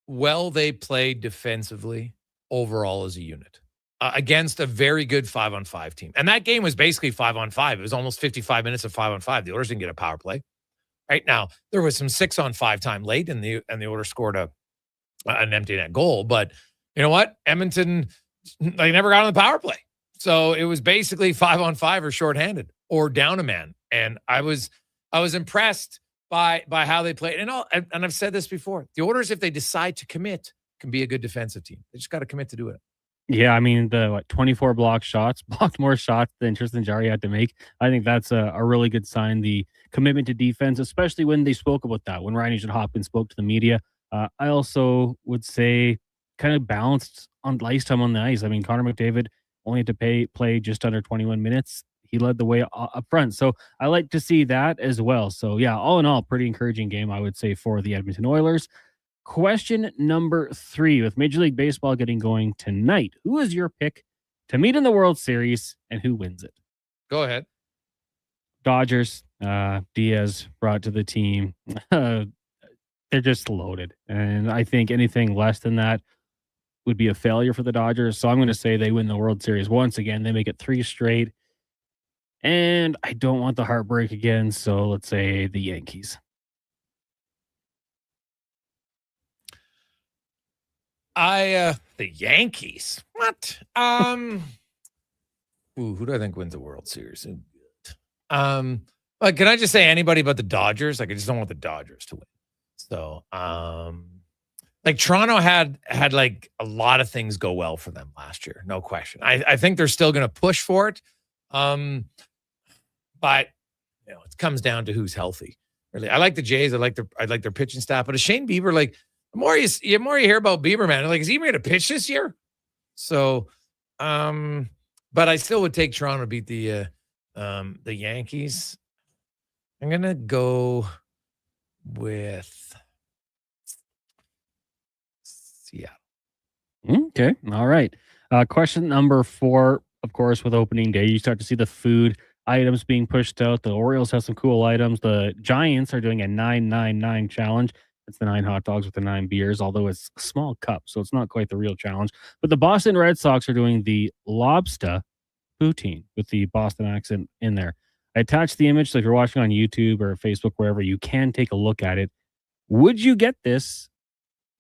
well they played defensively overall as a unit against a very good 5-on-5 team. And that game was basically 5-on-5. It was almost 55 minutes of 5-on-5. The Oilers didn't get a power play. Right now, there was some 6-on-5 time late, and the Oilers scored an empty net goal. But you know what? Edmonton, they never got on the power play. So it was basically 5-on-5 or shorthanded or down a man. And I was impressed by how they played. And I've said this before. The Oilers, if they decide to commit, can be a good defensive team. They just got to commit to do it. Yeah, I mean, 24 blocked more shots than Tristan Jarry had to make. I think that's a really good sign. The commitment to defense, especially when they spoke about that, when Ryan Nugent-Hopkins spoke to the media. I also would say kind of balanced on ice time on the ice. I mean, Connor McDavid only had to play just under 21 minutes. He led the way up front. So I like to see that as well. So yeah, all in all, pretty encouraging game, I would say, for the Edmonton Oilers. Question number 3, with Major League Baseball getting going tonight, who is your pick to meet in the World Series and who wins it? Go ahead. Dodgers, Diaz brought to the team. They're just loaded. And I think anything less than that would be a failure for the Dodgers. So I'm going to say they win the World Series once again. They make it 3 straight. And I don't want the heartbreak again. So let's say the Yankees. The Yankees. What? Who do I think wins the World Series? Like, can I just say anybody but the Dodgers? Like, I just don't want the Dodgers to win. So, like Toronto had like a lot of things go well for them last year, no question. I think they're still going to push for it. But it comes down to who's healthy. Really, I like the Jays. I like their pitching staff. But a Shane Bieber, like, the more you hear about Bieber, man, like, is he even going to pitch this year? So, but I still would take Toronto to beat the Yankees. I'm gonna go with Seattle. Okay, all right. Question number 4, of course, with opening day, you start to see the food items being pushed out. The Orioles have some cool items. The Giants are doing a 999 challenge. It's the 9 hot dogs with the 9 beers, although it's a small cup, so it's not quite the real challenge. But the Boston Red Sox are doing the lobster poutine with the Boston accent in there. I attached the image, so if you're watching on YouTube or Facebook, wherever, you can take a look at it. Would you get this?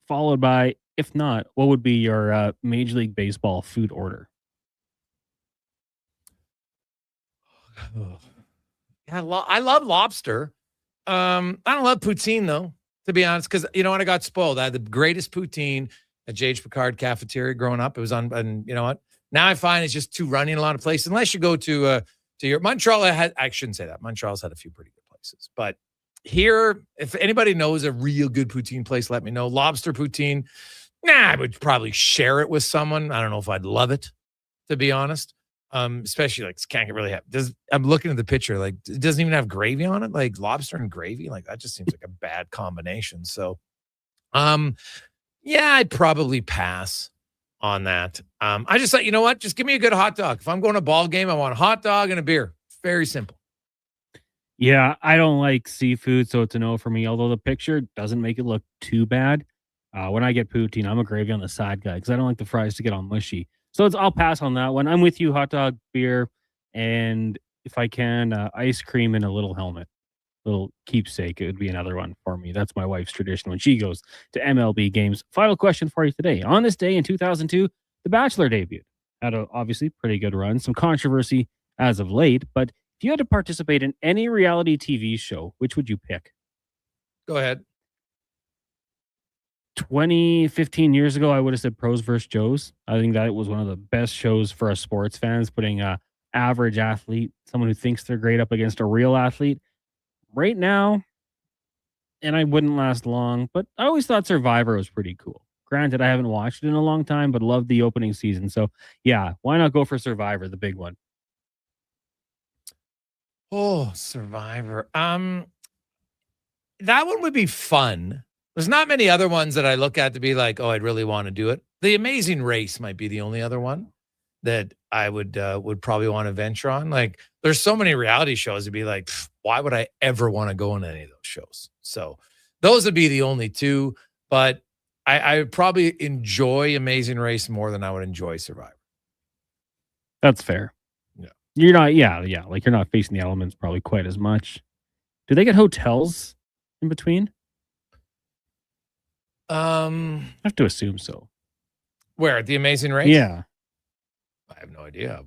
Followed by, if not, what would be your Major League Baseball food order? Yeah, I love lobster. I don't love poutine, though, to be honest, because you know what? I got spoiled. I had the greatest poutine at J.H. Picard Cafeteria growing up. It was on, and you know what? Now I find it's just too runny in a lot of places. Unless you go to your Montreal, I shouldn't say that. Montreal's had a few pretty good places, but here, if anybody knows a real good poutine place, let me know. Lobster poutine, I would probably share it with someone. I don't know if I'd love it, to be honest. Especially like can't really have. I'm looking at the picture, like it doesn't even have gravy on it. Like lobster and gravy, like that just seems like a bad combination. So, yeah, I'd probably pass on that. I just thought, you know what? Just give me a good hot dog. If I'm going to a ball game, I want a hot dog and a beer. Very simple. Yeah, I don't like seafood, so it's a no for me, although the picture doesn't make it look too bad. When I get poutine, I'm a gravy on the side guy because I don't like the fries to get all mushy. So I'll pass on that one. I'm with you, hot dog, beer, and if I can, ice cream in a little helmet. Little keepsake, it would be another one for me. That's my wife's tradition when she goes to MLB games. Final question for you today. On this day in 2002, The Bachelor debuted. Had a obviously pretty good run. Some controversy as of late. But if you had to participate in any reality TV show, which would you pick? Go ahead. 15 years ago, I would have said Pros vs. Joes. I think that was one of the best shows for us sports fans, putting a average athlete, someone who thinks they're great, up against a real athlete. Right now, and I wouldn't last long, but I always thought Survivor was pretty cool. Granted, I haven't watched it in a long time, but loved the opening season. So, yeah, why not go for Survivor, the big one? Oh, Survivor. That one would be fun. There's not many other ones that I look at to be like, oh, I'd really want to do it. The Amazing Race might be the only other one that I would probably want to venture on. Like, there's so many reality shows to be like, why would I ever want to go on any of those shows? So those would be the only two. But I would probably enjoy Amazing Race more than I would enjoy Survivor. That's fair. Yeah. You're not, yeah. Like, you're not facing the elements probably quite as much. Do they get hotels in between? I have to assume so. Where, at the Amazing Race? Yeah. I have no idea.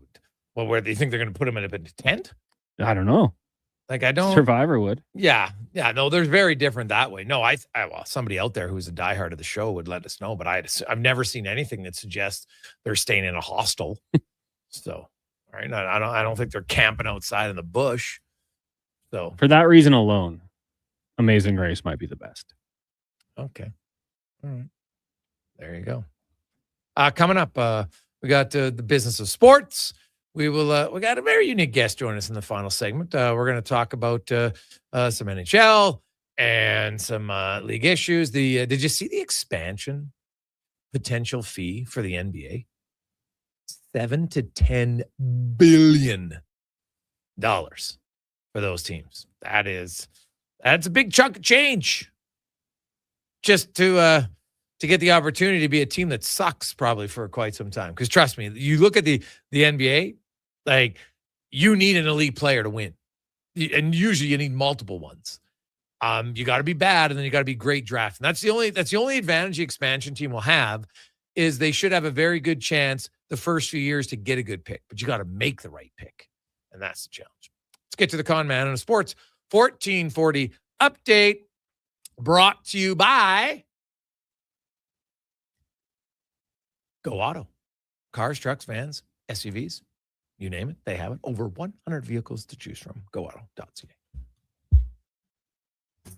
Well, where do you think they're going to put him in a tent? I don't know. Like, I don't. Survivor would. Yeah. No, they're very different that way. No, well, somebody out there who's a diehard of the show would let us know, but I've never seen anything that suggests they're staying in a hostel. So, all right. I don't think they're camping outside in the bush. So, for that reason alone, Amazing Race might be the best. Okay. All right. There you go. Coming up, we got the business of sports. We got a very unique guest join us in the final segment. We're going to talk about some NHL and some league issues. Did you see the expansion potential fee for the NBA? $7 to $10 billion for those teams. That's a big chunk of change. Just to get the opportunity to be a team that sucks probably for quite some time. Because trust me, you look at the NBA, like, you need an elite player to win. And usually you need multiple ones. You got to be bad, and then you got to be great draft. And that's the only advantage the expansion team will have, is they should have a very good chance the first few years to get a good pick. But you got to make the right pick. And that's the challenge. Let's get to the Con Man on a Sports 1440 update. Brought to you by Go Auto. Cars, trucks, vans, SUVs, you name it, they have it. Over 100 vehicles to choose from. GoAuto.ca.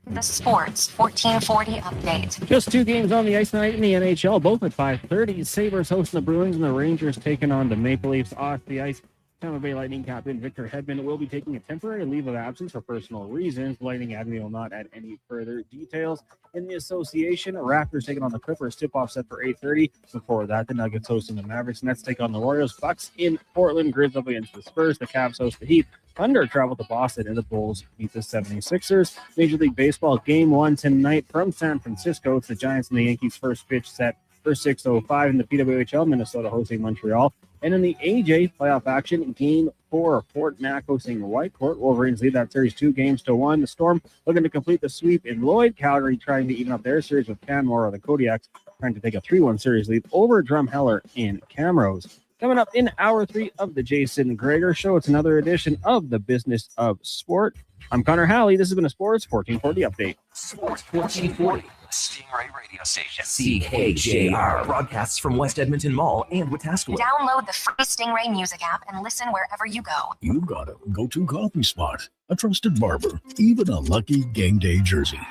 The Sports 1440 update. Just 2 games on the ice tonight in the NHL, both at 5:30. Sabres hosting the Bruins and the Rangers taking on the Maple Leafs off the ice. Tampa Bay Lightning captain Victor Hedman will be taking a temporary leave of absence for personal reasons. Lightning Admin will not add any further details. In the association, Raptors taking on the Clippers. Tip-off set for 8:30. Before that, the Nuggets hosting the Mavericks. Nets take on the Warriors. Bucks in Portland. Grizz up against the Spurs. The Cavs host the Heat. Thunder travel to Boston, and the Bulls beat the 76ers. Major League Baseball Game 1 tonight from San Francisco. It's the Giants and the Yankees first pitch set for 6:05 in the PWHL. Minnesota hosting Montreal. And in the AJ playoff action, Game 4, Fort Mac hosting Whitecourt. Wolverines lead that series 2-1. The Storm looking to complete the sweep in Lloyd. Calgary trying to even up their series with Canmore. The Kodiaks trying to take a 3-1 series lead over Drumheller in Camrose. Coming up in hour 3 of the Jason Gregor Show, it's another edition of the Business of Sport. I'm Connor Halley. This has been a Sports 1440 update. Sports 1440, Stingray Radio Station. CKJR broadcasts from West Edmonton Mall and Wetaskiwin. Download the free Stingray music app and listen wherever you go. You've got a go-to coffee spot, a trusted barber, even a lucky game day jersey.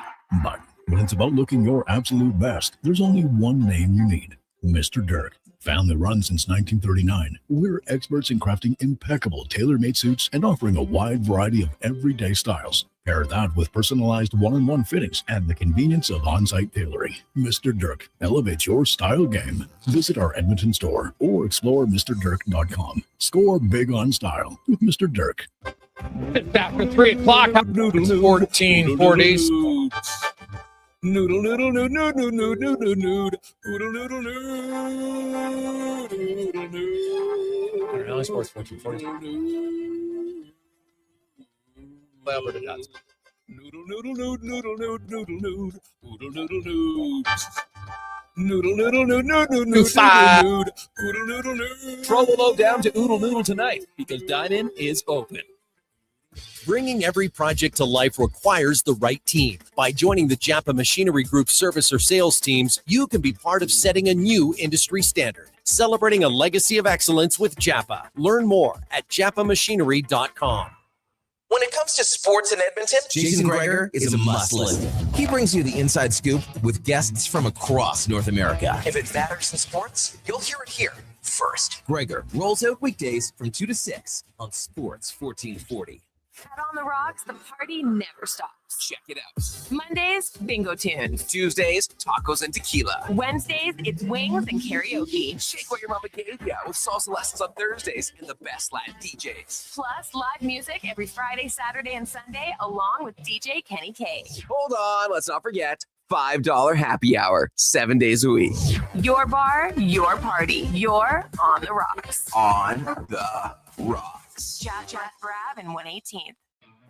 But when it's about looking your absolute best, there's only one name you need: Mr. Dirk. Family run since 1939, we're experts in crafting impeccable tailor-made suits and offering a wide variety of everyday styles. Pair that with personalized one-on-one fittings and the convenience of on-site tailoring. Mr. Dirk elevates your style game. Visit our Edmonton store or explore MrDirk.com. Score big on style with Mr. Dirk. It's after 3 o'clock. It's 1440. Noodle noodle noodle noodle noodle noodle noodle noodle noodle noodle. Really, Sports 1440. Play Alberta dots. Noodle noodle noodle noodle noodle noodle noodle noodle noodle. Noodle, noodle, noodle, noodle, noodle, Five. noodle, noodle, noodle, noodle. Troll the load down to Oodle Noodle tonight because dine-in is open. Bringing every project to life requires the right team. By joining the Japa Machinery Group service or sales teams, you can be part of setting a new industry standard. Celebrating a legacy of excellence with Japa. Learn more at japamachinery.com. When it comes to sports in Edmonton, Jason Gregor is a must listen. He brings you the inside scoop with guests from across North America. If it matters in sports, you'll hear it here first. Gregor rolls out weekdays from 2 to 6 on Sports 1440. Out on the rocks, the party never stops. Check it out. Mondays, bingo tunes. Tuesdays, tacos and tequila. Wednesdays, it's wings and karaoke. Shake what your mama gave ya with salsa lessons on Thursdays and the best Latin DJs. Plus, live music every Friday, Saturday, and Sunday, along with DJ Kenny K. Hold on, let's not forget $5 happy hour, 7 days a week. Your bar, your party. You're on the rocks. On the rocks. Jeff Brav and 118th.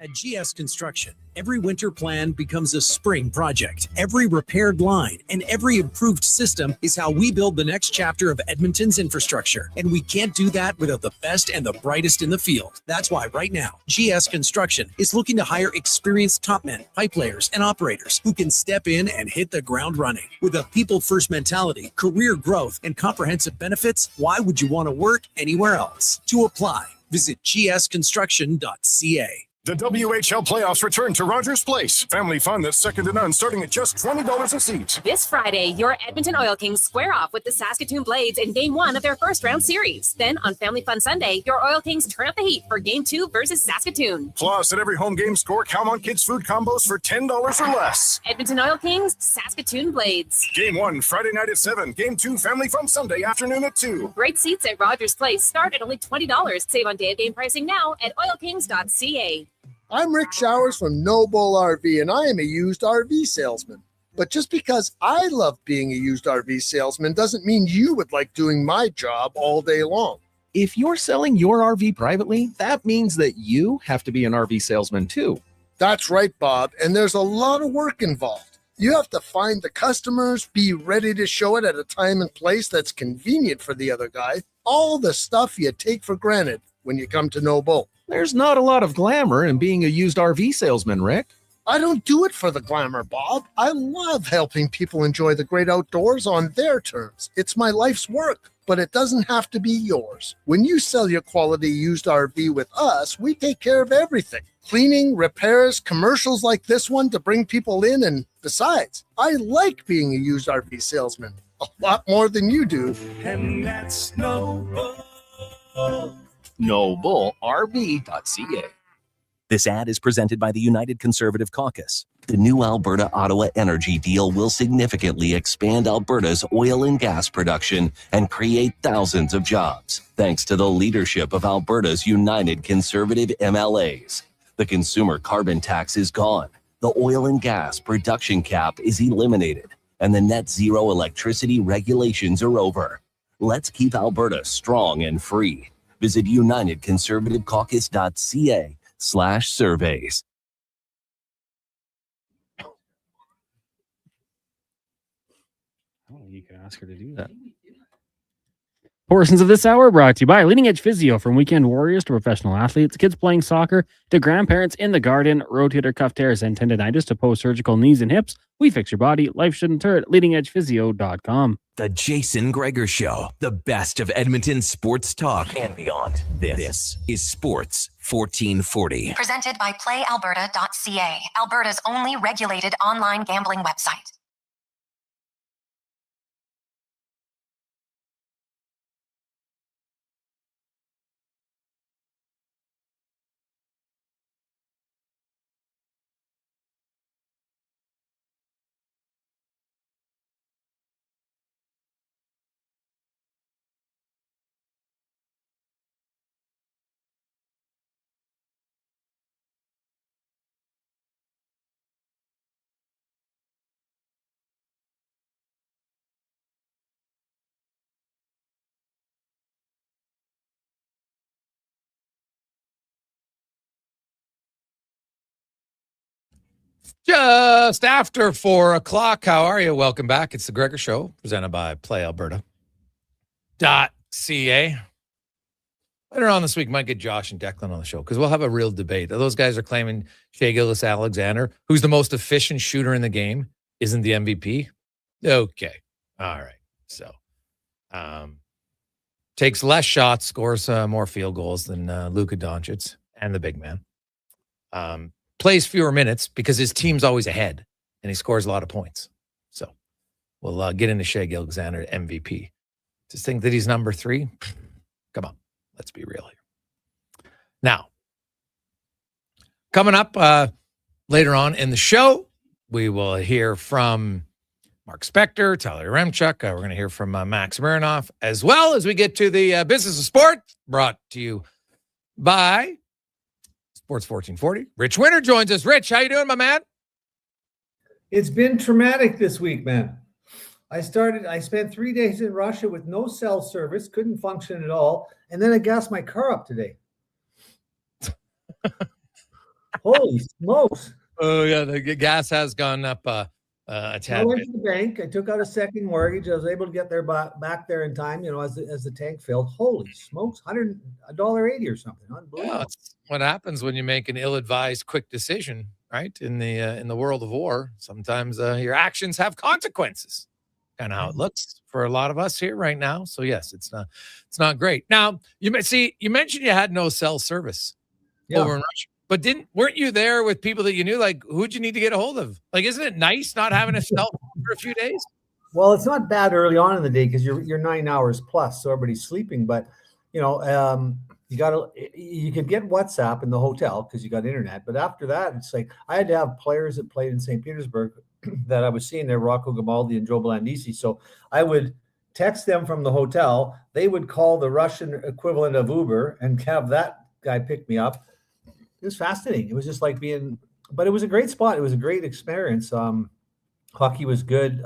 At GS Construction, every winter plan becomes a spring project. Every repaired line and every improved system is how we build the next chapter of Edmonton's infrastructure. And we can't do that without the best and the brightest in the field. That's why right now, GS Construction is looking to hire experienced top men, pipe layers, and operators who can step in and hit the ground running. With a people-first mentality, career growth, and comprehensive benefits, why would you want to work anywhere else? To apply, visit gsconstruction.ca. The WHL playoffs return to Rogers Place. Family fun that's second to none, starting at just $20 a seat. This Friday, your Edmonton Oil Kings square off with the Saskatoon Blades in Game 1 of their first round series. Then on Family Fun Sunday, your Oil Kings turn up the heat for Game 2 versus Saskatoon. Plus, at every home game, score Calmont Kids food combos for $10 or less. Edmonton Oil Kings, Saskatoon Blades. Game 1, Friday night at 7. Game 2, Family Fun Sunday afternoon at 2. Great seats at Rogers Place start at only $20. Save on day of game pricing now at oilkings.ca. I'm Rick Showers from No Bull RV, and I am a used RV salesman. But just because I love being a used RV salesman doesn't mean you would like doing my job all day long. If you're selling your RV privately, that means that you have to be an RV salesman too. That's right, Bob, and there's a lot of work involved. You have to find the customers, be ready to show it at a time and place that's convenient for the other guy, all the stuff you take for granted when you come to No Bull. There's not a lot of glamour in being a used RV salesman, Rick. I don't do it for the glamour, Bob. I love helping people enjoy the great outdoors on their terms. It's my life's work, but it doesn't have to be yours. When you sell your quality used RV with us, we take care of everything. Cleaning, repairs, commercials like this one to bring people in, and besides, I like being a used RV salesman a lot more than you do. And that's No Bull. NobleRV.ca. This ad is presented by the United Conservative Caucus. The new Alberta-Ottawa energy deal will significantly expand Alberta's oil and gas production and create thousands of jobs, thanks to the leadership of Alberta's United Conservative MLAs. The consumer carbon tax is gone, the oil and gas production cap is eliminated, and the net zero electricity regulations are over. Let's keep Alberta strong and free. Visit unitedconservativecaucus.ca/surveys. I don't think you can ask her to do that. Portions of this hour brought to you by Leading Edge Physio. From weekend warriors to professional athletes, kids playing soccer to grandparents in the garden, rotator cuff tears and tendonitis to post-surgical knees and hips. We fix your body. Life shouldn't hurt. LeadingEdgePhysio.com. The Jason Gregor Show, the best of Edmonton sports talk and beyond. This is Sports 1440. Presented by PlayAlberta.ca, Alberta's only regulated online gambling website. Just after 4 o'clock. How are you? Welcome back. It's the Gregor Show, presented by PlayAlberta.ca. Later on this week, might get Josh and Declan on the show because we'll have a real debate. Those guys are claiming Shea Gilgeous-Alexander, who's the most efficient shooter in the game, isn't the MVP. Okay. All right. So, takes less shots, scores more field goals than Luka Doncic and the big man. Plays fewer minutes because his team's always ahead and he scores a lot of points. So we'll get into Shea Gilgeous-Alexander MVP. Just think that he's number 3. Come on, let's be real here. Now, coming up later on in the show, we will hear from Mark Spector, Tyler Remchuk. We're going to hear from Max Marinoff, as well as we get to the Business of Sport, brought to you by Sports 1440. Ritch Winter joins us. Ritch, how you doing, my man? It's been traumatic this week, man. I spent 3 days in Russia with no cell service, couldn't function at all, and then I gassed my car up today. Holy smokes. Oh, yeah, the gas has gone up a tad I went bit. to the bank. I took out a second mortgage. I was able to get there back there in time, as the tank filled. Holy smokes, $180 or something. Unbelievable. Yeah, that's what happens when you make an ill-advised quick decision, right? In the world of war, sometimes your actions have consequences. Kind of how it looks for a lot of us here right now. So yes, it's not great. Now you mentioned you had no cell service over in Russia, but weren't you there with people that you knew? Like, who'd you need to get a hold of? Like, isn't it nice not having a cell phone for a few days? Well, it's not bad early on in the day because you're 9 hours plus, so everybody's sleeping. But you could get WhatsApp in the hotel because you got internet. But after that, it's like I had to have players that played in St. Petersburg that I was seeing there, Rocco Gamaldi and Joe Blandisi. So I would text them from the hotel. They would call the Russian equivalent of Uber and have that guy pick me up. It was fascinating. It was just like but it was a great spot. It was a great experience. Hockey was good.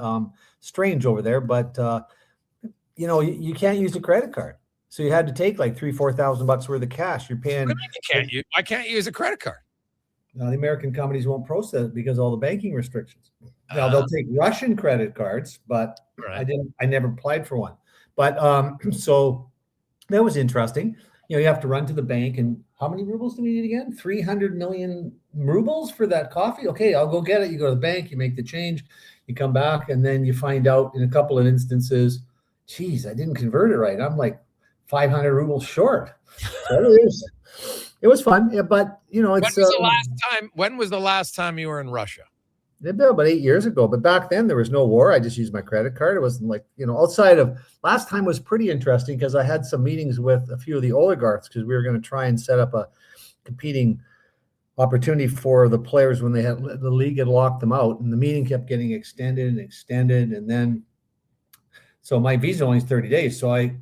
Strange over there, but you can't use a credit card. So you had to take like $3,000-$4,000 worth of cash. You're paying. I can't use a credit card. Now, the American companies won't process it because of all the banking restrictions. Now they'll take Russian credit cards, but right. I never applied for one. But so that was interesting. You have to run to the bank, and how many rubles do we need again? 300 million rubles for that coffee. Okay, I'll go get it. You go to the bank, you make the change, you come back, and then you find out in a couple of instances, geez, I didn't convert it right. I'm like 500 rubles short. So it was fun, but it's. When was the last time you were in Russia? It'd been about 8 years ago, but back then there was no war. I just used my credit card. It wasn't like, outside of last time was pretty interesting because I had some meetings with a few of the oligarchs because we were going to try and set up a competing opportunity for the players when the league had locked them out, and the meeting kept getting extended. And then, so my visa only is 30 days. So I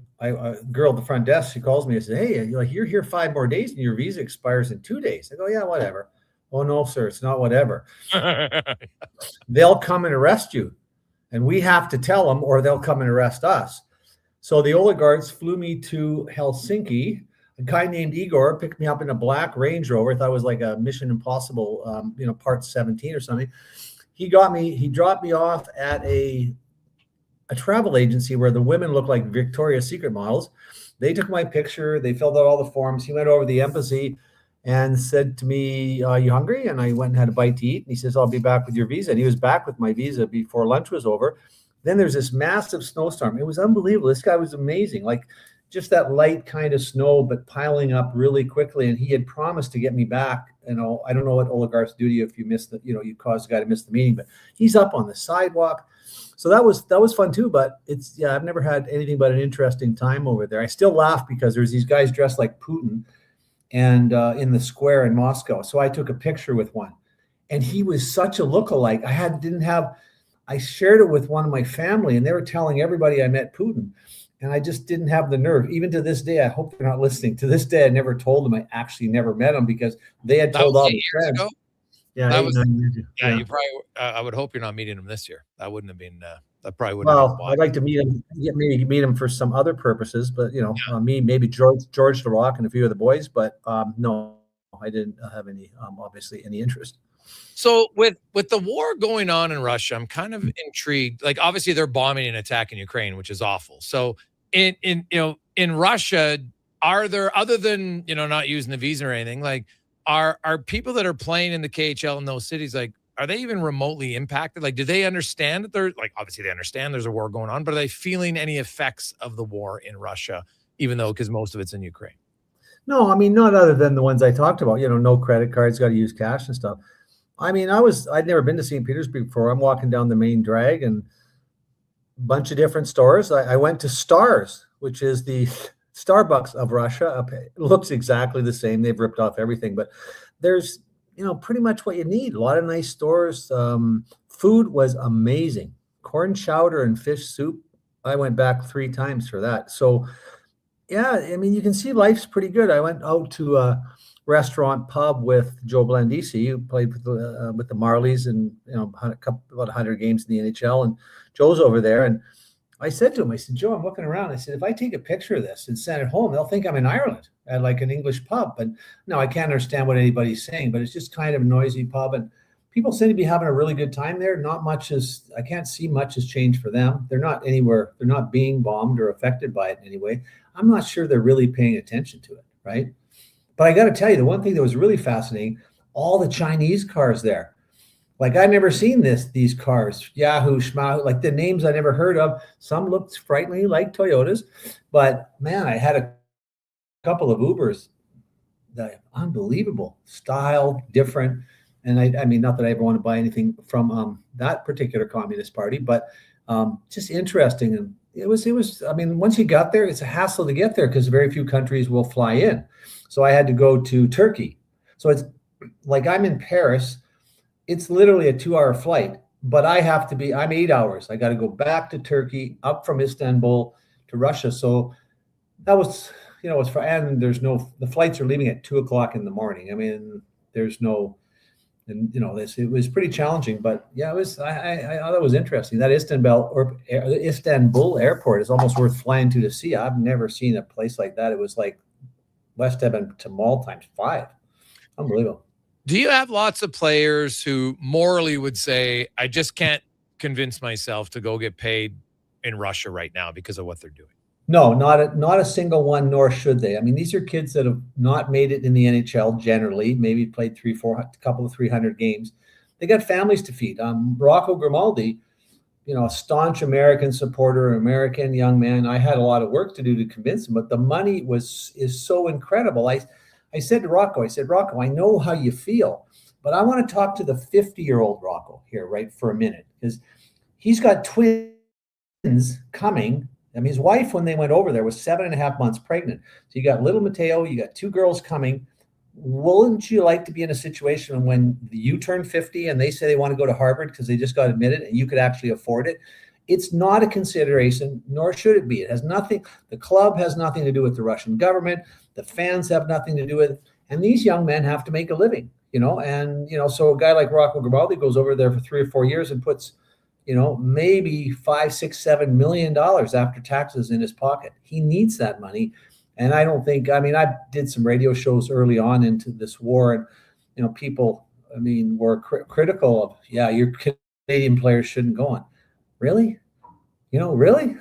girl at the front desk, she calls me and says, hey, you're here 5 more days and your visa expires in 2 days. I go, yeah, whatever. Oh, no, sir, it's not whatever. They'll come and arrest you, and we have to tell them, or they'll come and arrest us. So the oligarchs flew me to Helsinki. A guy named Igor picked me up in a black Range Rover. I thought it was like a Mission Impossible, part 17 or something. He dropped me off at a travel agency where the women look like Victoria's Secret models. They took my picture. They filled out all the forms. He went over to the embassy and said to me, are you hungry? And I went and had a bite to eat. And he says, I'll be back with your visa. And he was back with my visa before lunch was over. Then there's this massive snowstorm. It was unbelievable. This guy was amazing. Like just that light kind of snow, but piling up really quickly. And he had promised to get me back. I don't know what oligarchs do to you if you miss you caused the guy to miss the meeting, but he's up on the sidewalk. So that was fun too, but I've never had anything but an interesting time over there. I still laugh because there's these guys dressed like Putin and in the square in Moscow. So I took a picture with one, and he was such a lookalike. I shared it with one of my family, and they were telling everybody I met Putin, and I just didn't have the nerve. Even to this day, I hope they're not listening. To this day, I never told them I actually never met him because they had told all their friends. Ago? Yeah, that was, yeah. You probably. I would hope you're not meeting him this year. That wouldn't have been. That probably wouldn't. Well, I'd like to meet him. Maybe meet him for some other purposes, but me, maybe George LaRock and a few of the boys. But no, I didn't have any. Obviously, any interest. So with the war going on in Russia, I'm kind of intrigued. Like, obviously they're bombing and attacking Ukraine, which is awful. So in Russia, are there, other than, not using the visa or anything, like are people that are playing in the KHL in those cities, like, are they even remotely impacted? Like, do they understand that obviously they understand there's a war going on, but are they feeling any effects of the war in Russia, even though, because most of it's in Ukraine? No, I mean, not other than the ones I talked about, no credit cards, got to use cash and stuff. I mean, I'd never been to St. Petersburg before. I'm walking down the main drag and a bunch of different stores. I went to Stars, which is the Starbucks of Russia. It looks exactly the same. They've ripped off everything, but there's, pretty much what you need. A lot of nice stores. Food was amazing. Corn chowder and fish soup. I went back 3 times for that. So, yeah, I mean, you can see life's pretty good. I went out to a restaurant pub with Joe Blandisi, who played with the Marlies and, about 100 games in the NHL. And Joe's over there. And I said to him, Joe, I'm looking around. I said, if I take a picture of this and send it home, they'll think I'm in Ireland at like an English pub. But no, I can't understand what anybody's saying, but it's just kind of a noisy pub. And people seem to be having a really good time there. I can't see much has changed for them. They're not being bombed or affected by it in any way. I'm not sure they're really paying attention to it, right? But I got to tell you, the one thing that was really fascinating, all the Chinese cars there. Like, I've never seen these cars, Yahoo, Schmahoo, like the names I never heard of. Some looked frighteningly like Toyotas, but man, I had a couple of Ubers that unbelievable style, different. And I mean, not that I ever want to buy anything from that particular Communist Party, but just interesting. And it was, I mean, once you got there, it's a hassle to get there because very few countries will fly in. So I had to go to Turkey. So it's like I'm in Paris. It's literally a 2-hour flight, but I'm 8 hours. I got to go back to Turkey, up from Istanbul to Russia. So that was, the flights are leaving at 2:00 in the morning. I mean, it was pretty challenging, but yeah, it was, I thought it was interesting. That Istanbul airport is almost worth flying to see. I've never seen a place like that. It was like West Edmonton Mall times 5. Unbelievable. Do you have lots of players who morally would say, I just can't convince myself to go get paid in Russia right now because of what they're doing? No, not a single one, nor should they. I mean, these are kids that have not made it in the NHL generally, maybe played 300 games. They got families to feed. Rocco Grimaldi, a staunch American supporter, American young man. I had a lot of work to do to convince him, but the money is so incredible. I said to Rocco, Rocco, I know how you feel, but I want to talk to the 50-year-old Rocco here, right, for a minute, because he's got twins coming. I mean, his wife, when they went over there, was 7.5 months pregnant. So you got little Mateo, you got 2 girls coming. Wouldn't you like to be in a situation when you turn 50 and they say they want to go to Harvard because they just got admitted and you could actually afford it? It's not a consideration, nor should it be. It has nothing. The club has nothing to do with the Russian government. The fans have nothing to do with it. And these young men have to make a living, and, so a guy like Rocco Grimaldi goes over there for 3 or 4 years and puts, maybe $5, $6, $7 million after taxes in his pocket. He needs that money. And I don't think, I did some radio shows early on into this war and, people, were critical of, your Canadian players shouldn't go on. Really? Really?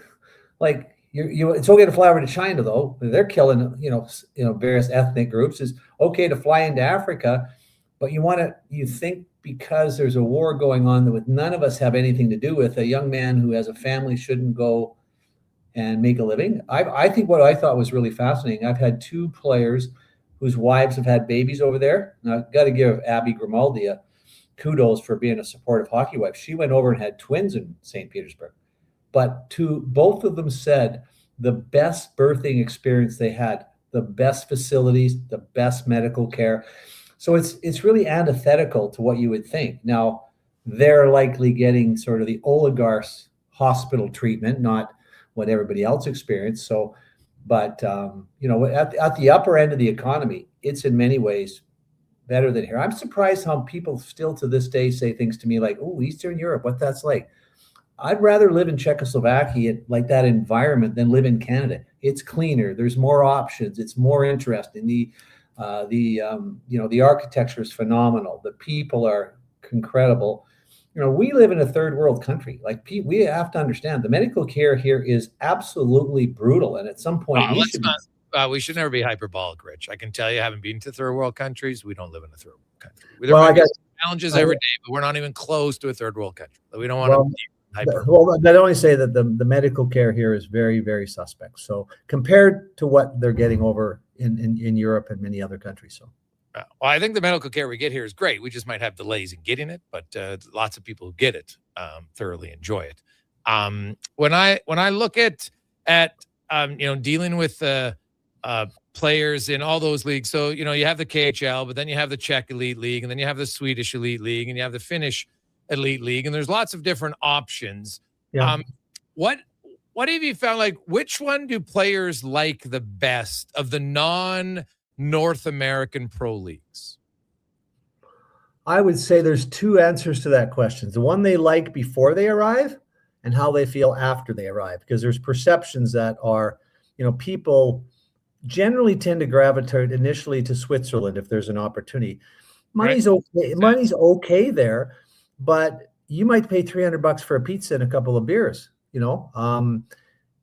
Like, it's okay to fly over to China, though. They're killing, various ethnic groups. It's okay to fly into Africa, but you think because there's a war going on that with none of us have anything to do with, a young man who has a family shouldn't go and make a living. I think what I thought was really fascinating, I've had 2 players whose wives have had babies over there. Now, I've got to give Abby Grimaldi a kudos for being a supportive hockey wife. She went over and had twins in St. Petersburg. But both of them said the best birthing experience they had, the best facilities, the best medical care. So it's really antithetical to what you would think. Now, they're likely getting sort of the oligarchs' hospital treatment, not what everybody else experienced. So, but at the upper end of the economy, it's in many ways better than here. I'm surprised how people still to this day say things to me like, "Oh, Eastern Europe, what that's like." I'd rather live in Czechoslovakia, like that environment, than live in Canada. It's cleaner. There's more options. It's more interesting. The architecture is phenomenal. The people are incredible. We live in a third world country. Like, we have to understand the medical care here is absolutely brutal. And at some point, we should never be hyperbolic, Rich. I can tell you, having been to third world countries, we don't live in a third world country. There might be challenges every day, but we're not even close to a third world country. We don't want to be hyperbolic. I'd only say that the medical care here is very, very suspect. So compared to what they're getting over in Europe and many other countries. So. Well, I think the medical care we get here is great. We just might have delays in getting it, but lots of people who get it thoroughly enjoy it. When I look at dealing with players in all those leagues, so you have the KHL, but then you have the Czech Elite League, and then you have the Swedish Elite League, and you have the Finnish Elite League, and there's lots of different options. Yeah. What have you found? Like, which one do players like the best of the non-North American pro leagues? I would say there's two answers to that question. The one they like before they arrive and how they feel after they arrive, because there's perceptions that are, people generally tend to gravitate initially to Switzerland if there's an opportunity. Money's okay. Money's okay there, but you might pay $300 for a pizza and a couple of beers.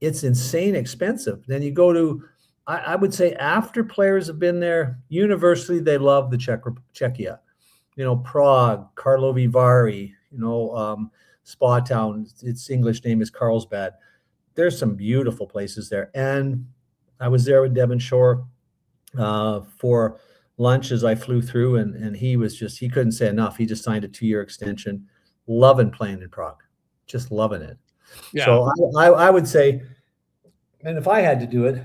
It's insane expensive. Then you go to, I would say, after players have been there, universally they love the Czechia. Prague, Karlovy Vary, Spa Town. Its English name is Carlsbad. There's some beautiful places there. And I was there with Devon Shore for lunch as I flew through, and he couldn't say enough. He just signed a 2-year extension, loving playing in Prague, just loving it. Yeah. So I would say, and if I had to do it,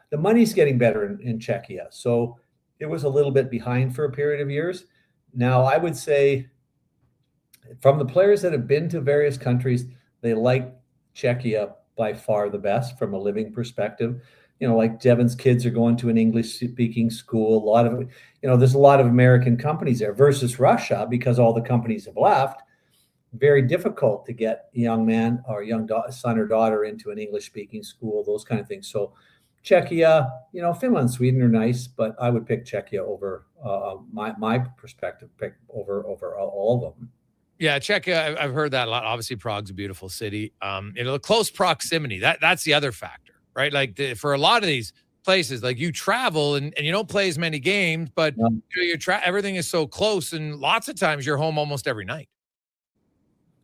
the money's getting better in Czechia. So it was a little bit behind for a period of years. Now, I would say from the players that have been to various countries, they like Czechia by far the best from a living perspective. Like Devon's kids are going to an English-speaking school. A lot of, there's a lot of American companies there versus Russia, because all the companies have left. Very difficult to get a young man or young son or daughter into an English-speaking school, those kind of things. So Czechia, Finland, Sweden are nice, but I would pick Czechia over my perspective, pick over all of them. Yeah, Czechia, I've heard that a lot. Obviously, Prague's a beautiful city. The close proximity, that's the other factor, right? Like for a lot of these places, like you travel and you don't play as many games, but everything is so close, and lots of times you're home almost every night.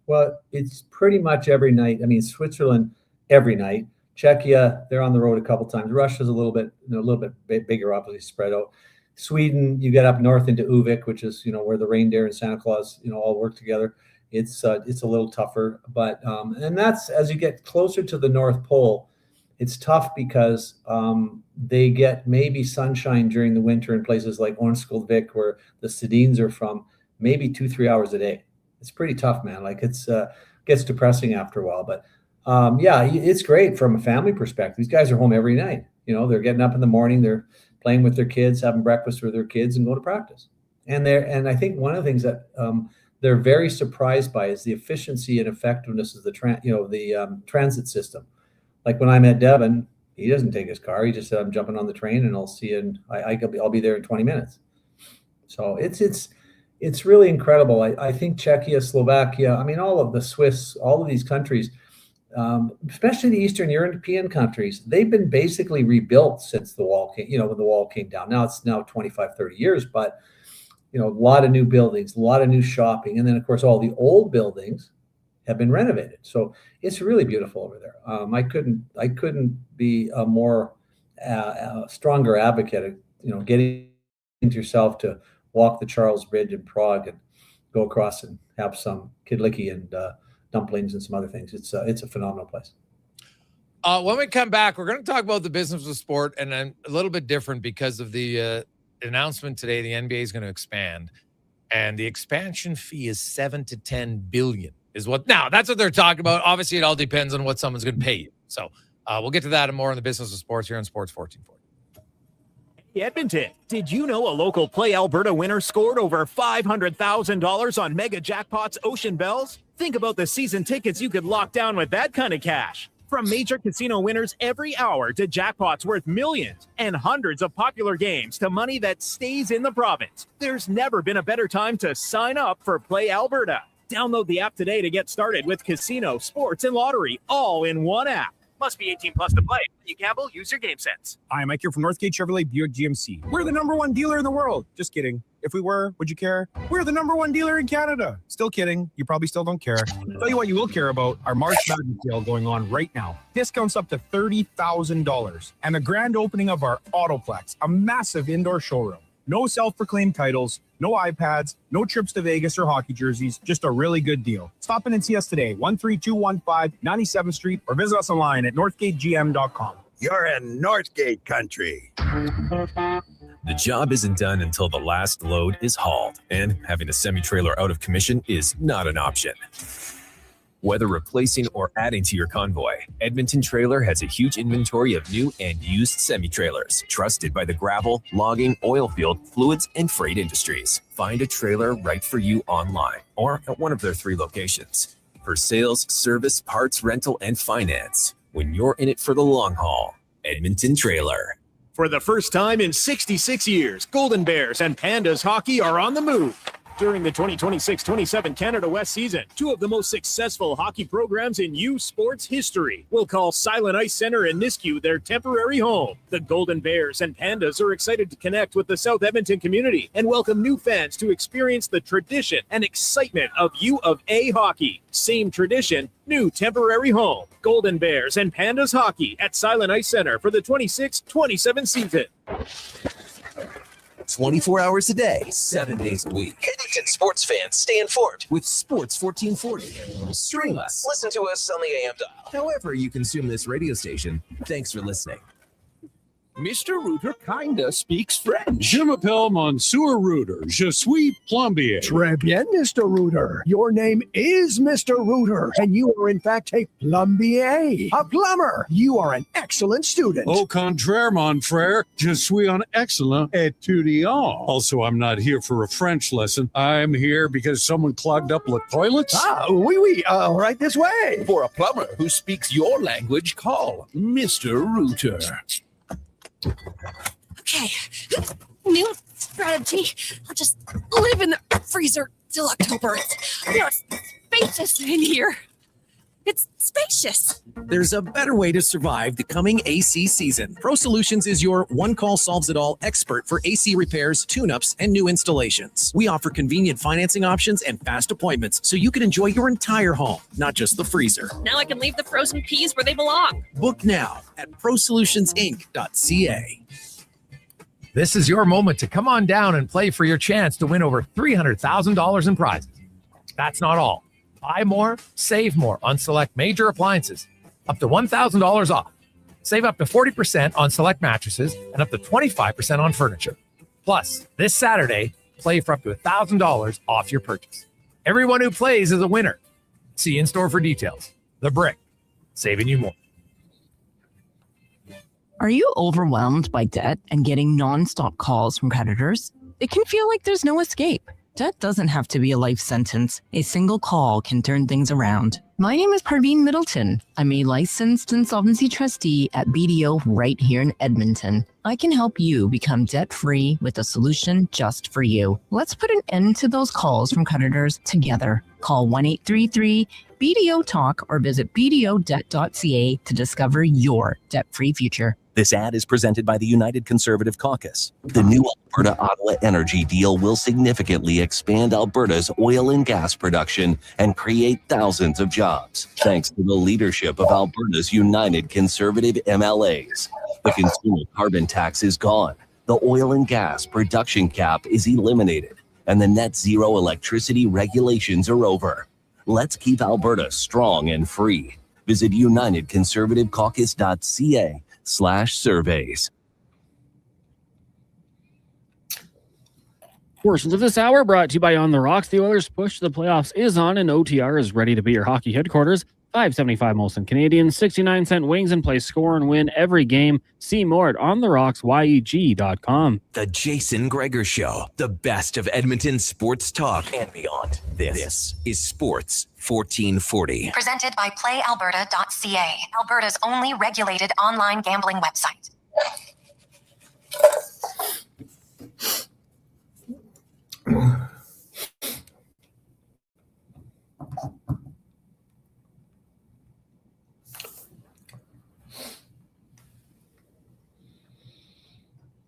Well, it's pretty much every night. I mean, Switzerland every night. Czechia, they're on the road a couple times. Russia's a little bit bigger, obviously spread out. Sweden, you get up north into Uvik, which is where the reindeer and Santa Claus all work together. It's a little tougher, but and that's as you get closer to the North Pole, it's tough because they get maybe sunshine during the winter in places like Ormskuldvik, where the Sedins are from, maybe 2-3 hours a day. It's pretty tough, man. Like it's gets depressing after a while, but yeah, it's great from a family perspective. These guys are home every night. They're getting up in the morning, they're playing with their kids, having breakfast with their kids, and go to practice. And I think one of the things that they're very surprised by is the efficiency and effectiveness of the transit system. Like when I met Devon, he doesn't take his car. He just said, "I'm jumping on the train, and I'll see you. And I'll be there in 20 minutes." So it's really incredible. I think Czechia, Slovakia, I mean, all of the Swiss, all of these countries, especially the Eastern European countries, they've been basically rebuilt since the wall came, when the wall came down. Now it's 25, 30 years, but a lot of new buildings, a lot of new shopping. And then of course, all the old buildings have been renovated. So it's really beautiful over there. I couldn't be a more stronger advocate of, getting yourself to walk the Charles Bridge in Prague and go across and have some kidlicky and dumplings and some other things. It's a phenomenal place. When we come back, we're going to talk about the business of sport, and then a little bit different because of the announcement today. The NBA is going to expand, and the expansion fee is $7 to $10 billion. Now that's what they're talking about. Obviously, it all depends on what someone's going to pay you. So we'll get to that and more on the business of sports here on Sports 1440. Edmonton, did you know a local Play Alberta winner scored over $500,000 on Mega Jackpot's Ocean Bells? Think about the season tickets you could lock down with that kind of cash. From major casino winners every hour to jackpots worth millions and hundreds of popular games to money that stays in the province, there's never been a better time to sign up for Play Alberta. Download the app today to get started with casino, sports, and lottery all in one app. Must be 18 plus to play. When you gamble, use your game sense. Hi, Mike here from Northgate Chevrolet Buick GMC. We're the #1 dealer in the world. Just kidding. If we were, would you care? We're the #1 dealer in Canada. Still kidding. You probably still don't care. I'll tell you what you will care about, our March Madness sale going on right now. Discounts up to $30,000. And the grand opening of our Autoplex, a massive indoor showroom. No self-proclaimed titles, no iPads, no trips to Vegas or hockey jerseys, just a really good deal. Stop in and see us today, 13215 97th Street, or visit us online at northgategm.com. You're in Northgate country. The job isn't done until the last load is hauled, and having a semi-trailer out of commission is not an option. Whether replacing or adding to your convoy, Edmonton Trailer has a huge inventory of new and used semi-trailers, trusted by the gravel, logging, oil field, fluids, and freight industries. Find a trailer right for you online or at one of their 3 locations. For sales, service, parts, rental, and finance, when you're in it for the long haul, Edmonton Trailer. For the first time in 66 years, Golden Bears and Pandas hockey are on the move. During the 2026-27 Canada West season, 2 of the most successful hockey programs in U Sports history will call Silent Ice Center in Nisku their temporary home. The Golden Bears and Pandas are excited to connect with the South Edmonton community and welcome new fans to experience the tradition and excitement of U of A hockey. Same tradition, new temporary home. Golden Bears and Pandas hockey at Silent Ice Center for the 26-27 season. 24 hours a day, 7 days a week. Edmonton sports fans, stay informed with Sports 1440. Stream us. Listen to us on the AM dial. However you consume this radio station, thanks for listening. Mr. Reuter kinda speaks French. Je m'appelle Monsieur Reuter. Je suis plombier. Très bien, Mr. Reuter. Your name is Mr. Reuter, and you are in fact a plombier, a plumber. You are an excellent student. Au contraire, mon frère, je suis un excellent étudiant. Also, I'm not here for a French lesson. I'm here because someone clogged up the toilets. Ah, oui, right this way. For a plumber who speaks your language, call Mr. Reuter. Okay, new strategy. I'll just live in the freezer till October. It's spacious in here. It's spacious. There's a better way to survive the coming AC season. Pro Solutions is your one-call solves-it-all expert for AC repairs, tune-ups, and new installations. We offer convenient financing options and fast appointments so you can enjoy your entire home, not just the freezer. Now I can leave the frozen peas where they belong. Book now at prosolutionsinc.ca. This is your moment to come on down and play for your chance to win over $300,000 in prizes. That's not all. Buy more, save more on select major appliances, up to $1,000 off. Save up to 40% on select mattresses and up to 25% on furniture. Plus, this Saturday, play for up to $1,000 off your purchase. Everyone who plays is a winner. See in-store for details. The Brick, saving you more. Are you overwhelmed by debt and getting nonstop calls from creditors? It can feel like there's no escape. Debt doesn't have to be a life sentence. A single call can turn things around. My name is Parveen Middleton. I'm a licensed insolvency trustee at BDO right here in Edmonton. I can help you become debt-free with a solution just for you. Let's put an end to those calls from creditors together. Call 1-833-BDO-TALK or visit bdodebt.ca to discover your debt-free future. This ad is presented by the United Conservative Caucus. The new Alberta-Ottawa energy deal will significantly expand Alberta's oil and gas production and create thousands of jobs, thanks to the leadership of Alberta's United Conservative MLAs. The consumer carbon tax is gone, the oil and gas production cap is eliminated, and the net zero electricity regulations are over. Let's keep Alberta strong and free. Visit unitedconservativecaucus.ca/surveys. Portions of this hour brought to you by On the Rocks. The Oilers' push to the playoffs is on, and OTR is ready to be your hockey headquarters. $5.75 Molson Canadian, 69-cent wings, and play score and win every game. See more at ontherocks.yeg.com. The Jason Gregor Show, the best of Edmonton sports talk and beyond. This is Sports 1440. Presented by PlayAlberta.ca, Alberta's only regulated online gambling website.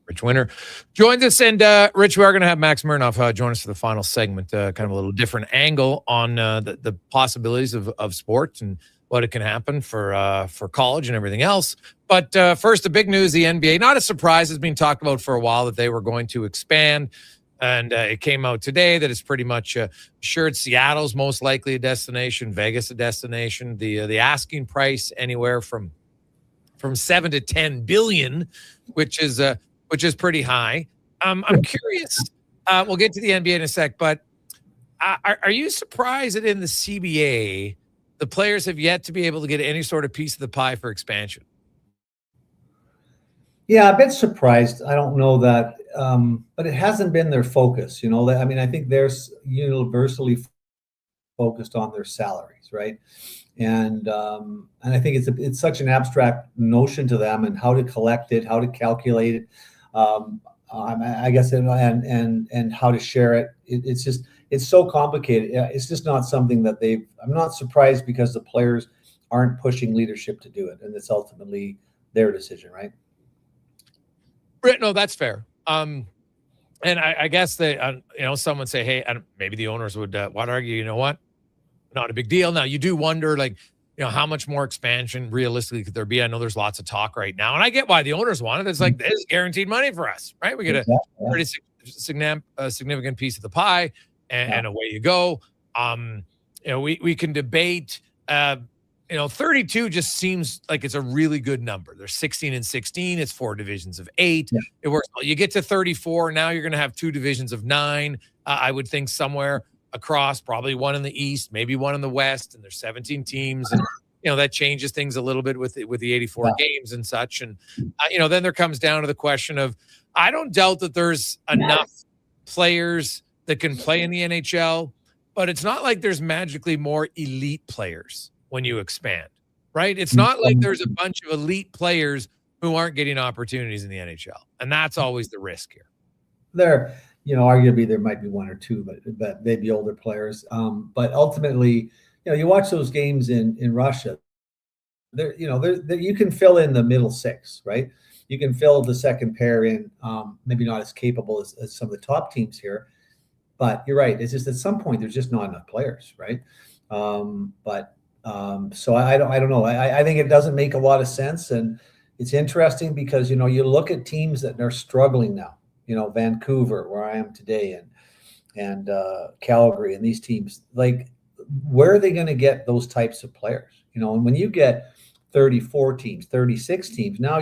Ritch Winter joins us, and Rich, we are going to have Max Smirnoff join us for the final segment, kind of a little different angle on the possibilities of sports and what it can happen for college and everything else. But first, the big news, the NBA, not a surprise, has been talked about for a while that they were going to expand, and it came out today that it's pretty much assured Seattle's most likely a destination, Vegas a destination, the asking price anywhere from 7 to 10 billion, which is pretty high. I'm curious. We'll get to the NBA in a sec, but are you surprised that in the CBA, the players have yet to be able to get any sort of piece of the pie for expansion? Yeah, a bit surprised. I don't know that, but it hasn't been their focus. I think they're universally focused on their salaries, right? And I think it's such an abstract notion to them, and how to collect it, how to calculate it. I guess, and how to share it. It's so complicated. It's just not something that I'm not surprised, because the players aren't pushing leadership to do it, and it's ultimately their decision, right? No, that's fair. And I guess that someone say, hey, maybe the owners would argue, you know what, not a big deal. Now you do wonder, how much more expansion realistically could there be? I know there's lots of talk right now, and I get why the owners want it. It's like, this is guaranteed money for us, right? We get a pretty significant piece of the pie, and away you go. We can debate. 32 just seems like it's a really good number. There's 16 and 16. It's 4 divisions of 8. Yeah. It works well. You get to 34. Now you're going to have 2 divisions of 9. I would think somewhere across, probably one in the East, maybe one in the West, and there's 17 teams, and that changes things a little bit with the 84 games and such. And then there comes down to the question of, I don't doubt that there's enough players that can play in the NHL, but it's not like there's magically more elite players when you expand, right? It's not like there's a bunch of elite players who aren't getting opportunities in the NHL, and that's always the risk here. There, arguably there might be 1 or 2, but maybe older players. But ultimately, you watch those games in Russia. There, you can fill in the middle 6, right? You can fill the second pair in, maybe not as capable as some of the top teams here, but you're right. It's just at some point there's just not enough players, right? So I don't know. I think it doesn't make a lot of sense, and it's interesting because you look at teams that are struggling now. Vancouver, where I am today, and Calgary, and these teams, where are they going to get those types of players? And when you get 34 teams, 36 teams, now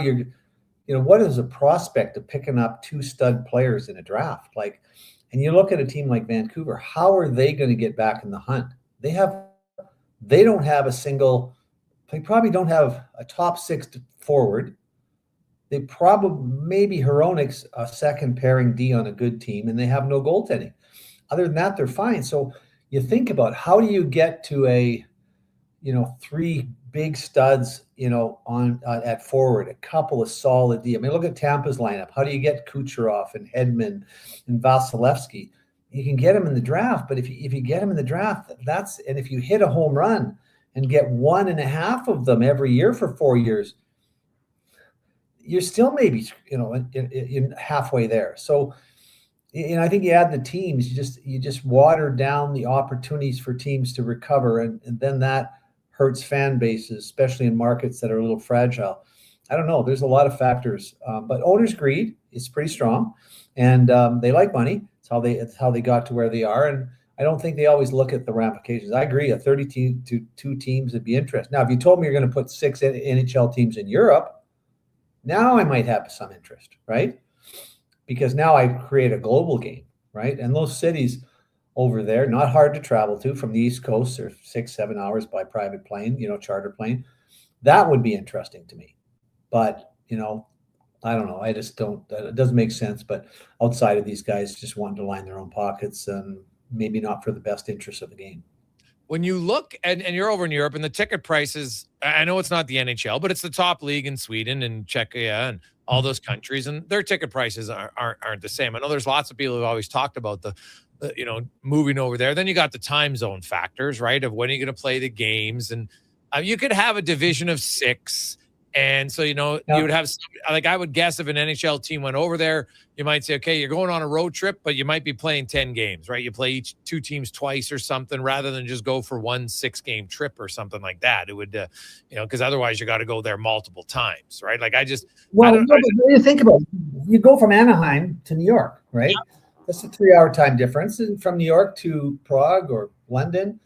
what is a prospect of picking up 2 stud players in a draft? And you look at a team like Vancouver, how are they going to get back in the hunt? They don't have they probably don't have a top 6 forward. They probably, maybe Hronik's a second pairing D on a good team, and they have no goaltending. Other than that, they're fine. So you think about, how do you get to a, 3 big studs, at forward, a couple of solid D. I mean, look at Tampa's lineup. How do you get Kucherov and Hedman and Vasilevsky? You can get them in the draft, but if you get them in the draft, and if you hit a home run and get 1.5 of them every year for 4 years, you're still maybe, in halfway there. So, I think you add the teams, you just water down the opportunities for teams to recover, and then that hurts fan bases, especially in markets that are a little fragile. I don't know. There's a lot of factors, but owners' greed is pretty strong, and they like money. It's how they got to where they are, and I don't think they always look at the ramifications. I agree. 32 teams would be interesting. Now, if you told me you're going to put 6 NHL teams in Europe, now I might have some interest, right? Because now I create a global game, right? And those cities over there. Not hard to travel to from the East Coast, or 6-7 hours by private plane, charter plane. That would be interesting to me. But, I don't know. I just don't, it doesn't make sense. But outside of these guys just wanting to line their own pockets, and maybe not for the best interest of the game. When you look and you're over in Europe, and the ticket prices, I know it's not the NHL, but it's the top league in Sweden and Czechia and all those countries, and their ticket prices aren't the same. I know there's lots of people who've always talked about the moving over there. Then you got the time zone factors, right? Of when are you going to play the games, and you could have a division of 6. And so, you would have, like, I would guess if an NHL team went over there, you might say, okay, you're going on a road trip, but you might be playing 10 games, right? You play each 2 teams twice or something, rather than just go for one 6-game trip or something like that. It would, because otherwise you got to go there multiple times, right? Like, but you think about it, you go from Anaheim to New York, right? Yeah. That's a 3-hour time difference. And from New York to Prague or London,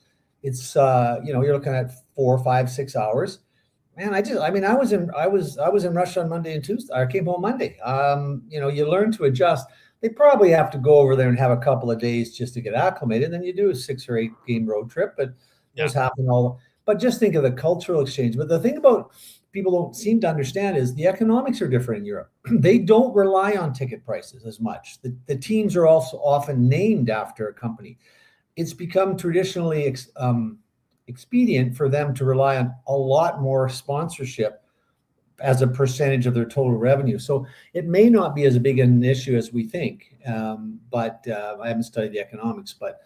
it's, you're looking at 4, 5, 6 hours. Man, I was in Russia on Monday and Tuesday. I came home Monday. You learn to adjust. They probably have to go over there and have a couple of days just to get acclimated. Then you do a 6 or 8 game road trip, but those happen all. But just think of the cultural exchange. But the thing about people don't seem to understand is the economics are different in Europe. They don't rely on ticket prices as much. The teams are also often named after a company. It's become traditionally expedient for them to rely on a lot more sponsorship as a percentage of their total revenue. So it may not be as big an issue as we think, but I haven't studied the economics, but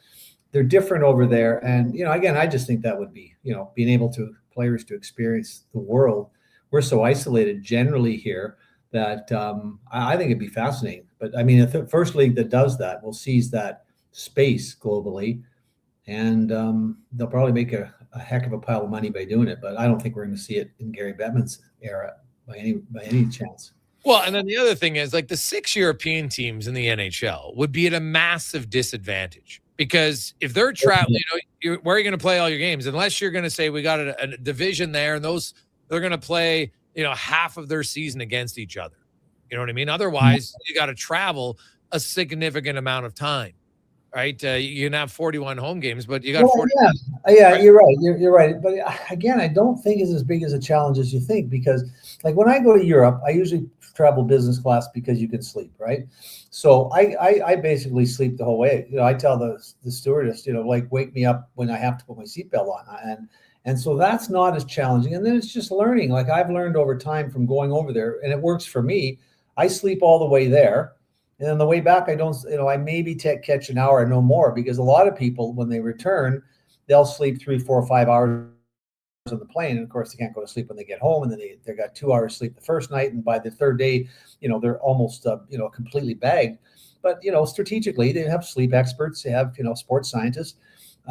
they're different over there. And, again, I just think that would be, being able to players to experience the world. We're so isolated generally here that I think it'd be fascinating. But I mean, the first league that does that will seize that space globally. And they'll probably make a heck of a pile of money by doing it, but I don't think we're going to see it in Gary Bettman's era by any chance. Well, and then the other thing is, like, the 6 European teams in the NHL would be at a massive disadvantage, because if they're traveling, where are you going to play all your games? Unless you're going to say we got a division there, and they're going to play, half of their season against each other. You know what I mean? Otherwise, you got to travel a significant amount of time. Right, you can have 41 home games, but you got 40. Yeah, right? You're right. You're right. But again, I don't think it's as big as a challenge as you think, because, like, when I go to Europe, I usually travel business class because you can sleep, right? So I basically sleep the whole way. I tell the stewardess, wake me up when I have to put my seatbelt on, and so that's not as challenging. And then it's just learning. Like, I've learned over time from going over there, and it works for me. I sleep all the way there. And on the way back, I don't, I maybe catch an hour or no more, because a lot of people, when they return, they'll sleep 3, 4, 5 hours on the plane. And of course, they can't go to sleep when they get home. And then they got 2 hours sleep the first night. And by the third day, they're almost, completely bagged. But, strategically, they have sleep experts, they have, sports scientists.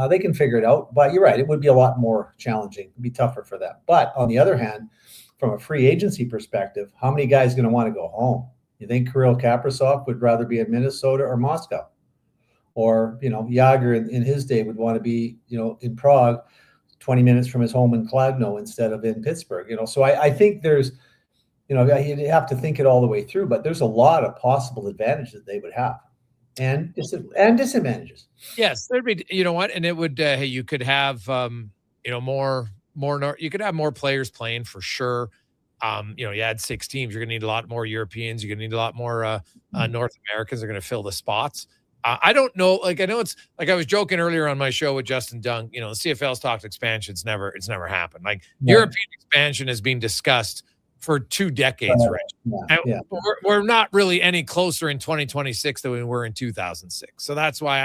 They can figure it out. But you're right, it would be a lot more challenging. It'd be tougher for them. But on the other hand, from a free agency perspective, how many guys are going to want to go home? You think Kirill Kaprizov would rather be in Minnesota or Moscow? Or, Jágr in his day would want to be, in Prague, 20 minutes from his home in Kladno instead of in Pittsburgh. So I think there's, you have to think it all the way through, but there's a lot of possible advantages that they would have, and disadvantages. Yes, there'd be, and it would, you could have, more, you could have more players playing for sure. You had 6 teams. You're going to need a lot more Europeans. You're going to need a lot more North Americans. Are going to fill the spots. I don't know. Like, I know it's like I was joking earlier on my show with Justin Dunk. The CFL's talked expansion. It's never happened. Like, European expansion has been discussed for 2 decades, right? We're not really any closer in 2026 than we were in 2006. So that's why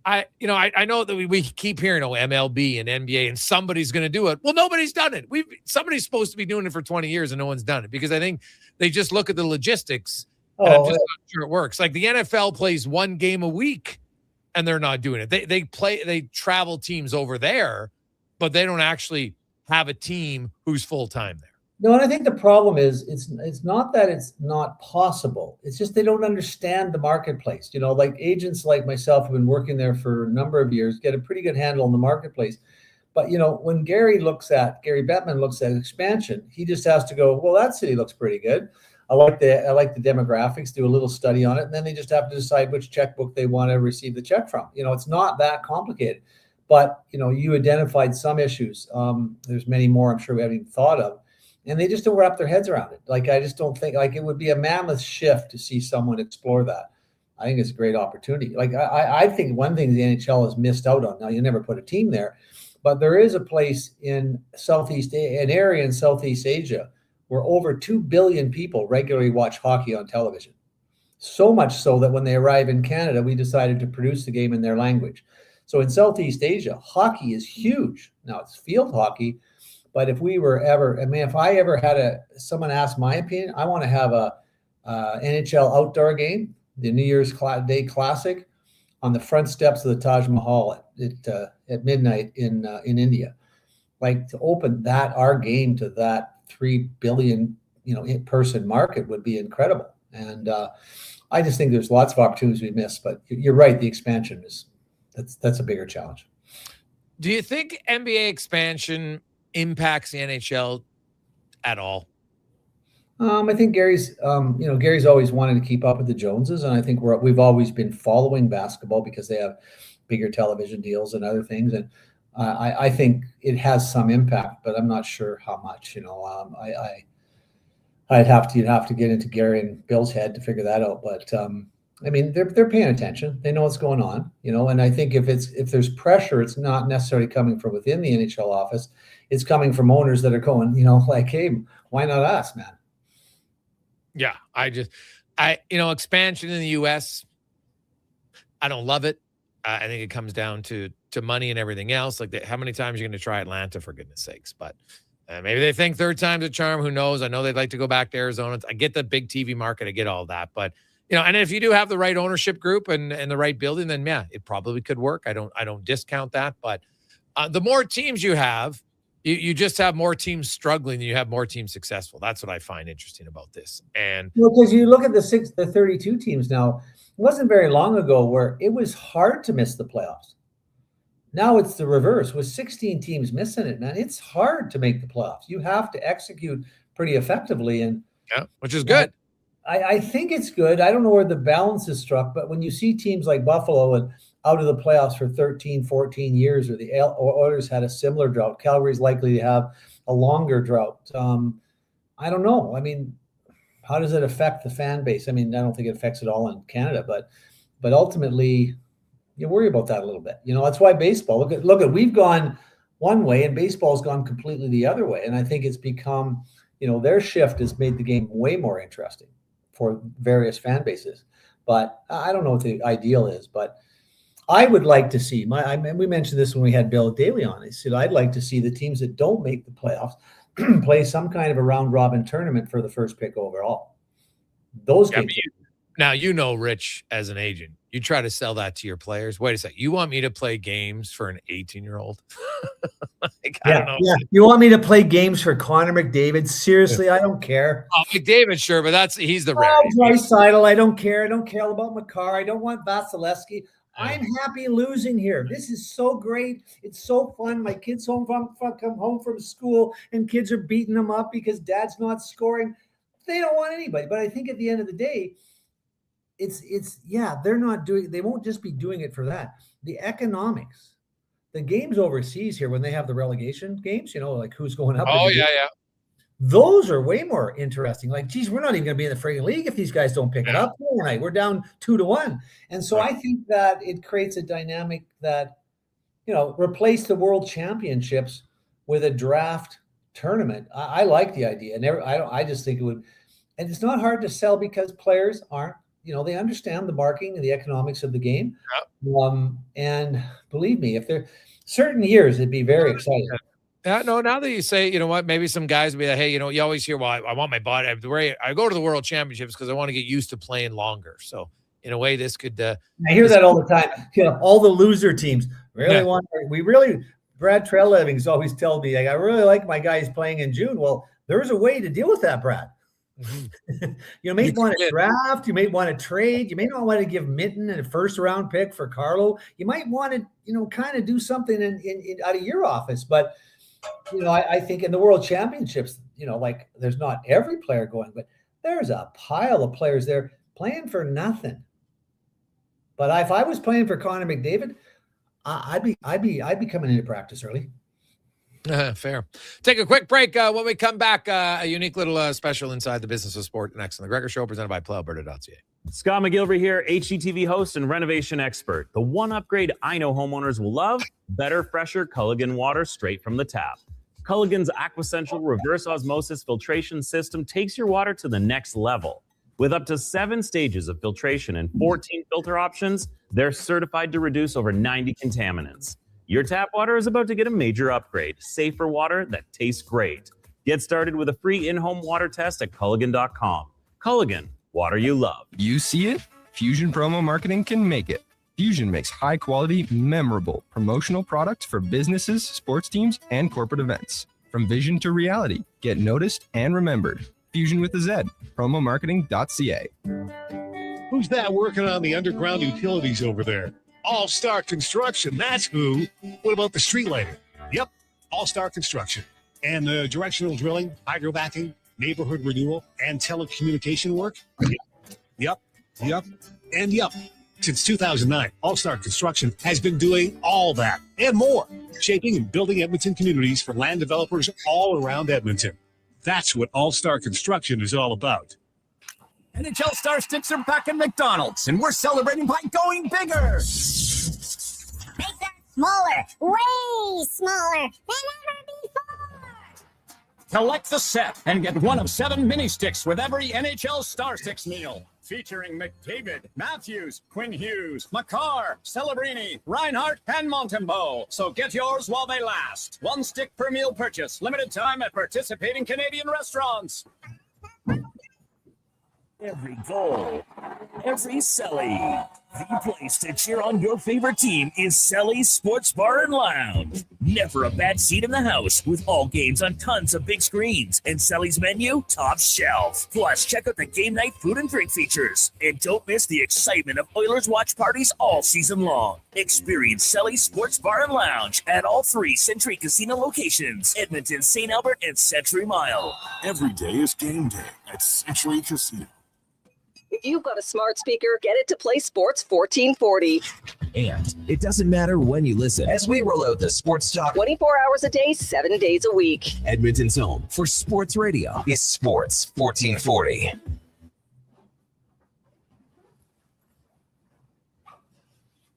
I know that we keep hearing, MLB and NBA, and somebody's going to do it. Well, nobody's done it. Somebody's supposed to be doing it for 20 years, and no one's done it, because I think they just look at the logistics. And I'm just not sure it works. Like, the NFL plays 1 game a week, and they're not doing it. They travel teams over there, but they don't actually have a team who's full time there. No, and I think the problem is it's not that it's not possible. It's just they don't understand the marketplace. Like, agents like myself have been working there for a number of years, get a pretty good handle on the marketplace. But, when Gary Bettman looks at expansion, he just has to go, well, that city looks pretty good. I like the demographics, do a little study on it, and then they just have to decide which checkbook they want to receive the check from. It's not that complicated. But, you identified some issues. There's many more I'm sure we haven't even thought of. And they just don't wrap their heads around it. Like, I just don't think, like, it would be a mammoth shift to see someone explore that. I think it's a great opportunity. Like, I think one thing the NHL has missed out on, now you never put a team there, but there is a place in an area in Southeast Asia where over 2 billion people regularly watch hockey on television. So much so that when they arrive in Canada, we decided to produce the game in their language. So in Southeast Asia, hockey is huge. Now it's field hockey, but if I ever had someone ask my opinion, I want to have a NHL outdoor game, the New Year's Day Classic, on the front steps of the Taj Mahal at midnight in India. Like, to open our game to that 3 billion in-person market would be incredible. And I just think there's lots of opportunities we missed. But you're right, the expansion that's a bigger challenge. Do you think NBA expansion impacts the NHL at all? I think Gary's always wanted to keep up with the Joneses, and I think we've always been following basketball because they have bigger television deals and other things, and I think it has some impact, but I'm not sure how much. You'd have to get into Gary and Bill's head to figure that out, but they're paying attention. They know what's going on, and I think if there's pressure, it's not necessarily coming from within the NHL office. It's coming from owners that are going, like, hey, why not us, man? Yeah, expansion in the U.S., I don't love it. I think it comes down to money and everything else. Like, how many times are you going to try Atlanta, for goodness sakes? But maybe they think third time's a charm. Who knows? I know they'd like to go back to Arizona. I get the big TV market. I get all that. But, and if you do have the right ownership group and the right building, then, yeah, it probably could work. I don't discount that. But the more teams you have, you just have more teams struggling than you have more teams successful. That's what I find interesting about this. And because you look at the 32 teams now, it wasn't very long ago where it was hard to miss the playoffs. Now it's the reverse with 16 teams missing it, man. It's hard to make the playoffs. You have to execute pretty effectively, and which is good. I think it's good. I don't know where the balance is struck, but when you see teams like Buffalo and out of the playoffs for 13, 14 years, or the Oilers had a similar drought, Calgary's likely to have a longer drought. I don't know. How does it affect the fan base? I don't think it affects it all in Canada, but ultimately you worry about that a little bit. That's why baseball, look at we've gone one way and baseball's gone completely the other way. And I think it's become, their shift has made the game way more interesting for various fan bases. But I don't know what the ideal is, but I would like to see we mentioned this when we had Bill Daly on. I said, I'd like to see the teams that don't make the playoffs play some kind of a round robin tournament for the first pick overall. Those games. Now, Rich, as an agent, you try to sell that to your players. Wait a second. You want me to play games for an 18-year-old? I don't know. Yeah. You want me to play games for Connor McDavid? Seriously, I don't care. Oh, McDavid, sure, but he's the rare. Draisaitl, I don't care. I don't care about Makar. I don't want Vasilevsky. I'm happy losing here. This is so great. It's so fun. My kids come home from school and kids are beating them up because dad's not scoring. They don't want anybody. But I think at the end of the day, they won't just be doing it for that. The economics, the games overseas here when they have the relegation games, like who's going up. Oh, yeah. Those are way more interesting. Like, geez, we're not even going to be in the friggin' league if these guys don't pick it up overnight. We're down 2-1. And so I think that it creates a dynamic that, replace the world championships with a draft tournament. I like the idea. And I just think it would, and it's not hard to sell because players aren't, they understand the marketing and the economics of the game. And believe me, if they're certain years, it'd be very exciting. No, now that you say, you know what, maybe some guys will be like, hey, you always hear, well, I want my body. I go to the World Championships because I want to get used to playing longer. So in a way, this could. I hear that all the time. All the loser teams Brad Treleving's always told me, I really like my guys playing in June. Well, there's a way to deal with that, Brad. Mm-hmm. You may want to draft, you may want to trade, you may not want to give Minton a first round pick for Carlo. You might want to, kind of do something in out of your office, but. I think in the World Championships, there's not every player going, but there's a pile of players there playing for nothing. But if I was playing for Connor McDavid, I'd be coming into practice early. Fair. Take a quick break. When we come back, a unique little special inside the business of sport next on the Gregor Show, presented by PlayAlberta.ca. Scott McGilvery here, HGTV host and renovation expert. The one upgrade I know homeowners will love: better, fresher Culligan water straight from the tap. Culligan's AquaCentral reverse osmosis filtration system takes your water to the next level. With up to 7 stages of filtration and 14 filter options, they're certified to reduce over 90 contaminants. Your tap water is about to get a major upgrade. Safer water that tastes great. Get started with a free in-home water test at Culligan.com. Culligan, water you love. You see it? Fusion Promo Marketing can make it. Fusion makes high-quality, memorable promotional products for businesses, sports teams, and corporate events. From vision to reality, get noticed and remembered. Fusion with a Z. Promomarketing.ca. Who's that working on the underground utilities over there? All-Star Construction, that's who. What about the street lighting? Yep, All-Star Construction. And directional drilling, hydrovacking, neighborhood renewal, and telecommunication work? Yep. Since 2009, All-Star Construction has been doing all that and more, shaping and building Edmonton communities for land developers all around Edmonton. That's what All-Star Construction is all about. NHL Star Sticks are back at McDonald's, and we're celebrating by going bigger. Make that smaller, way smaller than ever before. Collect the set and get one of 7 mini sticks with every NHL Star Sticks meal. Featuring McDavid, Matthews, Quinn Hughes, Makar, Celebrini, Reinhardt, and Montembeau. So get yours while they last. 1 stick per meal purchase. Limited time at participating Canadian restaurants. Every goal, every Selly. The place to cheer on your favorite team is Selly's Sports Bar and Lounge. Never a bad seat in the house, with all games on tons of big screens. And Selly's menu, top shelf. Plus, check out the game night food and drink features. And don't miss the excitement of Oilers watch parties all season long. Experience Selly's Sports Bar and Lounge at all 3 Century Casino locations: Edmonton, St. Albert, and Century Mile. Every day is game day at Century Casino. If you've got a smart speaker, get it to play Sports 1440. And it doesn't matter when you listen, as we roll out the Sports Talk 24 hours a day, 7 days a week. Edmonton's home for sports radio is Sports 1440.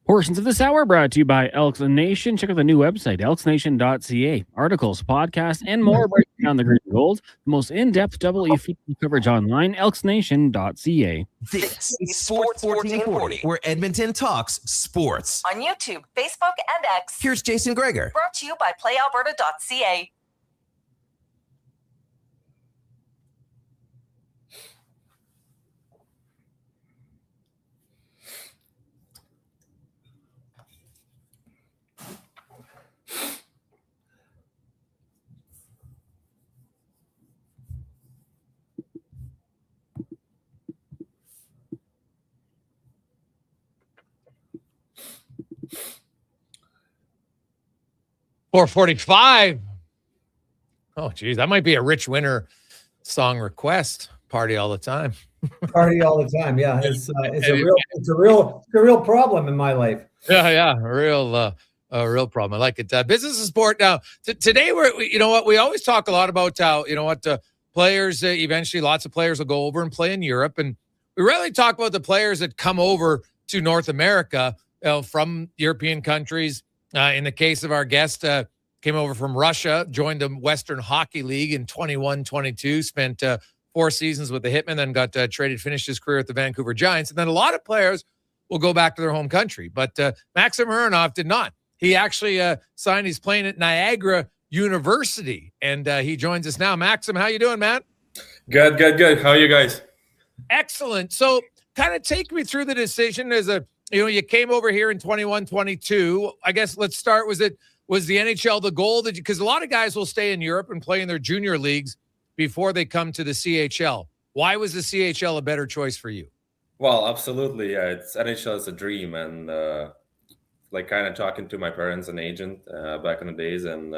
Portions of this hour brought to you by Elks Nation. Check out the new website, elksnation.ca. Articles, podcasts, and more breaking down the green and gold. The most in-depth WE coverage online, elksnation.ca. This is Sports 1440, where Edmonton talks sports. On YouTube, Facebook, and X. Here's Jason Gregor. Brought to you by PlayAlberta.ca. $4:45. Oh, geez, that might be a Ritch Winter song request. Party all the time. Party all the time. Yeah, it's a real problem in my life. Yeah, a real problem. I like it. Business and sport. Now, today we always talk a lot about how players eventually lots of players will go over and play in Europe, and we rarely talk about the players that come over to North America from European countries. In the case of our guest, came over from Russia, joined the Western Hockey League in 21-22, spent 4 seasons with the Hitmen, then got traded, finished his career at the Vancouver Giants. And then a lot of players will go back to their home country. But Maximoff did not. He actually signed, he's playing at Niagara University, and he joins us now. Maxim, how you doing, man? Good. How are you guys? Excellent. So kind of take me through the decision as you came over here in 21-22. I guess let's start. Was the NHL the goal? Because a lot of guys will stay in Europe and play in their junior leagues before they come to the CHL. Why was the CHL a better choice for you? Well, absolutely. Yeah, NHL is a dream, and kind of talking to my parents and agent back in the days, and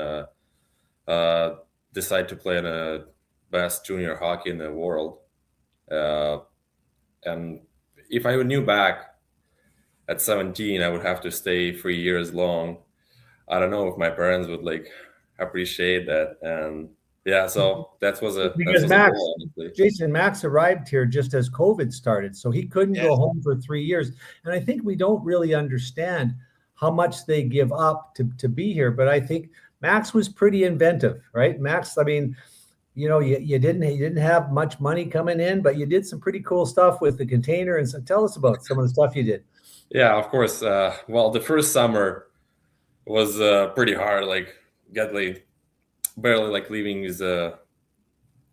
decide to play in the best junior hockey in the world. And if I knew back at 17, I would have to stay 3 years long. I don't know if my parents would like appreciate that. And yeah, so that was a because Max, goal, honestly. Jason, Max arrived here just as COVID started, so he couldn't go home for 3 years. And I think we don't really understand how much they give up to be here. But I think Max was pretty inventive, right? Max, I mean, you know, you didn't have much money coming in, but you did some pretty cool stuff with the container. And so tell us about some of the stuff you did. Yeah, of course. Well, the first summer was pretty hard. Like, barely like leaving without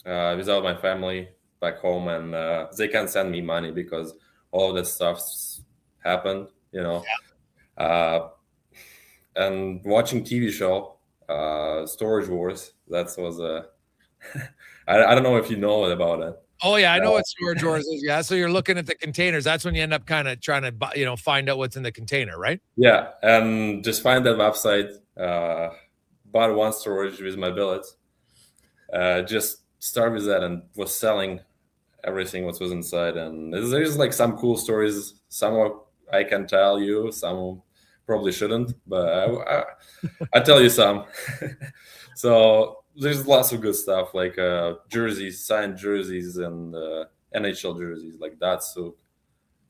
my family back home, and they can't send me money because all of that stuff happened, you know. And watching TV show, Storage Wars, that was I don't know if you know about it. Oh yeah, I know what Storage Wars is. Yeah, so you're looking at the containers. That's when you end up kind of trying to, you know, find out what's in the container, right? Yeah, and just find that website. Bought one storage with my billets. Just started with that and was selling everything what was inside. And there's like some cool stories. Some I can tell you, some probably shouldn't, but I tell you some. So there's lots of good stuff like jerseys, signed jerseys, and NHL jerseys like that soup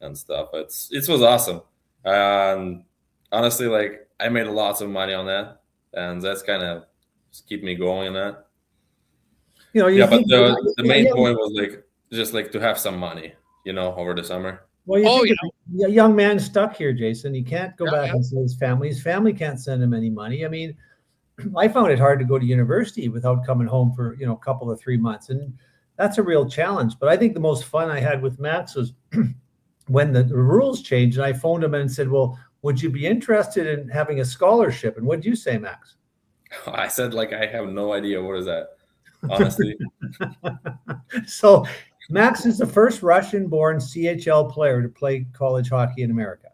and stuff. It was awesome, and honestly, like I made lots of money on that, and that's kind of keep me going in that. You know, but the main point was like just like to have some money, you know, over the summer. Well, a young man stuck here, Jason. He can't go back and see his family. His family can't send him any money. I mean, I found it hard to go to university without coming home for, you know, a couple of 3 months. And that's a real challenge. But I think the most fun I had with Max was when the rules changed. And I phoned him and said, well, would you be interested in having a scholarship? And what did you say, Max? I said, like, I have no idea. What is that? Honestly. So Max is the first Russian-born CHL player to play college hockey in America.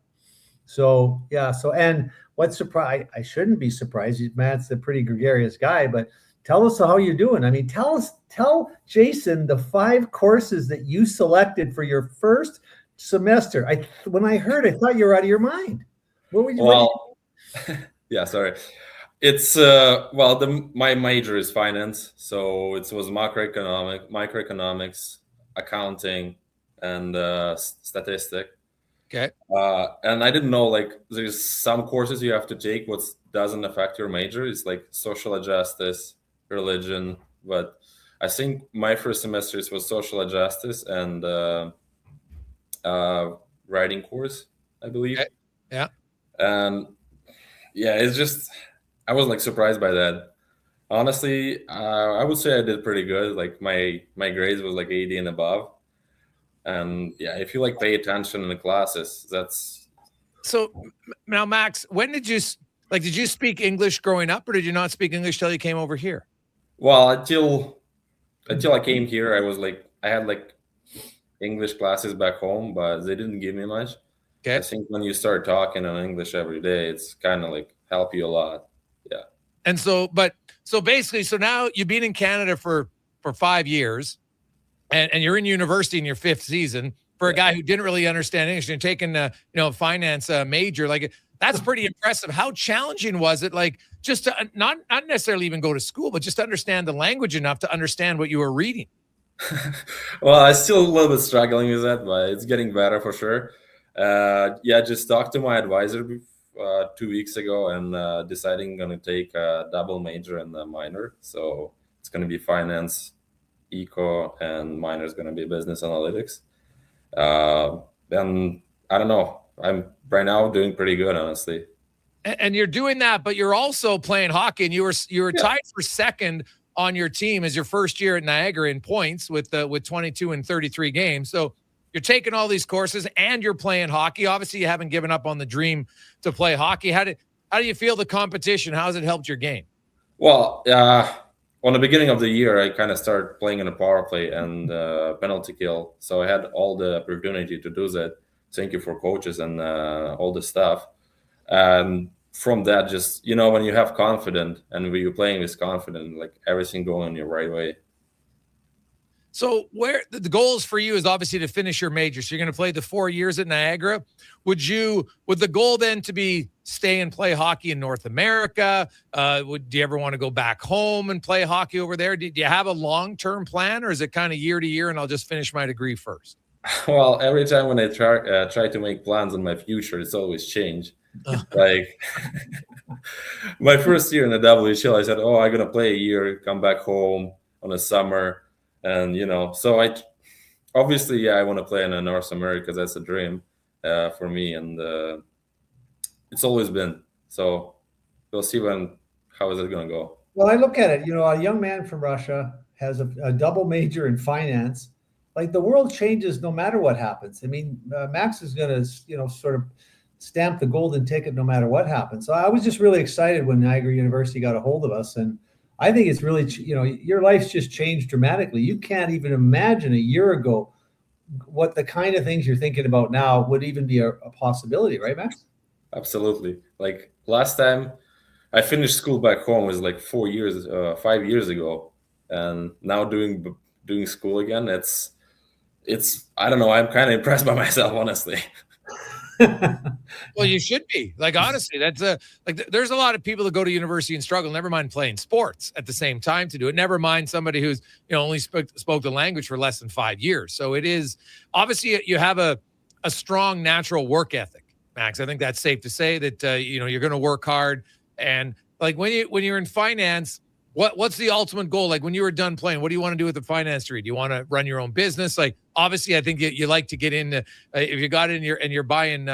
So, yeah. So, and what's surprised, I shouldn't be surprised. Matt's a pretty gregarious guy, but tell us how you're doing. I mean, tell Jason the 5 courses that you selected for your first semester. When I heard, I thought you were out of your mind. What were you? Well, yeah, sorry. It's my major is finance, so it was microeconomics, accounting, and statistic. Okay. And I didn't know, like, there's some courses you have to take what doesn't affect your major. It's like social justice, religion. But I think my first semester was social justice and writing course, I believe. Okay. Yeah. And yeah, it's just, I was like surprised by that. Honestly, I would say I did pretty good. Like my grades was like 80 and above. And yeah, if you like pay attention in the classes, that's. So now, Max, when did you speak English growing up, or did you not speak English till you came over here? Well, until I came here, I had like English classes back home, but they didn't give me much. Okay. I think when you start talking in English every day, it's kind of like help you a lot. Yeah. And so basically, now you've been in Canada for 5 years. And you're in university in your 5th season for a guy who didn't really understand English and taking a finance major. Like, that's pretty impressive. How challenging was it? Like, just to not necessarily even go to school, but just to understand the language enough to understand what you were reading. Well, I'm still a little bit struggling with that, but it's getting better for sure. Just talked to my advisor 2 weeks ago and deciding I'm going to take a double major and a minor. So it's going to be finance, eco, and minor is going to be business analytics. And I don't know. I'm right now doing pretty good, honestly. And you're doing that, but you're also playing hockey, and you were tied for second on your team as your first year at Niagara in points with 22 and 33 games. So you're taking all these courses and you're playing hockey. Obviously, you haven't given up on the dream to play hockey. How do you feel the competition? How has it helped your game? Well, on the beginning of the year, I kind of started playing in a power play and penalty kill. So I had all the opportunity to do that. Thank you for coaches and all the stuff. And from that, just, when you have confidence and when you're playing with confidence, like everything going your right way. So where the goals for you is obviously to finish your major. So you're going to play the 4 years at Niagara. Would the goal then to be stay and play hockey in North America? Do you ever want to go back home and play hockey over there? Do you have a long-term plan, or is it kind of year to year and I'll just finish my degree first? Well, every time when I try to make plans on my future, it's always changed. Like my first year in the WHL, I said, "Oh, I'm gonna play a year, come back home on the summer," and so I obviously, I want to play in North America. That's a dream for me, and it's always been. So we'll see how is it gonna go. Well, I look at it. A young man from Russia has a double major in finance. Like, the world changes no matter what happens. I mean, Max is going to, sort of stamp the golden ticket no matter what happens. So I was just really excited when Niagara University got a hold of us. And I think it's really, your life's just changed dramatically. You can't even imagine a year ago what the kind of things you're thinking about now would even be a possibility, right, Max? Absolutely. Like, last time I finished school back home was like 5 years ago. And now doing school again, it's I don't know, I'm kind of impressed by myself, honestly. Well, you should be. Like, honestly, that's there's a lot of people that go to university and struggle, never mind playing sports at the same time to do it. Never mind somebody who's only spoke the language for less than 5 years. So it is obviously you have a strong natural work ethic, Max. I think that's safe to say that you're going to work hard. And like when you're in finance, what's the ultimate goal? Like, when you were done playing, what do you want to do with the finance degree? Do you want to run your own business? Like, obviously, I think you like to get into if you got in and you're buying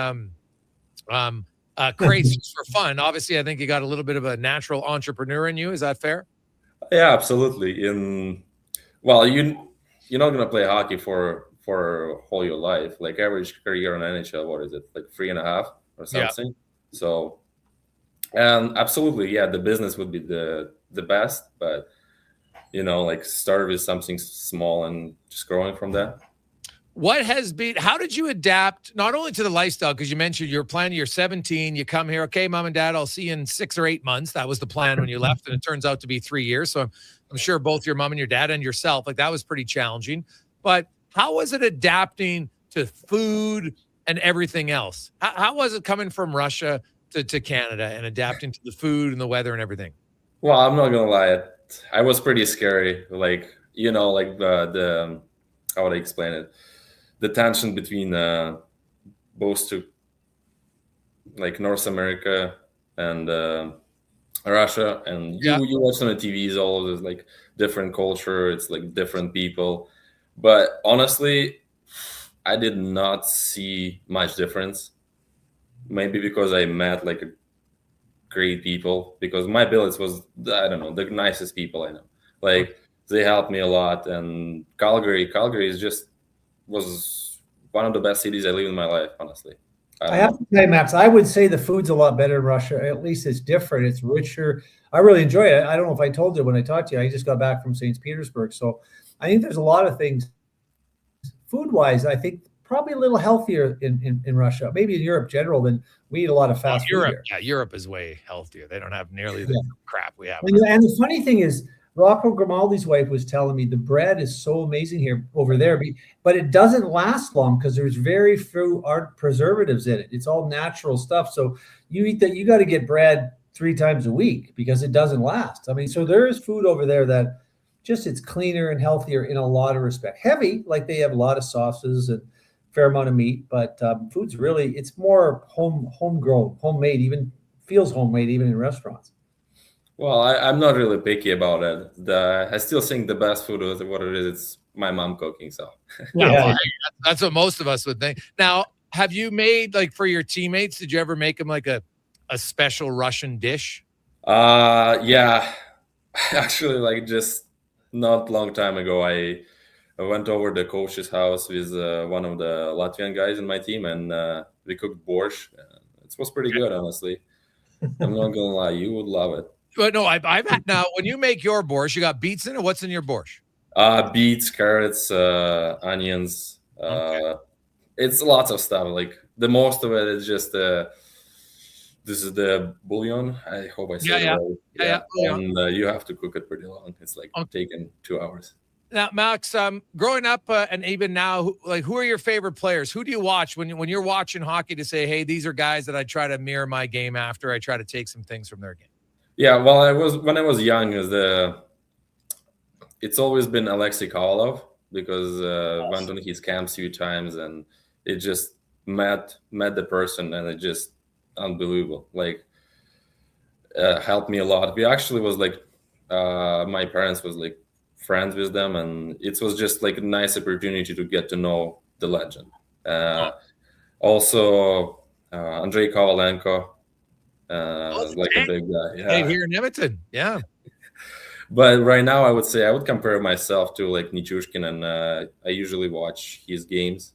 crates for fun. Obviously, I think you got a little bit of a natural entrepreneur in you. Is that fair? Yeah, absolutely. Well, you're not gonna play hockey for whole your life. Like, average career in NHL, what is it, like 3.5 or something? Yeah. So, and absolutely, yeah, the business would be the best, but like, start with something small and just growing from there. How did you adapt not only to the lifestyle, because you mentioned you're 17, you come here, okay, mom and dad, I'll see you in 6 or 8 months. That was the plan when you left, and it turns out to be 3 years. So I'm sure both your mom and your dad and yourself, like, that was pretty challenging. But how was it adapting to food and everything else? How was it coming from Russia to Canada and adapting to the food and the weather and everything? Well, I'm not gonna lie, I was pretty scary. Like, like the how would I explain it? The tension between both two, like North America and Russia, and you watch on the TVs, all of this, like, different culture. It's like different people, but honestly, I did not see much difference. Maybe because I met like great people, because my billets was, I don't know, the nicest people I know. Like, they helped me a lot, and Calgary was one of the best cities I lived in my life, honestly. I have to say, Max, I would say the food's a lot better in Russia. At least it's different. It's richer. I really enjoy it. I don't know if I told you when I talked to you, I just got back from St. Petersburg. So I think there's a lot of things food-wise, I think probably a little healthier in Russia, maybe in Europe general, than we eat a lot of fast food here. Yeah, Europe is way healthier. They don't have nearly the crap we have. And the funny thing is, Rocco Grimaldi's wife was telling me the bread is so amazing here over there, but it doesn't last long because there's very few preservatives in it. It's all natural stuff. So you eat that, you got to get bread 3 times a week because it doesn't last. I mean, so there is food over there that just, it's cleaner and healthier in a lot of respect. Heavy, like they have a lot of sauces and fair amount of meat, but food's really, it's more homegrown, homemade, even feels homemade even in restaurants. Well, I'm not really picky about it. I still think the best food is what it is. It's my mom cooking. So yeah, that's what most of us would think. Now, have you made, like, for your teammates, did you ever make them like a special Russian dish? Yeah, actually, like, just not long time ago, I went over the coach's house with one of the Latvian guys in my team, and we cooked borscht. It was pretty good, honestly. I'm not gonna lie, you would love it. But no, I've had, now when you make your borscht, you got beets in it. What's in your borscht? Beets, carrots, onions. It's lots of stuff. Like, the most of it is just this is the bouillon. I hope I said it right. Yeah. And you have to cook it pretty long. It's like taking 2 hours. Now, Max, growing up and even now, who are your favorite players? Who do you watch when you're watching hockey to say, hey, these are guys that I try to mirror my game after? I try to take some things from their game. Yeah, well, when I was young, it's always been Alexei Kovalev because went on his camps a few times, and it just met the person, and it just unbelievable. Like, helped me a lot. We actually was like, my parents was like friends with them, and it was just like a nice opportunity to get to know the legend. Also, Andrei Kovalenko, like a big guy. Yeah. Hey, here in Edmonton, yeah. But right now, I would say I would compare myself to like Nichushkin, and I usually watch his games,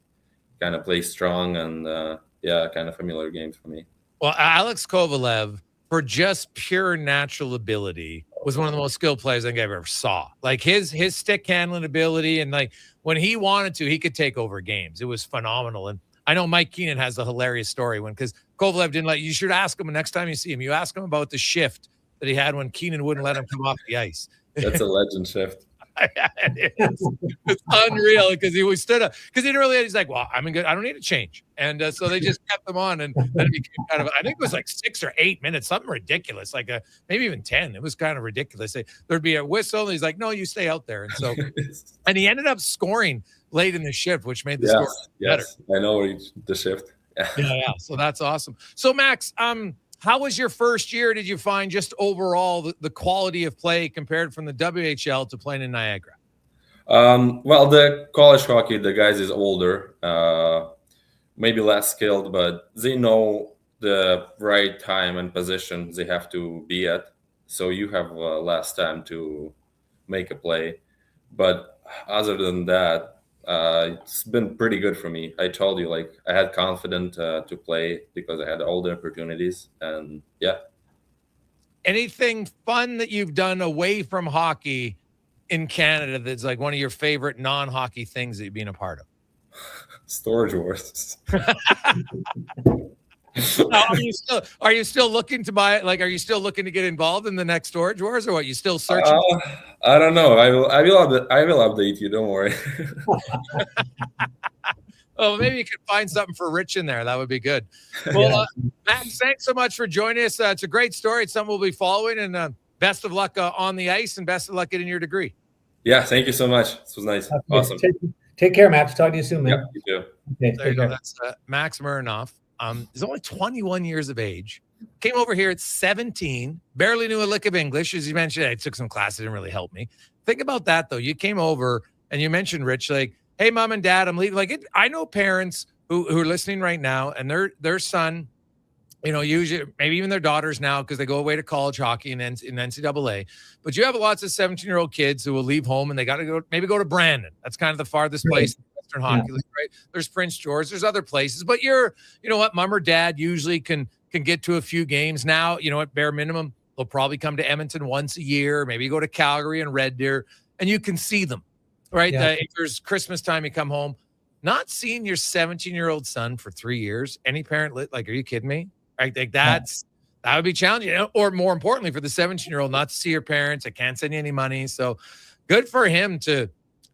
kind of play strong, and kind of familiar games for me. Well, Alex Kovalev, for just pure natural ability, was one of the most skilled players I think I've ever saw. Like his stick handling ability, and like when he wanted to, he could take over games. It was phenomenal. And I know Mike Keenan has a hilarious story because Kovalev didn't let you should ask him next time you see him. You ask him about the shift that he had when Keenan wouldn't let him come off the ice. That's a legend shift. It's unreal because he was stood up because he didn't really. He's like, well, I'm good. I don't need to change, and so they just kept them on, and then it became kind of. I think it was like 6 or 8 minutes, something ridiculous, like maybe even 10. It was kind of ridiculous. There'd be a whistle, and he's like, no, you stay out there, and so, and he ended up scoring late in the shift, which made the score better. I know the shift. Yeah. So that's awesome. So Max, how was your first year? Did you find just overall the quality of play compared from the WHL to playing in Niagara? Well, the college hockey, the guys is older, maybe less skilled, but they know the right time and position they have to be at. So you have less time to make a play. But other than that, it's been pretty good for me. I told you, like, I had confidence to play because I had all the opportunities, and yeah. Anything fun that you've done away from hockey in Canada that's like one of your favorite non-hockey things that you've been a part of? Storage Wars. Are you still looking to buy? Like, are you still looking to get involved in the next Storage Wars, or what? You still searching? I don't know. I will update you. Don't worry. Oh, maybe you could find something for Ritch in there. That would be good. Well, Max, thanks so much for joining us. It's a great story. It's something we'll be following, and best of luck on the ice, and best of luck getting your degree. Yeah, thank you so much. This was nice. Okay. Awesome. Take care, Max. Talk to you soon, man. Yeah, you too. Okay, there you go. That's Max Murnoff. He's only 21 years of age. Came over here at 17. Barely knew a lick of English. As you mentioned, I took some classes. Didn't really help me. Think about that, though. You came over and you mentioned, Ritch, like, hey, mom and dad, I'm leaving. Like, I know parents who are listening right now, and their son, you know, usually maybe even their daughters now, because they go away to college hockey in NCAA. But you have lots of 17-year-old kids who will leave home and they got to go to Brandon. That's kind of the farthest place in the Western Hockey League, right? There's Prince George. There's other places. But you know what, mom or dad usually can get to a few games now. You know, at bare minimum, they'll probably come to Edmonton once a year. Maybe go to Calgary and Red Deer, and you can see them, right? Yeah. If there's Christmas time, you come home. Not seeing your 17-year-old son for 3 years. Any parent, like, are you kidding me? Right? Like that would be challenging. Or more importantly, for the 17-year-old, not to see your parents. I can't send you any money. So good for him to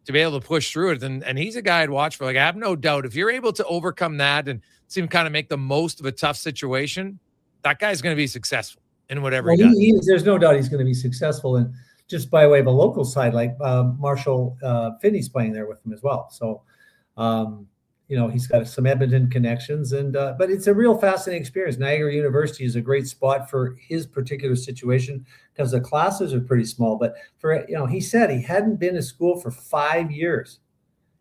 be able to push through it. And he's a guy I'd watch for. Like, I have no doubt if you're able to overcome that and see him kind of make the most of a tough situation, that guy's going to be successful in whatever he does. There's no doubt he's going to be successful. And just by way of a local side, like Marshall Finney's playing there with him as well. So, you know, he's got some Edmonton connections, and but it's a real fascinating experience. Niagara University is a great spot for his particular situation because the classes are pretty small. But he said he hadn't been to school for 5 years,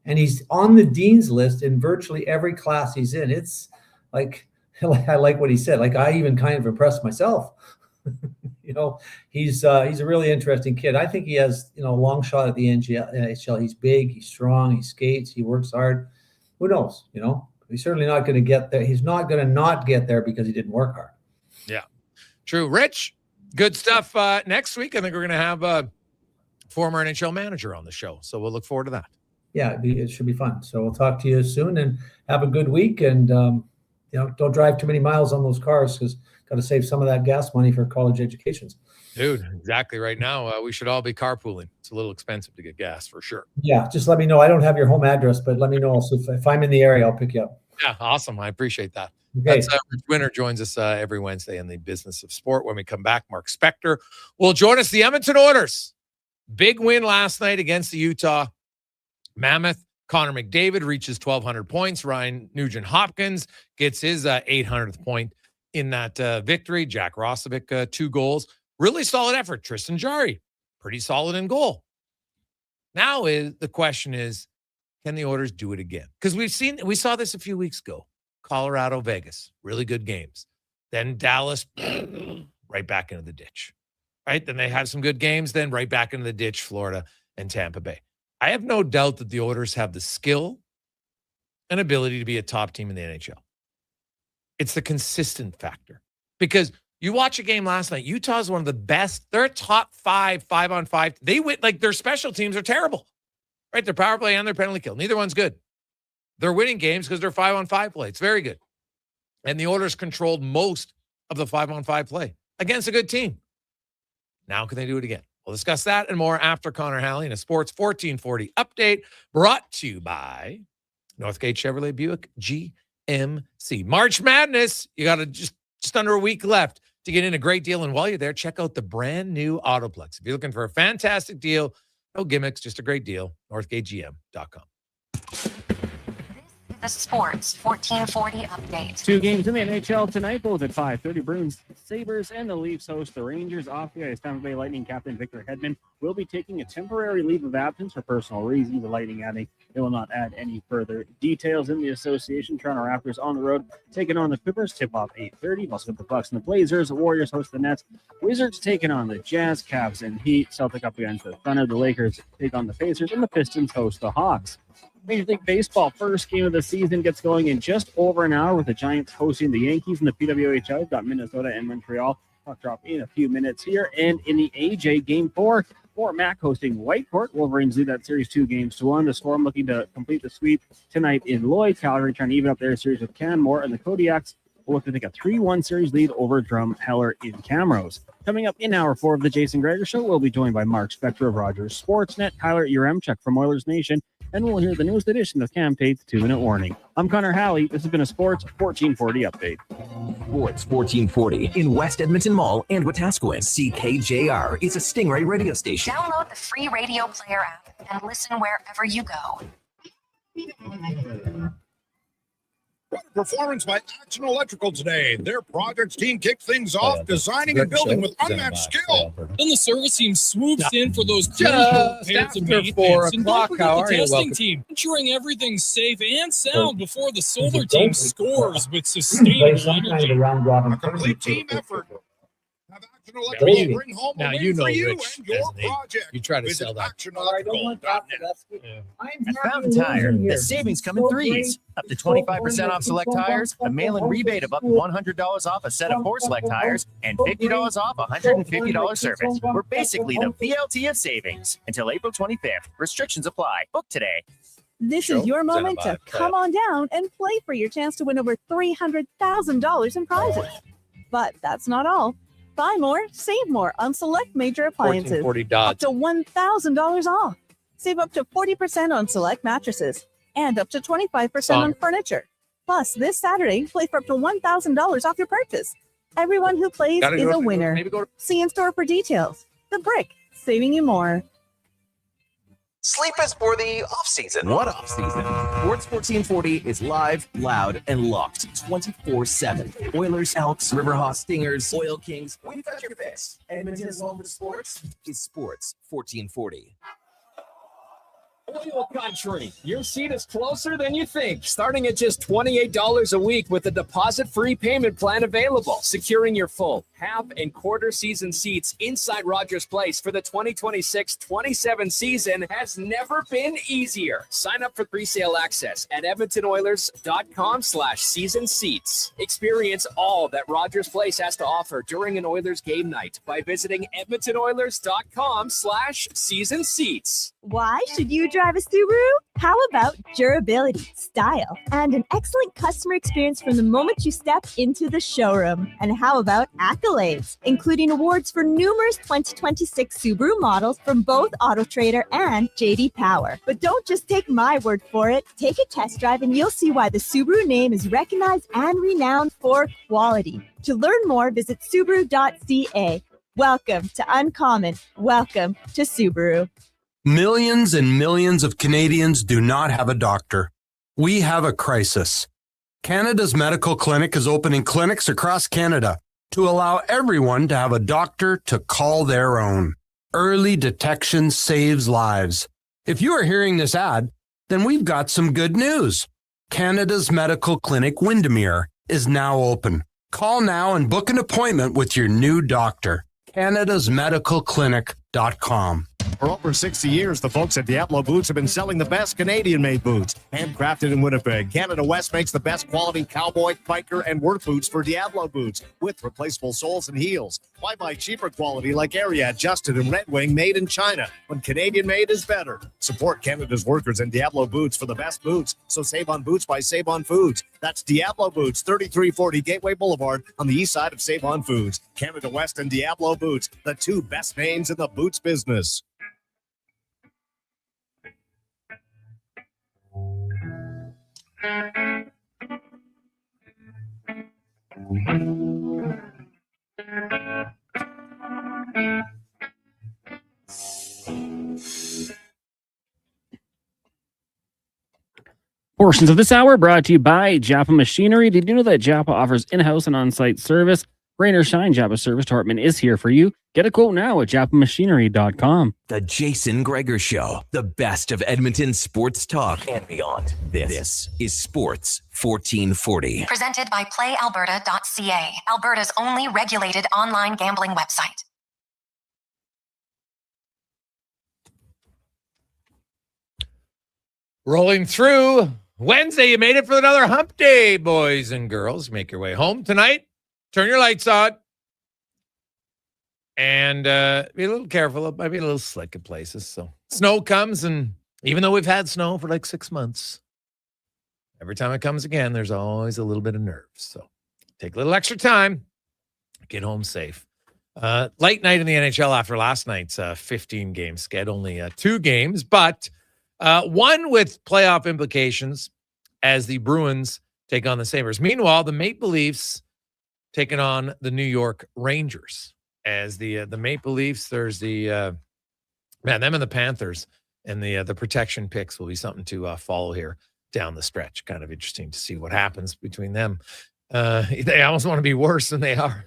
and he's on the dean's list in virtually every class he's in. It's like I like what he said. Like, I even kind of impressed myself. You know, he's a really interesting kid. I think he has, you know, a long shot at the NHL. He's big, he's strong, he skates, he works hard. Who knows? You know, he's certainly not going to get there. He's not going to not get there because he didn't work hard. Yeah, true. Ritch, good stuff. Next week, I think we're going to have a former NHL manager on the show. So we'll look forward to that. Yeah, it should be fun. So we'll talk to you soon, and have a good week. And, you know, don't drive too many miles on those cars, because got to save some of that gas money for college educations. Dude, exactly. Right now, we should all be carpooling. It's a little expensive to get gas for sure. Yeah, just let me know. I don't have your home address, but let me know. So if I'm in the area, I'll pick you up. Yeah, awesome. I appreciate that. Okay. That's Ritch Winter joins us every Wednesday in the business of sport. When we come back, Mark Spector will join us. The Edmonton Oilers, big win last night against the Utah Mammoth. Connor McDavid reaches 1,200 points. Ryan Nugent-Hopkins gets his 800th point in that victory. Jack Roslovic, 2 goals. Really solid effort. Tristan Jarry, pretty solid in goal. Now the question is, can the Oilers do it again? Because we saw this a few weeks ago. Colorado, Vegas, really good games. Then Dallas, right back into the ditch. Right? Then they have some good games, then right back into the ditch, Florida and Tampa Bay. I have no doubt that the Oilers have the skill and ability to be a top team in the NHL. It's the consistent factor. Because you watch a game last night, Utah's one of the best. They're a top 5-on-5. They win, like their special teams are terrible. Right? Their power play and their penalty kill. Neither one's good. They're winning games because they're 5-on-5 play. It's very good. And the Oilers controlled most of the 5-on-5 play against a good team. Now can they do it again? We'll discuss that and more after Connor Halley in a Sports 1440 update brought to you by Northgate Chevrolet Buick GMC. March Madness. You got just under a week left to get in a great deal. And while you're there, check out the brand new Autoplex. If you're looking for a fantastic deal, no gimmicks, just a great deal, northgategm.com. The Sports 1440 update. 2 games in the NHL tonight, both at 5:30. Bruins, Sabres, and the Leafs host the Rangers. Off the ice, Tampa Bay Lightning captain Victor Hedman will be taking a temporary leave of absence for personal reasons. The Lightning adding they will not add any further details in the association. Toronto Raptors on the road, taking on the Clippers. Tip-off 8:30. Also the Bucks and the Blazers. The Warriors host the Nets. Wizards taking on the Jazz, Cavs, and Heat. Celtic up against the Thunder. The Lakers take on the Pacers, and the Pistons host the Hawks. Major League Baseball first game of the season gets going in just over an hour with the Giants hosting the Yankees in the PWHL. We've got Minnesota and Montreal. Puck drop in a few minutes here. And in the AJ Game 4, Fort Mac hosting Whitecourt. Wolverines lead that series 2-1. The Storm looking to complete the sweep tonight in Lloyd. Calgary trying to even up their series with Canmore. And the Kodiaks will look to take a 3-1 series lead over Drumheller in Camrose. Coming up in hour 4 of the Jason Gregor Show, we'll be joined by Mark Spector of Rogers Sportsnet, Tyler Uremchuk from Oilers Nation, and we'll hear the newest edition of Cam Tate's 2-minute warning. I'm Connor Halley. This has been a Sports 1440 update. Sports 1440 in West Edmonton Mall and Wetaskiwin. CKJR is a Stingray radio station. Download the free radio player app and listen wherever you go. Performance by Action Electrical today. Their projects team kicked things off, designing and building with unmatched skill. Then the service team swoops in for those Just repairs and after maintenance. 4 And don't o'clock, forget how the are you? testing Welcome. team, ensuring everything's safe and sound before the solar team scores with sustainable energy. A complete team effort. Have Action Really? Electrical bring home Now, a win you know for you Rich and your as an agent. project. You try to Visit sell that. actionelectrical.net. At Fountain Tire, the savings come in threes. Up to 25% off select tires, a mail-in rebate of up to $100 off a set of 4 select tires, and $50 off a $150 service. We're basically the BLT of savings. Until April 25th. Restrictions apply. Book today. This is your moment to come on down and play for your chance to win over $300,000 in prizes. But that's not all. Buy more, save more on select major appliances. 1440 Up to $1,000 off. Save up to 40% on select mattresses and up to 25% on furniture. Plus, this Saturday, play for up to $1,000 off your purchase. Everyone who plays is a winner. See in store for details. The Brick, saving you more. Sleep is for the off-season. What off-season? Sports 1440 is live, loud, and locked 24/7. Oilers, Elks, Riverhawks, Stingers, Oil Kings. We've got your fix. Edmonton's home for sports is Sports 1440. Oil Country. Your seat is closer than you think. Starting at just $28 a week with a deposit-free payment plan available. Securing your full, half, and quarter season seats inside Rogers Place for the 2026-27 season has never been easier. Sign up for pre-sale access at edmontonoilers.com/season seats. Experience all that Rogers Place has to offer during an Oilers game night by visiting edmontonoilers.com/season seats. Why should you drive a Subaru? How about durability, style, and an excellent customer experience from the moment you step into the showroom? And how about accolades, including awards for numerous 2026 Subaru models from both AutoTrader and JD Power? But don't just take my word for it. Take a test drive and you'll see why the Subaru name is recognized and renowned for quality. To learn more, visit Subaru.ca. Welcome to Uncommon. Welcome to Subaru. Millions and millions of Canadians do not have a doctor. We have a crisis. Canada's medical clinic is opening clinics across Canada to allow everyone to have a doctor to call their own. Early detection saves lives. If you are hearing this ad, then we've got some good news. Canada's medical clinic Windermere is now open. Call now and book an appointment with your new doctor. Canada'sMedicalClinic.com. For over 60 years, the folks at Diablo Boots have been selling the best Canadian-made boots. Handcrafted in Winnipeg, Canada West makes the best quality cowboy, biker, and work boots for Diablo Boots with replaceable soles and heels. Why buy cheaper quality like Ariat, Justin, and Red Wing made in China when Canadian-made is better? Support Canada's workers and Diablo Boots for the best boots. So save on boots by Save On Foods. That's Diablo Boots, 3340 Gateway Boulevard on the east side of Save On Foods. Canada West and Diablo Boots, the two best names in the boots business. Portions of this hour brought to you by Japa Machinery. Did you know that Japa offers in-house and on-site service? Rain or shine, Japa Service Department is here for you. Get a quote now at japamachinery.com. The Jason Gregor Show, the best of Edmonton sports talk and beyond. This is Sports 1440. Presented by PlayAlberta.ca, Alberta's only regulated online gambling website. Rolling through Wednesday, you made it for another hump day, boys and girls. Make your way home tonight. Turn your lights on. And be a little careful. It might be a little slick in places. So snow comes, and even though we've had snow for like 6 months, every time it comes again, there's always a little bit of nerves. So take a little extra time. Get home safe. Late night in the NHL after last night's 15-game sked. Only 2 games, but one with playoff implications as the Bruins take on the Sabres. Meanwhile, the Maple Leafs taking on the New York Rangers. As the Maple Leafs, there's the them and the Panthers, and the protection picks will be something to follow here down the stretch. Kind of interesting to see what happens between them. They almost want to be worse than they are,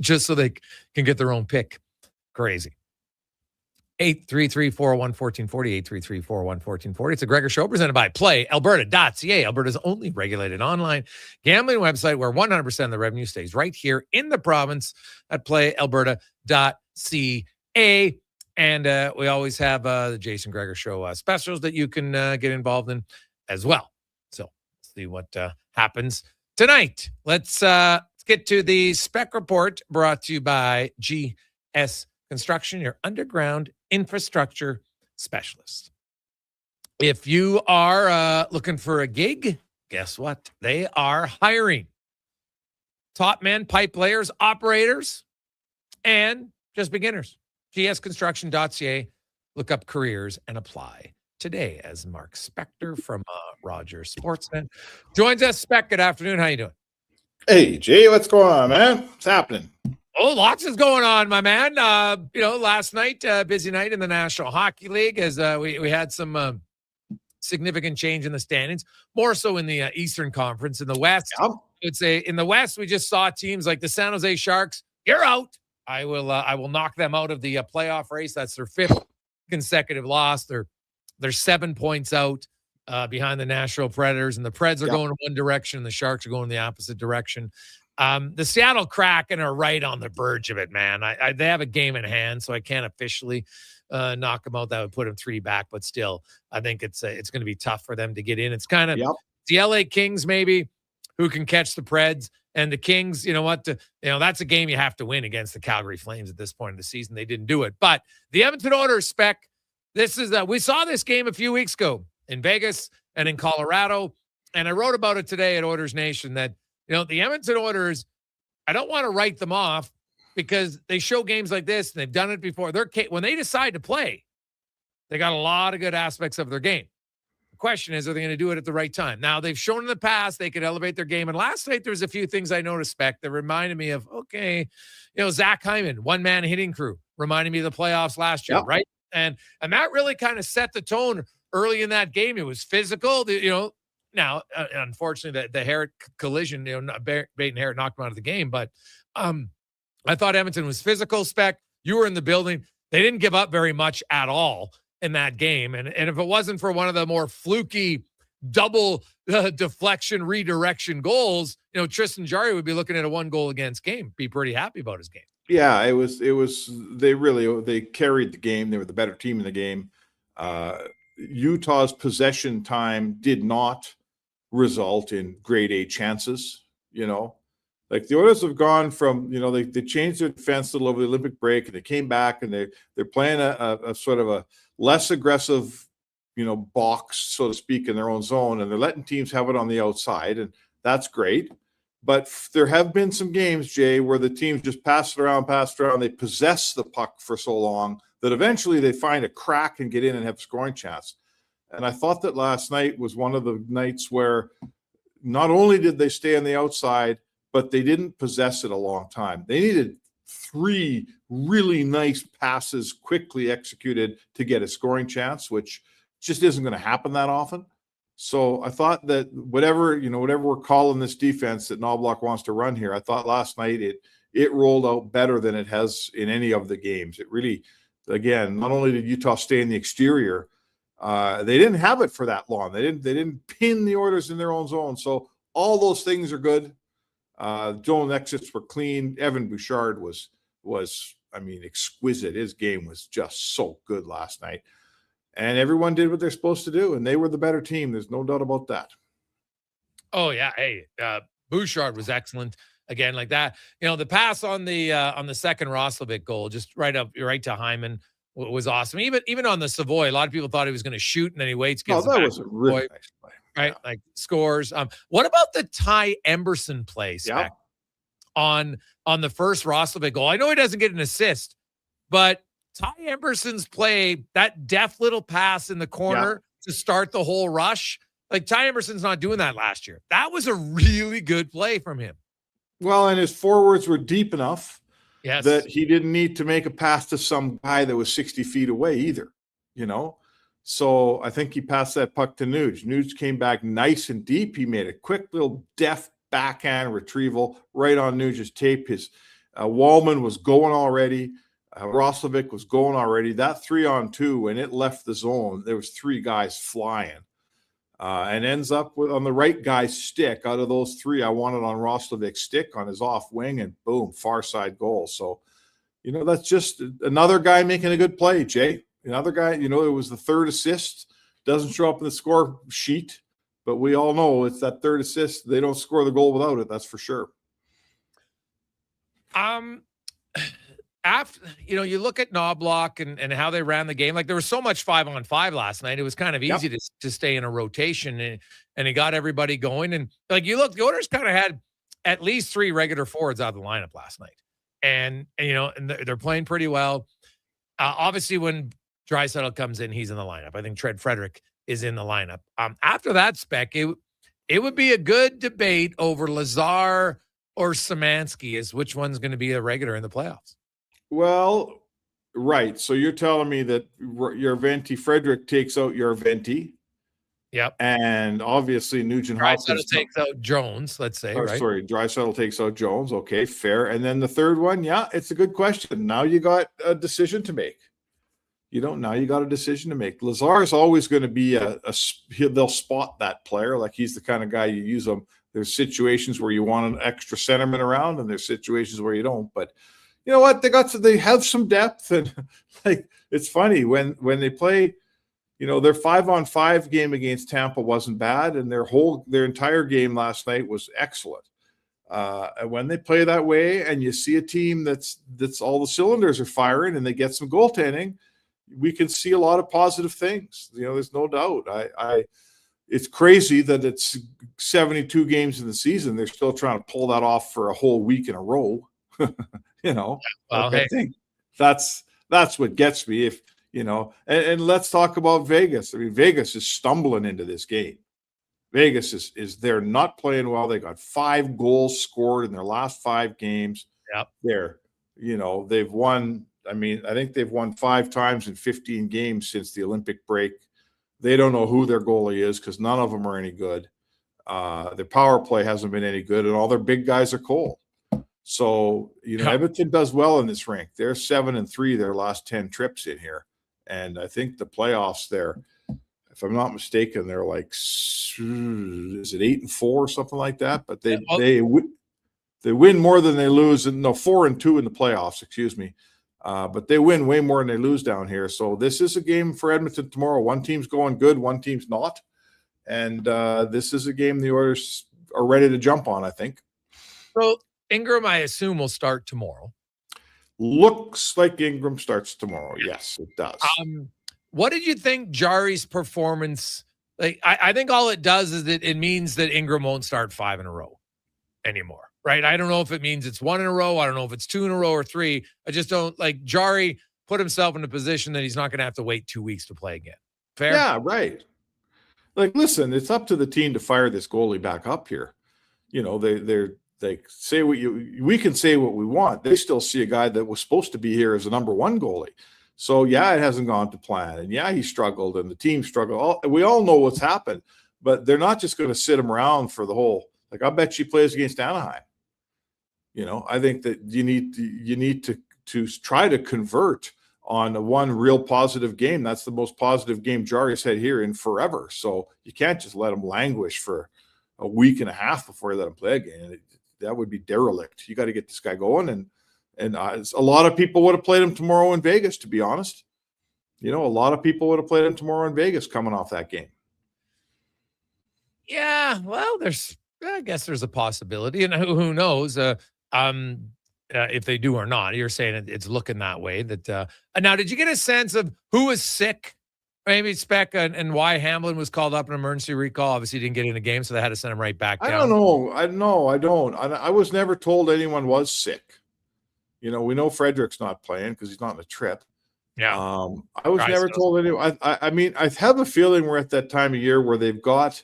just so they can get their own pick. Crazy. 833-401-1440, 833-401-1440. It's a Gregor Show presented by PlayAlberta.ca, Alberta's only regulated online gambling website where 100% of the revenue stays right here in the province at PlayAlberta.ca. And we always have the Jason Gregor Show specials that you can get involved in as well. So let's see what happens tonight. Let's get to the spec report brought to you by GS Construction, your underground infrastructure specialist. If you are looking for a gig, guess what? They are hiring top men, pipe layers, operators, and just beginners. gsconstruction.ca. Look up careers and apply today. As Mark Spector from Rogers Sportsnet joins us. Spec, good afternoon. How you doing? Hey, Jay, what's going on, man? What's happening? Oh, lots is going on, my man. Last night, busy night in the National Hockey League as we had some significant change in the standings, more so in the Eastern Conference. In the West, I'd say in the West, we just saw teams like the San Jose Sharks. You're out. I will knock them out of the playoff race. That's their 5th consecutive loss. They're 7 points out behind the Nashville Predators, and the Preds are going in one direction, and the Sharks are going in the opposite direction. The Seattle Kraken are right on the verge of it, man. They have a game in hand, so I can't officially knock them out. That would put them 3 back, but still, I think it's going to be tough for them to get in. It's kind of the LA Kings, maybe, who can catch the Preds, and the Kings. You know what? That's a game you have to win against the Calgary Flames at this point of the season. They didn't do it, but the Edmonton Oilers, Spec, This is we saw this game a few weeks ago in Vegas and in Colorado, and I wrote about it today at Oilers Nation that, the Edmonton Oilers, I don't want to write them off because they show games like this and they've done it before. When they decide to play, they got a lot of good aspects of their game. The question is, are they going to do it at the right time? Now, they've shown in the past they could elevate their game. And last night, there was a few things I noticed, Spec, that reminded me of, Zach Hyman, one-man hitting crew, reminded me of the playoffs last year, right? And that really kind of set the tone early in that game. It was physical, Now, unfortunately, the Harrod collision, Bate and Harrod knocked him out of the game. But I thought Edmonton was physical. Spec, you were in the building. They didn't give up very much at all in that game. And if it wasn't for one of the more fluky double deflection redirection goals, Tristan Jarry would be looking at a 1-goal against game, be pretty happy about his game. Yeah, it was they carried the game. They were the better team in the game. Utah's possession time did not result in grade A chances, Like the Oilers have gone from, they changed their defense a little over the Olympic break, and they came back and they're playing a sort of a less aggressive, box, so to speak, in their own zone, and they're letting teams have it on the outside, and that's great. But there have been some games, Jay, where the teams just pass it around. They possess the puck for so long that eventually they find a crack and get in and have a scoring chance. And I thought that last night was one of the nights where not only did they stay on the outside, but they didn't possess it a long time. They needed 3 really nice passes quickly executed to get a scoring chance, which just isn't going to happen that often. So I thought that whatever we're calling this defense that Knobloch wants to run here, I thought last night it rolled out better than it has in any of the games. It really, again, not only did Utah stay in the exterior, they didn't have it for that long. They didn't pin the Oilers in their own zone. So all those things are good. Zone exits were clean. Evan Bouchard was exquisite. His game was just so good last night. And everyone did what they're supposed to do, and they were the better team. There's no doubt about that. Oh, yeah. Hey, Bouchard was excellent. Again, like that. The pass on the second Roslovic goal, just right to Hyman, was awesome. Even on the Savoy, a lot of people thought he was going to shoot, and then he waits. That was a really nice play. Right? Yeah. Like scores. What about the Ty Emberson play, Spec, on the first Roslovic goal? I know he doesn't get an assist, but Ty Emberson's play, that deft little pass in the corner to start the whole rush, like Ty Emberson's not doing that last year. That was a really good play from him. Well, and his forwards were deep enough Yes. that he didn't need to make a pass to some guy that was 60 feet away either, you know? So I think he passed that puck to Nuge. Nuge came back nice and deep. He made a quick little deft backhand retrieval right on Nuge's tape. His Wallman was going already. Roslovic was going already. That 3-on-2, when it left the zone, there was three guys flying. And ends up with on the right guy's stick. Out of those three, I wanted on Roslovic's stick on his off wing, and boom, far side goal. So, you know, that's just another guy making a good play, Jay. Another guy, you know, it was the third assist. Doesn't show up in the score sheet, but we all know it's that third assist. They don't score the goal without it. That's for sure. After, you know, you look at Knobloch and how they ran the game, like there was so much 5-on-5 last night. It was kind of easy to stay in a rotation, and he got everybody going. And like you look, the Oilers kind of had at least three regular forwards out of the lineup last night. And you know, and they're playing pretty well. Obviously, when Draisaitl comes in, he's in the lineup. I think Tread Frederick is in the lineup. After that, Spec, it would be a good debate over Lazar or Szymanski as which one's going to be a regular in the playoffs. Well, right. So you're telling me that your Venti Frederick takes out your Venti. Yep. And obviously Nugent Hopkins takes out Jones, let's say, right? Sorry, Draisaitl takes out Jones. Okay, fair. And then the third one, yeah, it's a good question. Now you got a decision to make. Now you got a decision to make. Lazar is always going to be they'll spot that player. Like he's the kind of guy you use him. There's situations where you want an extra centerman around, and there's situations where you don't. But you know what? They have some depth, and like it's funny when they play. You know, their 5-on-5 game against Tampa wasn't bad, and their entire game last night was excellent. And when they play that way, and you see a team that's all the cylinders are firing, and they get some goaltending, we can see a lot of positive things. There's no doubt. It's crazy that it's 72 games in the season. They're still trying to pull that off for a whole week in a row. Well, I think that's what gets me. And let's talk about Vegas. I mean, Vegas is stumbling into this game. Vegas is they're not playing well. They got 5 goals scored in their last 5 games. Yep. They've won. I mean, I think they've won 5 times in 15 games since the Olympic break. They don't know who their goalie is because none of them are any good. Their power play hasn't been any good, and all their big guys are cold. So, Edmonton does well in this rink. They're 7-3 their last 10 trips in here. And I think the playoffs there, if I'm not mistaken, they're like, is it 8-4 or something like that? But they win more than they lose. 4-2 in the playoffs, excuse me. But they win way more than they lose down here. So this is a game for Edmonton tomorrow. One team's going good, one team's not. And this is a game the Oilers are ready to jump on, I think. So Ingram, I assume, will start tomorrow. Looks like Ingram starts tomorrow. Yes, it does. What did you think Jari's performance? Like, I think all it does is that it means that Ingram won't start 5 in a row anymore. Right. I don't know if it means it's 1 in a row. I don't know if it's 2 in a row or 3. I just don't like Jari put himself in a position that he's not going to have to wait 2 weeks to play again. Fair? Yeah, right. Like, listen, it's up to the team to fire this goalie back up here. They say we can say what we want. They still see a guy that was supposed to be here as a number 1 goalie. So yeah, it hasn't gone to plan. And yeah, he struggled and the team struggled. We all know what's happened, but they're not just going to sit him around for the whole, like, I bet she plays against Anaheim. I think that you need to try to convert on one real positive game. That's the most positive game Jari's had here in forever. So you can't just let him languish for a week and a half before you let him play again. That would be derelict. You got to get this guy going. And a lot of people would have played him tomorrow in Vegas, to be honest. A lot of people would have played him tomorrow in Vegas coming off that game. Yeah, well, I guess there's a possibility, and who knows if they do or not. You're saying it's looking that way. That now, did you get a sense of who was sick? Maybe Speck and why Hamblin was called up in emergency recall. Obviously, he didn't get in the game, so they had to send him right back down. I don't know. I don't. I was never told anyone was sick. We know Frederick's not playing because he's not on a trip. Yeah. I was never told anyone. I mean, I have a feeling we're at that time of year where they've got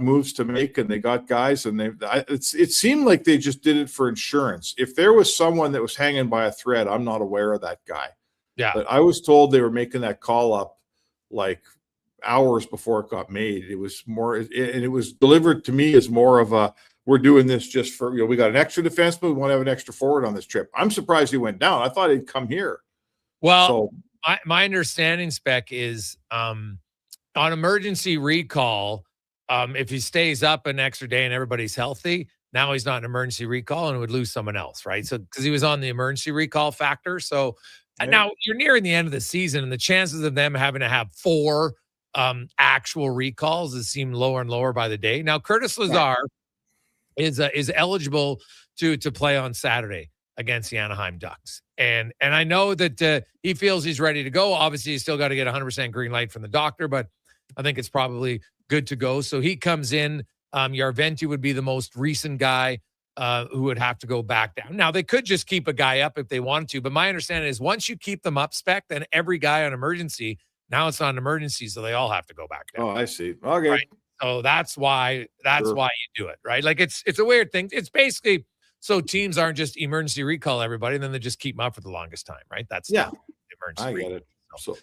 moves to make and they got guys and it seemed like they just did it for insurance. If there was someone that was hanging by a thread, I'm not aware of that guy. Yeah. But I was told they were making that call up like hours before it got made. It was more, and it was delivered to me as more of a, we're doing this just for, we got an extra defenseman. We want to have an extra forward on this trip. I'm surprised he went down. I thought he'd come here. Well, my understanding, Spec, is on emergency recall, if he stays up an extra day and everybody's healthy, now he's not an emergency recall and would lose someone else, right? So because he was on the emergency recall factor. So now you're nearing the end of the season, and the chances of them having to have 4 actual recalls seem lower and lower by the day. Now Curtis Lazar is eligible to play on Saturday against the Anaheim Ducks. And I know that he feels he's ready to go. Obviously, he's still got to get 100% green light from the doctor, but I think it's probably good to go. So he comes in. Yarventi would be the most recent guy who would have to go back down. Now, they could just keep a guy up if they wanted to, but my understanding is once you keep them up, Spec, then every guy on emergency, now it's not an emergency, so they all have to go back down. Oh, I see. Okay. Right? So that's why you do it, right? Like it's a weird thing. It's basically so teams aren't just emergency recall everybody, and then they just keep them up for the longest time, right? That's emergency I recall. get it. So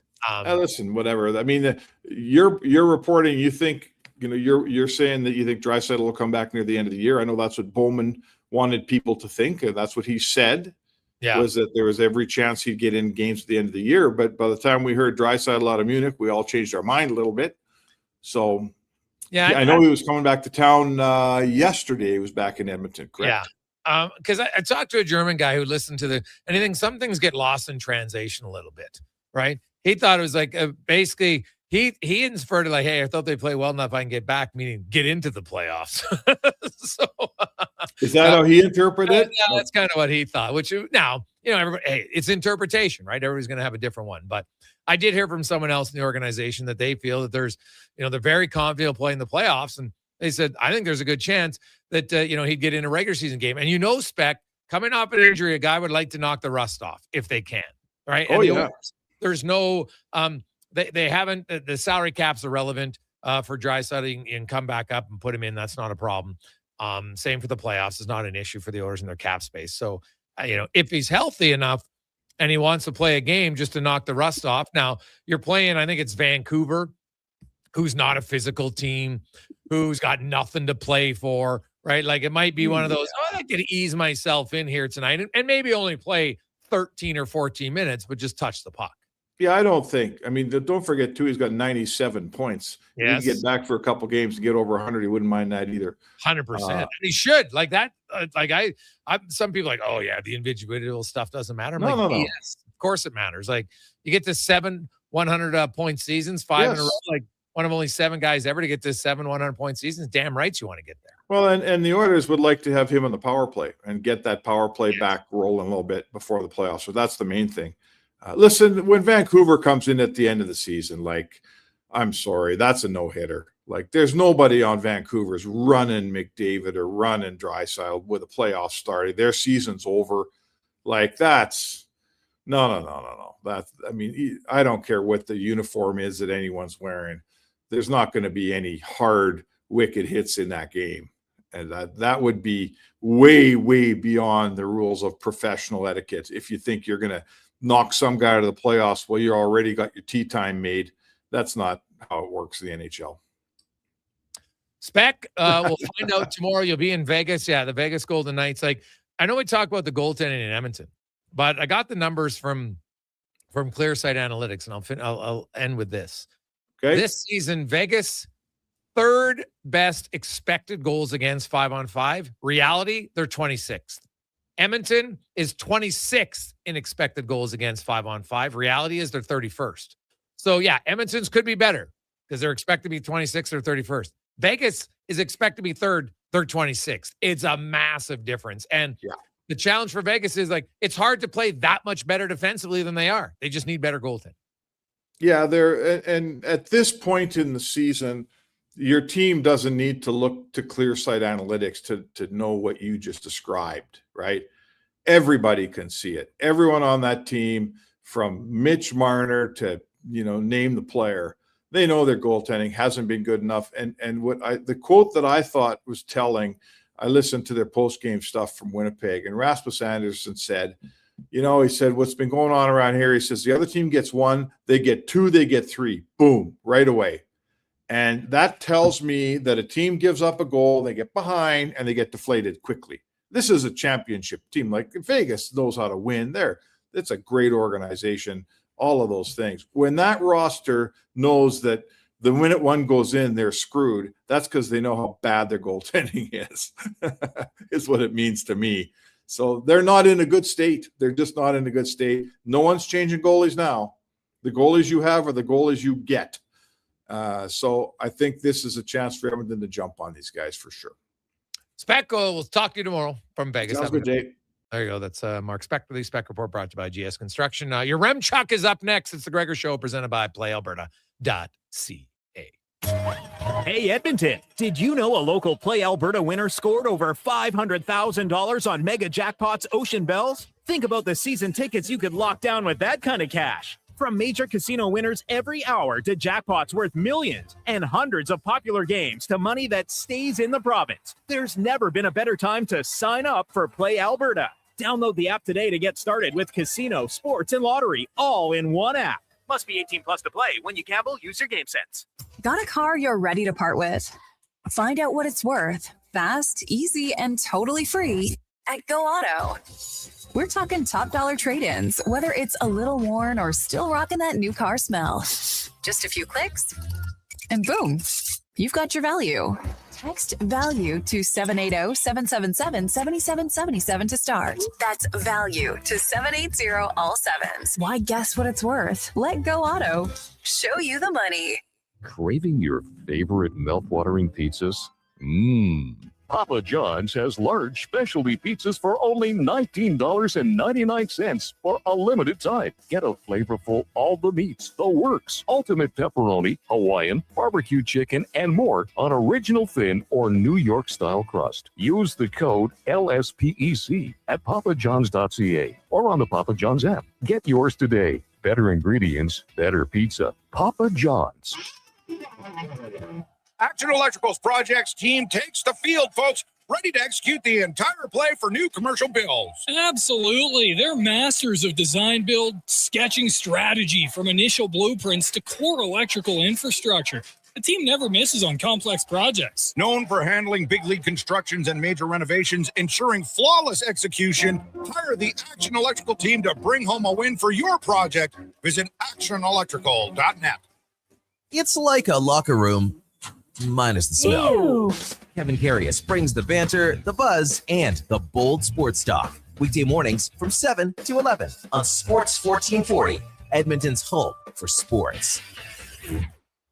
listen, whatever. I mean, you're reporting. You think you're saying that you think Draisaitl will come back near the end of the year. I know that's what Bowman wanted people to think, and that's what he said. Yeah, was that there was every chance he'd get in games at the end of the year. But by the time we heard Draisaitl out of Munich, we all changed our mind a little bit. So yeah, I know he was coming back to town yesterday. He was back in Edmonton, correct? Yeah. Because I talked to a German guy who listened to and I think some things get lost in translation a little bit, right? He thought it was like basically he inferred it like, hey, I thought they play well enough I can get back, meaning get into the playoffs. So Is that how he interpreted it? Yeah, that's kind of what he thought. Which now, everybody, hey, it's interpretation, right? Everybody's going to have a different one. But I did hear from someone else in the organization that they feel that there's, they're very confident of playing the playoffs, and they said I think there's a good chance that he'd get in a regular season game. And Spec, coming off an injury, a guy would like to knock the rust off if they can, right? Oh, and yeah. There's no they haven't, the salary cap's irrelevant for Draisaitl and come back up and put him in. That's not a problem. Same for the playoffs. It's not an issue for the Oilers in their cap space. So, if he's healthy enough and he wants to play a game just to knock the rust off. Now you're playing, I think it's Vancouver, who's not a physical team, who's got nothing to play for, right? Like it might be one of those, I can ease myself in here tonight and maybe only play 13 or 14 minutes, but just touch the puck. Yeah, I don't think. I mean, don't forget, too, he's got 97 points. Yes. He can get back for a couple games to get over 100. He wouldn't mind that either. 100%. And he should. Like that. Some people are like, oh, yeah, the individual stuff doesn't matter. I'm No. Yes, of course it matters. Like you get to 7 100-point seasons, 5 in a row. Like one of only 7 guys ever to get to 7 100-point seasons. Damn right you want to get there. Well, and the Oilers would like to have him on the power play and get that power play back rolling a little bit before the playoffs. So that's the main thing. Listen, when Vancouver comes in at the end of the season, I'm sorry, that's a no-hitter. Like, there's nobody on Vancouver's running McDavid or running Draisaitl with a playoff starting. Their season's over. Like, that's no. I don't care what the uniform is that anyone's wearing. There's not going to be any hard, wicked hits in that game. And that would be way, way beyond the rules of professional etiquette. If you think you're going to knock some guy out of the playoffs while you're already got your tee time made, that's not how it works in the NHL. Spec, we'll find out tomorrow. You'll be in Vegas. Yeah, the Vegas Golden Knights. Like, I know we talked about the goaltending in Edmonton, but I got the numbers from ClearSight Analytics, and I'll end with this. Okay. This season, Vegas, 3rd best expected goals against 5-on-5. Reality, they're 26th. Edmonton is 26th in expected goals against 5-on-5. Reality is they're 31st. So, yeah, Edmonton's could be better because they're expected to be 26th or 31st. Vegas is expected to be 3rd. They're 26th. It's a massive difference. And the challenge for Vegas is, it's hard to play that much better defensively than they are. They just need better goaltending. Yeah, and at this point in the season, your team doesn't need to look to ClearSight Analytics to know what you just described, right? Everybody can see it. Everyone on that team, from Mitch Marner to, name the player, they know their goaltending hasn't been good enough. And the quote that I thought was telling, I listened to their post-game stuff from Winnipeg, and Rasmus Anderson said, he said, what's been going on around here, he says, the other team gets 1, they get 2, they get 3, boom, right away. And that tells me that a team gives up a goal, they get behind, and they get deflated quickly. This is a championship team. Like Vegas knows how to win. It's a great organization, all of those things. When that roster knows that the minute one goes in, they're screwed, that's because they know how bad their goaltending is what it means to me. So they're not in a good state. They're just not in a good state. No one's changing goalies now. The goalies you have are the goalies you get. So I think this is a chance for Edmonton to jump on these guys for sure. Spec, we'll talk to you tomorrow from Vegas. Sounds good, Jay. There you go. That's Mark Spec with the Spec Report brought to you by GS Construction. Your Rem Chuck is up next. It's the Gregor Show presented by PlayAlberta.ca. Hey, Edmonton, did you know a local Play Alberta winner scored over $500,000 on Mega Jackpots Ocean Bells? Think about the season tickets you could lock down with that kind of cash. From major casino winners every hour to jackpots worth millions and hundreds of popular games to money that stays in the province, there's never been a better time to sign up for Play Alberta. Download the app today to get started with casino, sports, and lottery all in one app. Must be 18 plus to play. When you gamble, use your game sense. Got a car you're ready to part with? Find out what it's worth. Fast, easy, and totally free at Go Auto. We're talking top dollar trade-ins, whether it's a little worn or still rocking that new car smell. Just a few clicks, and boom, you've got your value. Text value to 780-777-7777 to start. That's value to 780 all sevens. Why guess what it's worth? Let Go Auto show you the money. Craving your favorite mouth-watering pizzas? Papa John's has large specialty pizzas for only $19.99 for a limited time. Get a flavorful all the meats, the works, ultimate pepperoni, Hawaiian, barbecue chicken, and more on original thin or New York style crust. Use the code LSPEC at papajohns.ca or on the Papa John's app. Get yours today. Better ingredients, better pizza. Papa John's. Action Electrical's projects team takes the field, folks, ready to execute the entire play for new commercial builds. Absolutely. They're masters of design build, sketching strategy from initial blueprints to core electrical infrastructure. The team never misses on complex projects. Known for handling big league constructions and major renovations, ensuring flawless execution, hire the Action Electrical team to bring home a win for your project. Visit actionelectrical.net. It's like a locker room, minus the smell. Ew. Kevin Carius brings the banter, the buzz, and the bold sports talk. Weekday mornings from 7 to 11 on Sports 1440, Edmonton's home for sports.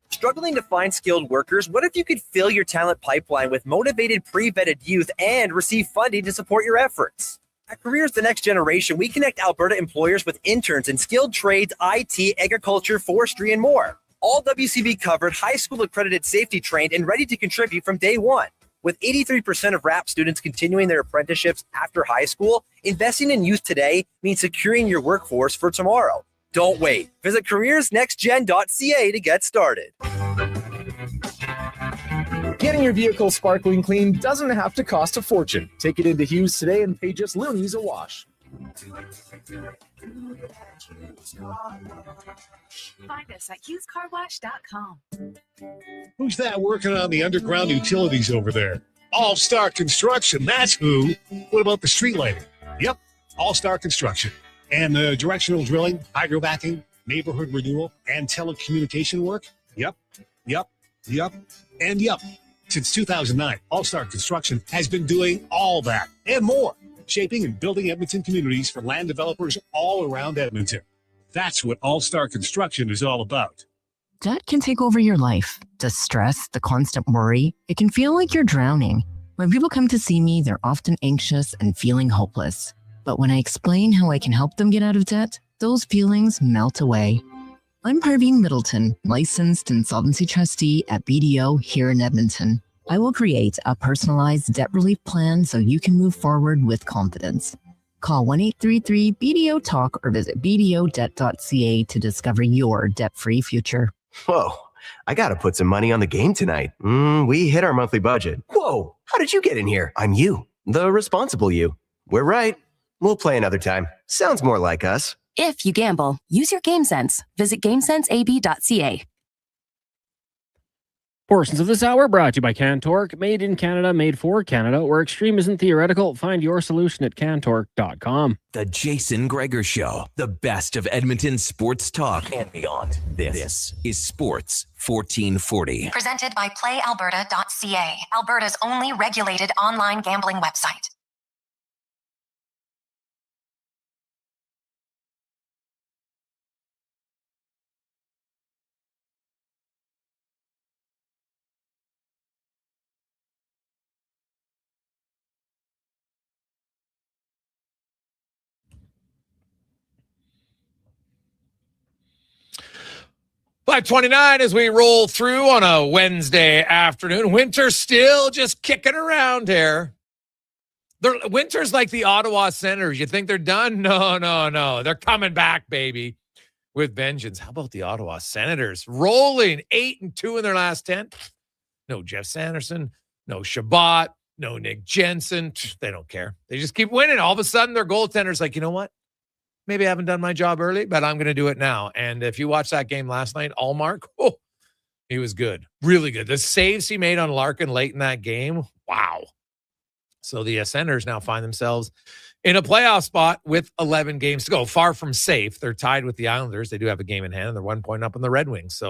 Struggling to find skilled workers? What if you could fill your talent pipeline with motivated, pre-vetted youth and receive funding to support your efforts? At Careers the Next Generation, we connect Alberta employers with interns in skilled trades, IT, agriculture, forestry, and more. All WCB covered, high school accredited, safety trained, and ready to contribute from day one. With 83% of RAP students continuing their apprenticeships after high school, investing in youth today means securing your workforce for tomorrow. Don't wait. Visit careersnextgen.ca to get started. Getting your vehicle sparkling clean doesn't have to cost a fortune. Take it into Hughes today and pay just loonies a wash. Find us at HughesCarWash.com. Who's that working on the underground utilities over there? All Star Construction, that's who. What about the street lighting? Yep, All Star Construction. And the directional drilling, hydrovacking, neighborhood renewal, and telecommunication work? Yep. Since 2009, All Star Construction has been doing all that and more, shaping and building Edmonton communities for land developers all around Edmonton. That's what All Star Construction is all about. Debt can take over your life. The stress, the constant worry, it can feel like you're drowning. When people come to see me, they're often anxious and feeling hopeless. But when I explain how I can help them get out of debt, those feelings melt away. I'm Parveen Middleton, licensed insolvency trustee at BDO here in Edmonton. I will create a personalized debt relief plan so you can move forward with confidence. Call 1-833-BDO-TALK or visit bdodebt.ca to discover your debt-free future. Whoa, I gotta put some money on the game tonight. We hit our monthly budget. Whoa, how did you get in here? I'm you, the responsible you. We're right. We'll play another time. Sounds more like us. If you gamble, use your game sense. Visit GameSenseAB.ca. Portions of this hour brought to you by CanTorque, made in Canada, made for Canada, where extreme isn't theoretical. Find your solution at CanTorque.com. The Jason Gregor Show, the best of Edmonton sports talk and beyond. This is Sports 1440. Presented by PlayAlberta.ca, Alberta's only regulated online gambling website. Five 29 as we roll through on a Wednesday afternoon. Winter still just kicking around here. Winter's like the Ottawa Senators. You think they're done? No. They're coming back, baby, with vengeance. How about the Ottawa Senators? Rolling 8-2 in their last 10. No Jeff Sanderson, no Shabbat, no Nick Jensen. They don't care. They just keep winning. All of a sudden, their goaltender's like, you know what? Maybe I haven't done my job early, but I'm going to do it now. And if you watch that game last night, Allmark, he was good. Really good. The saves he made on Larkin late in that game, wow. So the Senators now find themselves in a playoff spot with 11 games to go. Far from safe. They're tied with the Islanders. They do have a game in hand, and they're 1 point up on the Red Wings.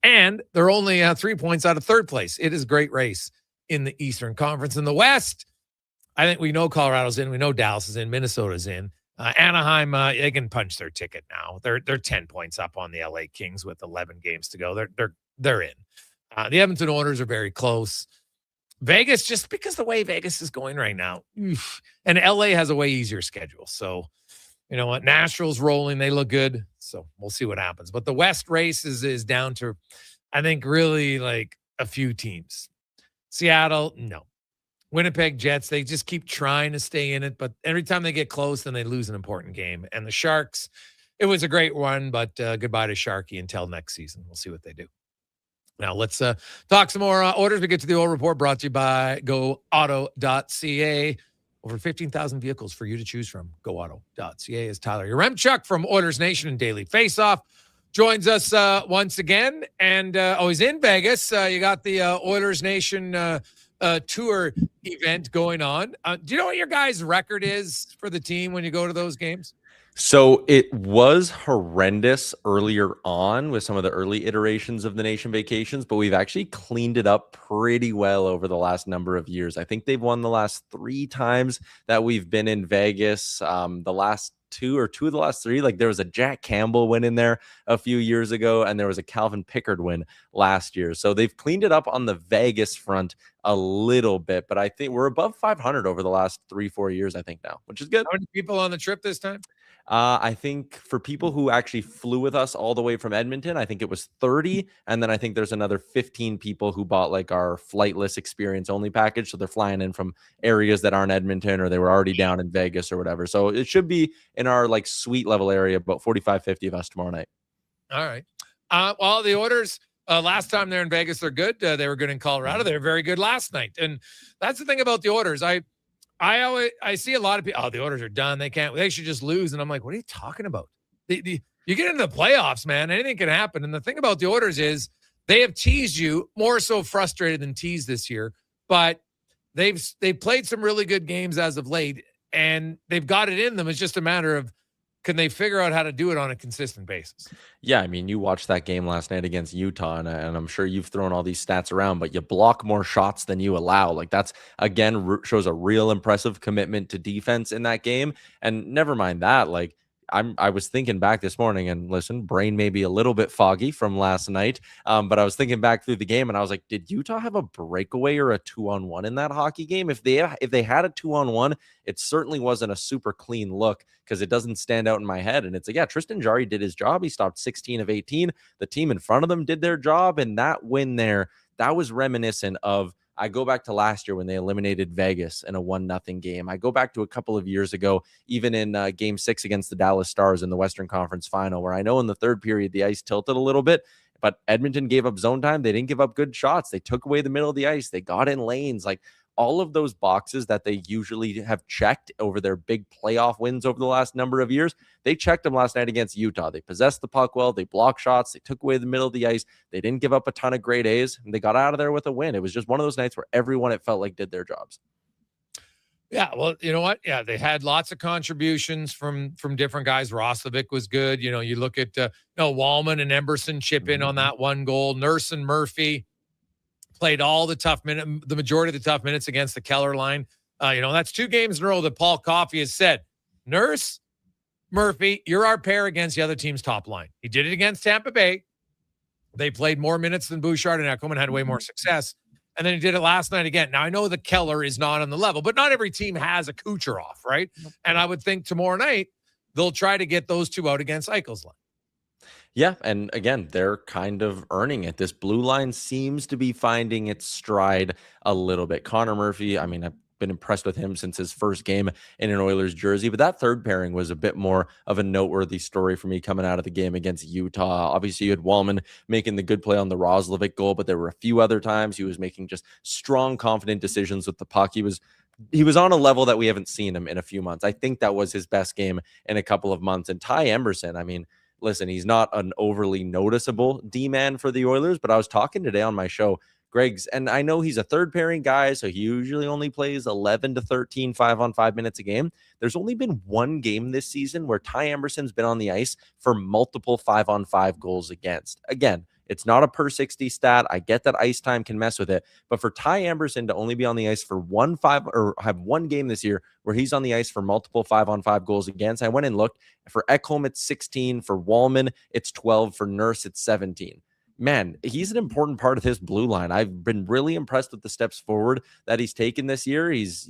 And they're only 3 points out of third place. It is a great race in the Eastern Conference. In the West, I think we know Colorado's in. We know Dallas is in. Minnesota's in. Anaheim, they can punch their ticket now. They're 10 points up on the LA Kings with 11 games to go. They're in. The Edmonton Oilers are very close. Vegas, just because the way Vegas is going right now, and LA has a way easier schedule. So, you know what? Nashville's rolling. They look good. So we'll see what happens. But the West race is down to, I think, really like a few teams. Seattle, no. Winnipeg Jets, they just keep trying to stay in it. But every time they get close, then they lose an important game. And the Sharks, it was a great run, but goodbye to Sharky until next season. We'll see what they do. Now, let's talk some more orders. We get to the oil report brought to you by GoAuto.ca. Over 15,000 vehicles for you to choose from. GoAuto.ca is Tyler Yaremchuk from Orders Nation and Daily Faceoff. Joins us once again. And he's in Vegas. You got the Oilers Nation tour event going on. Do you know what your guys' record is for the team when you go to those games? So it was horrendous earlier on with some of the early iterations of the Nation Vacations, but we've actually cleaned it up pretty well over the last number of years. I think they've won the last 3 times that we've been in Vegas. The last 2 of the last 3, like there was a Jack Campbell win in there a few years ago, and there was a Calvin Pickard win last year. So they've cleaned it up on the Vegas front a little bit, but I think we're above 500 over the last 3-4 years, I think now, which is good. How many people on the trip this time? I think for people who actually flew with us all the way from Edmonton, I think it was 30. And then I think there's another 15 people who bought like our flightless experience only package. So they're flying in from areas that aren't Edmonton, or they were already down in Vegas or whatever. So it should be in our like suite level area, about 45, 50 of us tomorrow night. All right. Well, the orders last time they're in Vegas, they're good. They were good in Colorado. They were very good last night. And that's the thing about the orders. I see a lot of people, the orders are done. They should just lose. And I'm like, what are you talking about? You get into the playoffs, man, anything can happen. And the thing about the orders is they have teased you, more so frustrated than teased this year, but they've played some really good games as of late, and they've got it in them. It's just a matter of, can they figure out how to do it on a consistent basis? Yeah, I mean, you watched that game last night against Utah, and I'm sure you've thrown all these stats around, but you block more shots than you allow. Like that's, again, shows a real impressive commitment to defense in that game. And never mind that, like I was thinking back this morning, and listen, brain may be a little bit foggy from last night, but I was thinking back through the game, and I was like, did Utah have a breakaway or a 2-on-1 in that hockey game? If they had a 2-on-1, it certainly wasn't a super clean look, because it doesn't stand out in my head. And it's like, yeah, Tristan Jarry did his job. He stopped 16 of 18. The team in front of them did their job, and that win there, that was reminiscent of, I go back to last year when they eliminated Vegas in a 1-0 game. I go back to a couple of years ago, even in Game 6 against the Dallas Stars in the Western Conference Final, where I know in the third period the ice tilted a little bit, but Edmonton gave up zone time. They didn't give up good shots. They took away the middle of the ice. They got in lanes. Like all of those boxes that they usually have checked over their big playoff wins over the last number of years, they checked them last night against Utah. They possessed the puck well. They blocked shots. They took away the middle of the ice. They didn't give up a ton of grade A's, and they got out of there with a win. It was just one of those nights where everyone, it felt like, did their jobs. Yeah, well, you know what? Yeah, they had lots of contributions from different guys. Roslovic was good. You know, you look at Wallman and Emberson chip in on that one goal. Nurse and Murphy played all the majority of the tough minutes against the Keller line. That's 2 games in a row that Paul Coffey has said, Nurse, Murphy, you're our pair against the other team's top line. He did it against Tampa Bay. They played more minutes than Bouchard and Ekholm and had way more success. And then he did it last night again. Now, I know the Keller is not on the level, but not every team has a Kucherov, right? And I would think tomorrow night they'll try to get those 2 out against Eichel's line. Yeah, and again, they're kind of earning it. This blue line seems to be finding its stride a little bit. Connor Murphy, I mean, I've been impressed with him since his first game in an Oilers jersey, but that third pairing was a bit more of a noteworthy story for me coming out of the game against Utah. Obviously, you had Wallman making the good play on the Roslovic goal, but there were a few other times he was making just strong, confident decisions with the puck. He was on a level that we haven't seen him in a few months. I think that was his best game in a couple of months. And Ty Emberson, I mean, listen, he's not an overly noticeable D-man for the Oilers, but I was talking today on my show, Greg's, and I know he's a third pairing guy, so he usually only plays 11 to 13 5-on-5 minutes a game. There's only been 1 game this season where Ty Emberson's been on the ice for multiple 5-on-5 goals against. Again, it's not a per 60 stat. I get that ice time can mess with it, but for Ty Emberson to only be on the ice for have 1 game this year where he's on the ice for multiple 5-on-5 goals against, I went and looked. For Ekholm, it's 16. For Wallman, it's 12. For Nurse, it's 17. man, he's an important part of this blue line. I've been really impressed with the steps forward that he's taken this year. He's,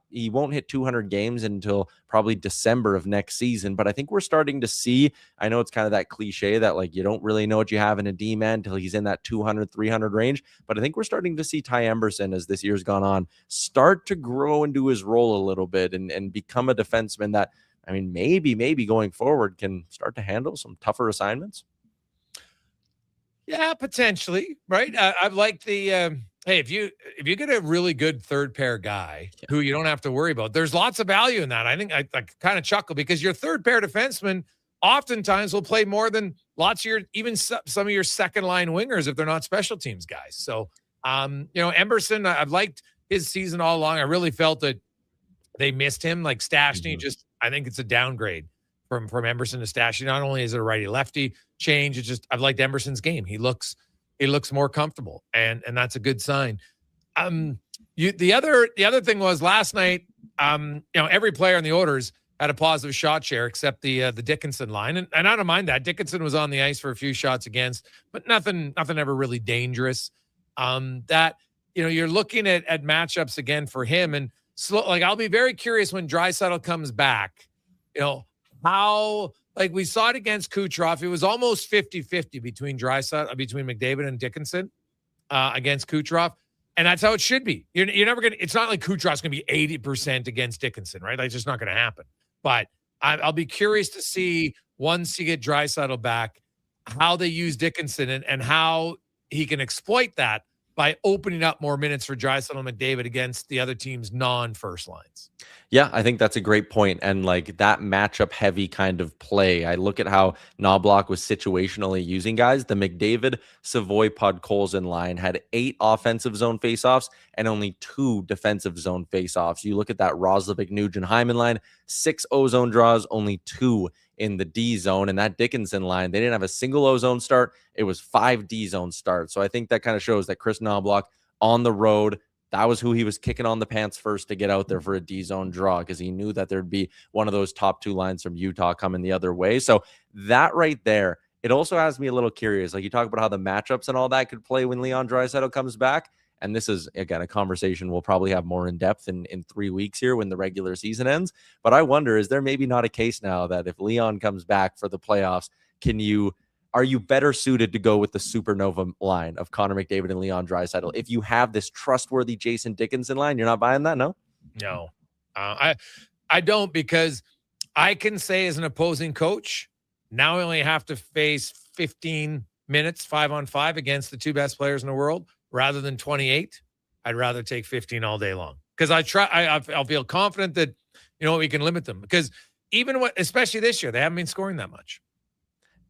he won't hit 200 games until probably December of next season, but I think we're starting to see, I know it's kind of that cliche that like, you don't really know what you have in a D-man until he's in that 200, 300 range. But I think we're starting to see Ty Emberson, as this year's gone on, start to grow into his role a little bit and become a defenseman that, I mean, maybe going forward can start to handle some tougher assignments. Yeah, potentially, right? I've liked the hey, if you get a really good third pair guy who you don't have to worry about, there's lots of value in that. I think I kind of chuckle because your third pair defenseman oftentimes will play more than lots of your, even some of your second line wingers if they're not special teams guys. So, Emberson, I've liked his season all along. I really felt that they missed him, like Stastny. I think it's a downgrade from Emberson to Stastny. Not only is it a righty lefty change, it's just I've liked Emberson's game. He looks more comfortable, and that's a good sign. The other thing was last night. Every player in the Oilers had a positive shot share except the Dickinson line, and I don't mind that. Dickinson was on the ice for a few shots against, but nothing ever really dangerous. You're looking at matchups again for him, and I'll be very curious when Draisaitl comes back. How, like we saw it against Kucherov, it was almost 50-50 between McDavid and Dickinson against Kucherov. And that's how it should be. You're never going to, it's not like Kucherov's going to be 80% against Dickinson, right? That's just not going to happen. But I'll be curious to see, once you get Draisaitl back, how they use Dickinson and how he can exploit that by opening up more minutes for Draisaitl and McDavid against the other team's non-first lines. Yeah, I think that's a great point. And like that matchup heavy kind of play, I look at how Knobloch was situationally using guys. The McDavid, Savoy, Podkolzin line had 8 offensive zone faceoffs and only 2 defensive zone faceoffs. You look at that Roslovic, Nugent, Hyman line, 6 O-zone draws, only 2 in the D zone. And that Dickinson line, they didn't have a single O-zone start. It was 5 D zone starts. So I think that kind of shows that Chris Knobloch on the road, that was who he was kicking on the pants first to get out there for a D zone draw, because he knew that there'd be one of those top 2 lines from Utah coming the other way. So that right there, it also has me a little curious. Like you talk about how the matchups and all that could play when Leon Draisaitl comes back. And this is, again, a conversation we'll probably have more in depth in 3 weeks here when the regular season ends. But I wonder, is there maybe not a case now that if Leon comes back for the playoffs, are you better suited to go with the supernova line of Connor McDavid and Leon Draisaitl? If you have this trustworthy Jason Dickinson line, you're not buying that, no? No. I don't, because I can say as an opposing coach, now I only have to face 15 minutes 5-on-5 against the 2 best players in the world rather than 28. I'd rather take 15 all day long, because I'll feel confident that, we can limit them, because especially this year, they haven't been scoring that much.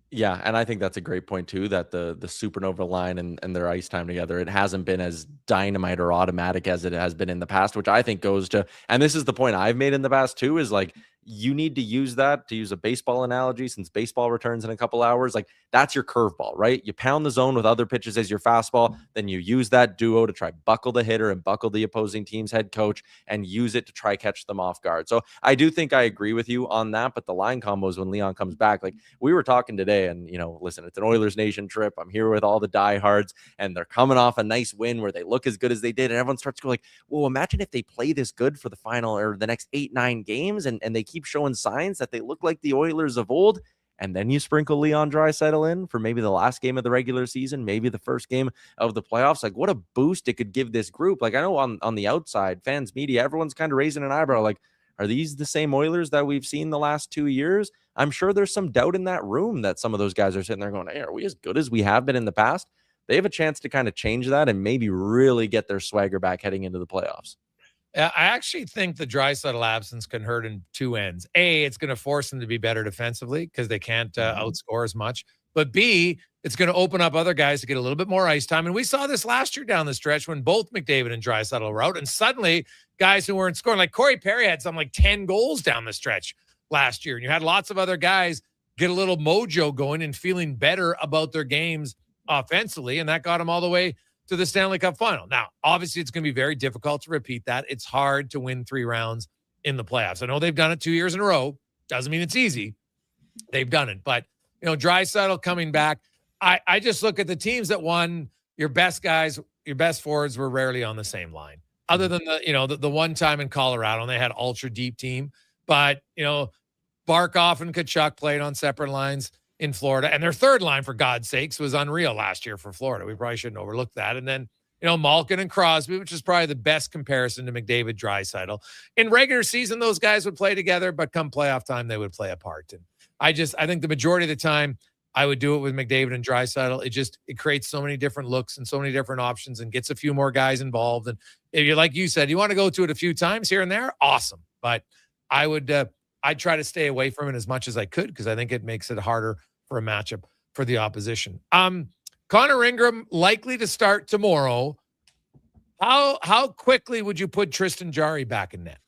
Yeah, and I think that's a great point too, that the supernova line and their ice time together, it hasn't been as dynamite or automatic as it has been in the past, which I think goes to, and this is the point I've made in the past too, is like, you need to use that, to use a baseball analogy, since baseball returns in a couple hours. Like, that's your curveball, right? You pound the zone with other pitches as your fastball, then you use that duo to try buckle the hitter and buckle the opposing team's head coach and use it to try catch them off guard. So I do think I agree with you on that, but the line combos when Leon comes back, like we were talking today, and listen, it's an Oilers Nation trip. I'm here with all the diehards, and they're coming off a nice win where they look as good as they did, and everyone starts going like, well, imagine if they play this good for the final or the next 8-9 games, and they keep showing signs that they look like the Oilers of old. And then you sprinkle Leon Draisaitl in for maybe the last game of the regular season, maybe the first game of the playoffs. Like, what a boost it could give this group. Like, I know on the outside, fans, media, everyone's kind of raising an eyebrow. Like, are these the same Oilers that we've seen the last 2 years? I'm sure there's some doubt in that room that some of those guys are sitting there going, hey, are we as good as we have been in the past? They have a chance to kind of change that and maybe really get their swagger back heading into the playoffs. I actually think the Draisaitl absence can hurt in 2 ends. A, it's going to force them to be better defensively because they can't outscore as much. But B, it's going to open up other guys to get a little bit more ice time. And we saw this last year down the stretch when both McDavid and Draisaitl were out. And suddenly, guys who weren't scoring, like Corey Perry had some like 10 goals down the stretch last year. And you had lots of other guys get a little mojo going and feeling better about their games offensively. And that got them all the way to the Stanley Cup final. Now, obviously, it's going to be very difficult to repeat that. It's hard to win 3 rounds in the playoffs. I know they've done it 2 years in a row. Doesn't mean it's easy. They've done it. But, Draisaitl coming back, I just look at the teams that won. Your best guys, your best forwards were rarely on the same line. Other than the one time in Colorado, and they had ultra deep team. But, Barkov and Kachuk played on separate lines in Florida. And their third line, for God's sakes, was unreal last year for Florida. We probably shouldn't overlook that. And then, Malkin and Crosby, which is probably the best comparison to McDavid, Draisaitl. In regular season, those guys would play together, but come playoff time, they would play apart. And I think the majority of the time, I would do it with McDavid and Draisaitl. It creates so many different looks and so many different options and gets a few more guys involved. And if you, like you said, you want to go to it a few times here and there, awesome. But I'd try to stay away from it as much as I could because I think it makes it harder for a matchup for the opposition. Connor Ingram likely to start tomorrow. How quickly would you put Tristan Jarry back in net?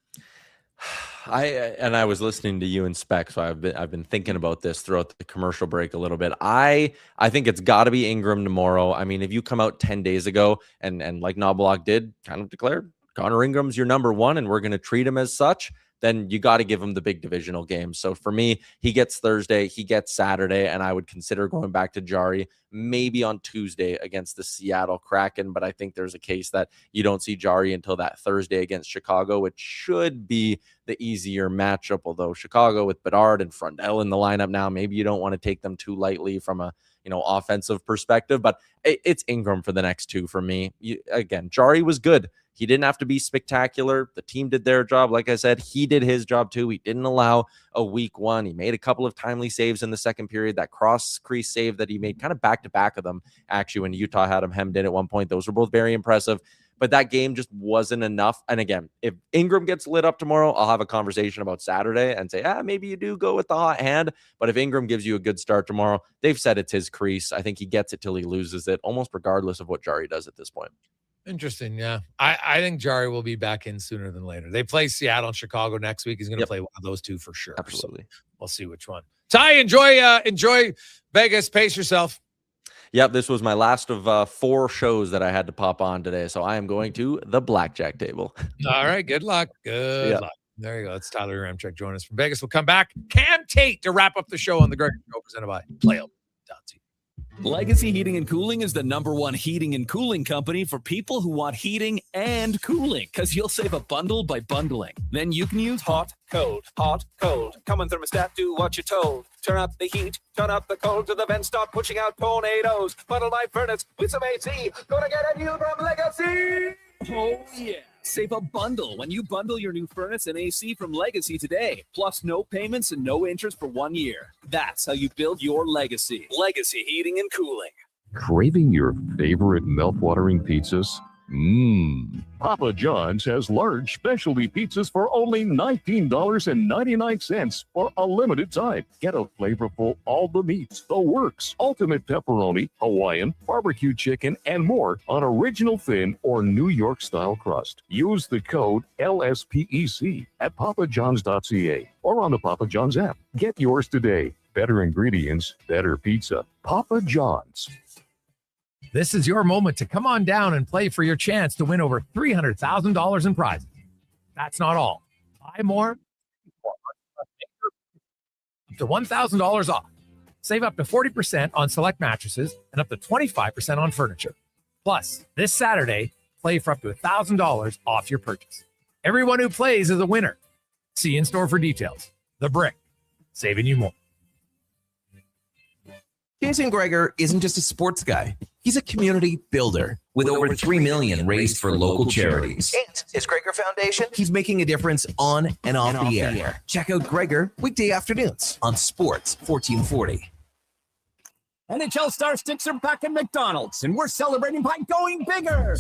I was listening to you and Spec, so I've been thinking about this throughout the commercial break a little bit. I think it's got to be Ingram tomorrow. I mean, if you come out 10 days ago and like Knobloch did, kind of declared Connor Ingram's your number one, and we're going to treat him as such, then you got to give him the big divisional game. So for me, he gets Thursday, he gets Saturday, and I would consider going back to Jarry maybe on Tuesday against the Seattle Kraken. But I think there's a case that you don't see Jarry until that Thursday against Chicago, which should be the easier matchup. Although Chicago with Bedard and Frundell in the lineup now, maybe you don't want to take them too lightly from a offensive perspective. But it's Ingram for the next two for me. Again, Jarry was good. He didn't have to be spectacular. The team did their job. Like I said, he did his job too. He didn't allow a weak one. He made a couple of timely saves in the second period. That cross crease save that he made kind of back-to-back of them, actually, when Utah had him hemmed in at one point. Those were both very impressive. But that game just wasn't enough. And again, if Ingram gets lit up tomorrow, I'll have a conversation about Saturday and say, maybe you do go with the hot hand. But if Ingram gives you a good start tomorrow, they've said it's his crease. I think he gets it till he loses it, almost regardless of what Jarry does at this point. Interesting, yeah. I think Jarry will be back in sooner than later. They play Seattle and Chicago next week. He's going to play one of those two for sure. Absolutely. So we'll see which one. Ty, enjoy Vegas. Pace yourself. Yep, this was my last of 4 shows that I had to pop on today. So I am going to the blackjack table. All right, good luck. Good luck. There you go. It's Tyler Ramchek joining us from Vegas. We'll come back. Cam Tate to wrap up the show on the Gregor Show presented by PlayOut.ca. Legacy Heating and Cooling is the #1 heating and cooling company for people who want heating and cooling, because you'll save a bundle by bundling. Then you can use hot, cold, come on thermostat, do what you're told. Turn up the heat, turn up the cold, to the vents start pushing out tornadoes. Bundle my furnace with some AC, gonna get a new from Legacy. Oh yeah, save a bundle when you bundle your new furnace and AC from Legacy today. Plus no payments and no interest for 1 year. That's how you build your legacy. Legacy Heating and Cooling. Craving your favorite mouth-watering pizzas? Papa John's has large specialty pizzas for only $19.99 for a limited time. Get a flavorful all the meats, the works, ultimate pepperoni, Hawaiian, barbecue chicken, and more on original thin or New York style crust. Use the code LSPEC at papajohns.ca or on the Papa John's app. Get yours today. Better ingredients, better pizza. Papa John's. This is your moment to come on down and play for your chance to win over $300,000 in prizes. That's not all. Buy more, up to $1,000 off. Save up to 40% on select mattresses and up to 25% on furniture. Plus, this Saturday, play for up to $1,000 off your purchase. Everyone who plays is a winner. See in-store for details. The Brick, saving you more. Jason Gregor isn't just a sports guy. He's a community builder with over $3 million raised for local charities. And his Gregor Foundation, He's making a difference on and off the air. Check out Gregor weekday afternoons on Sports 1440. NHL Star Sticks are back at McDonald's, and we're celebrating by going bigger.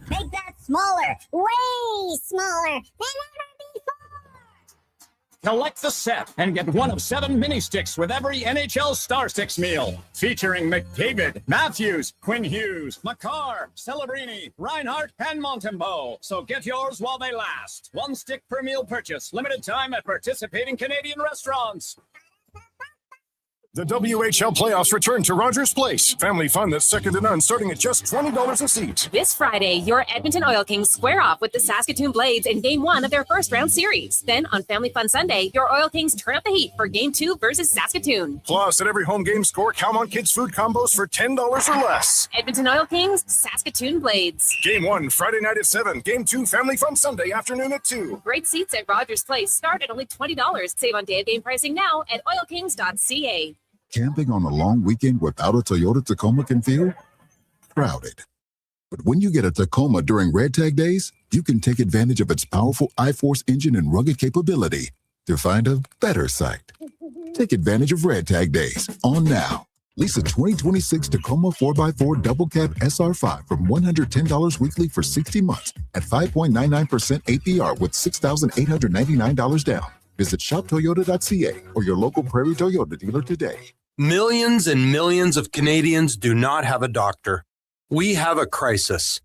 Make that smaller, way smaller than ever before. Collect the set and get one of 7 mini sticks with every NHL Star Sticks meal. Featuring McDavid, Matthews, Quinn Hughes, Makar, Celebrini, Reinhardt, and Montembeau. So get yours while they last. 1 stick per meal purchase. Limited time at participating Canadian restaurants. The WHL playoffs return to Rogers Place. Family fun that's second to none, starting at just $20 a seat. This Friday, your Edmonton Oil Kings square off with the Saskatoon Blades in Game 1 of their first round series. Then on Family Fun Sunday, your Oil Kings turn up the heat for Game 2 versus Saskatoon. Plus, at every home game score, count on kids' food combos for $10 or less. Edmonton Oil Kings, Saskatoon Blades. Game 1, Friday night at 7. Game 2, Family Fun Sunday afternoon at 2. Great seats at Rogers Place start at only $20. Save on day of game pricing now at oilkings.ca. Camping on a long weekend without a Toyota Tacoma can feel crowded. But when you get a Tacoma during Red Tag Days, you can take advantage of its powerful I-Force engine and rugged capability to find a better site. Take advantage of Red Tag Days on now. Lease a 2026 Tacoma 4x4 Double Cab SR5 from $110 weekly for 60 months at 5.99% APR with $6,899 down. Visit shoptoyota.ca or your local Prairie Toyota dealer today. Millions and millions of Canadians do not have a doctor. We have a crisis.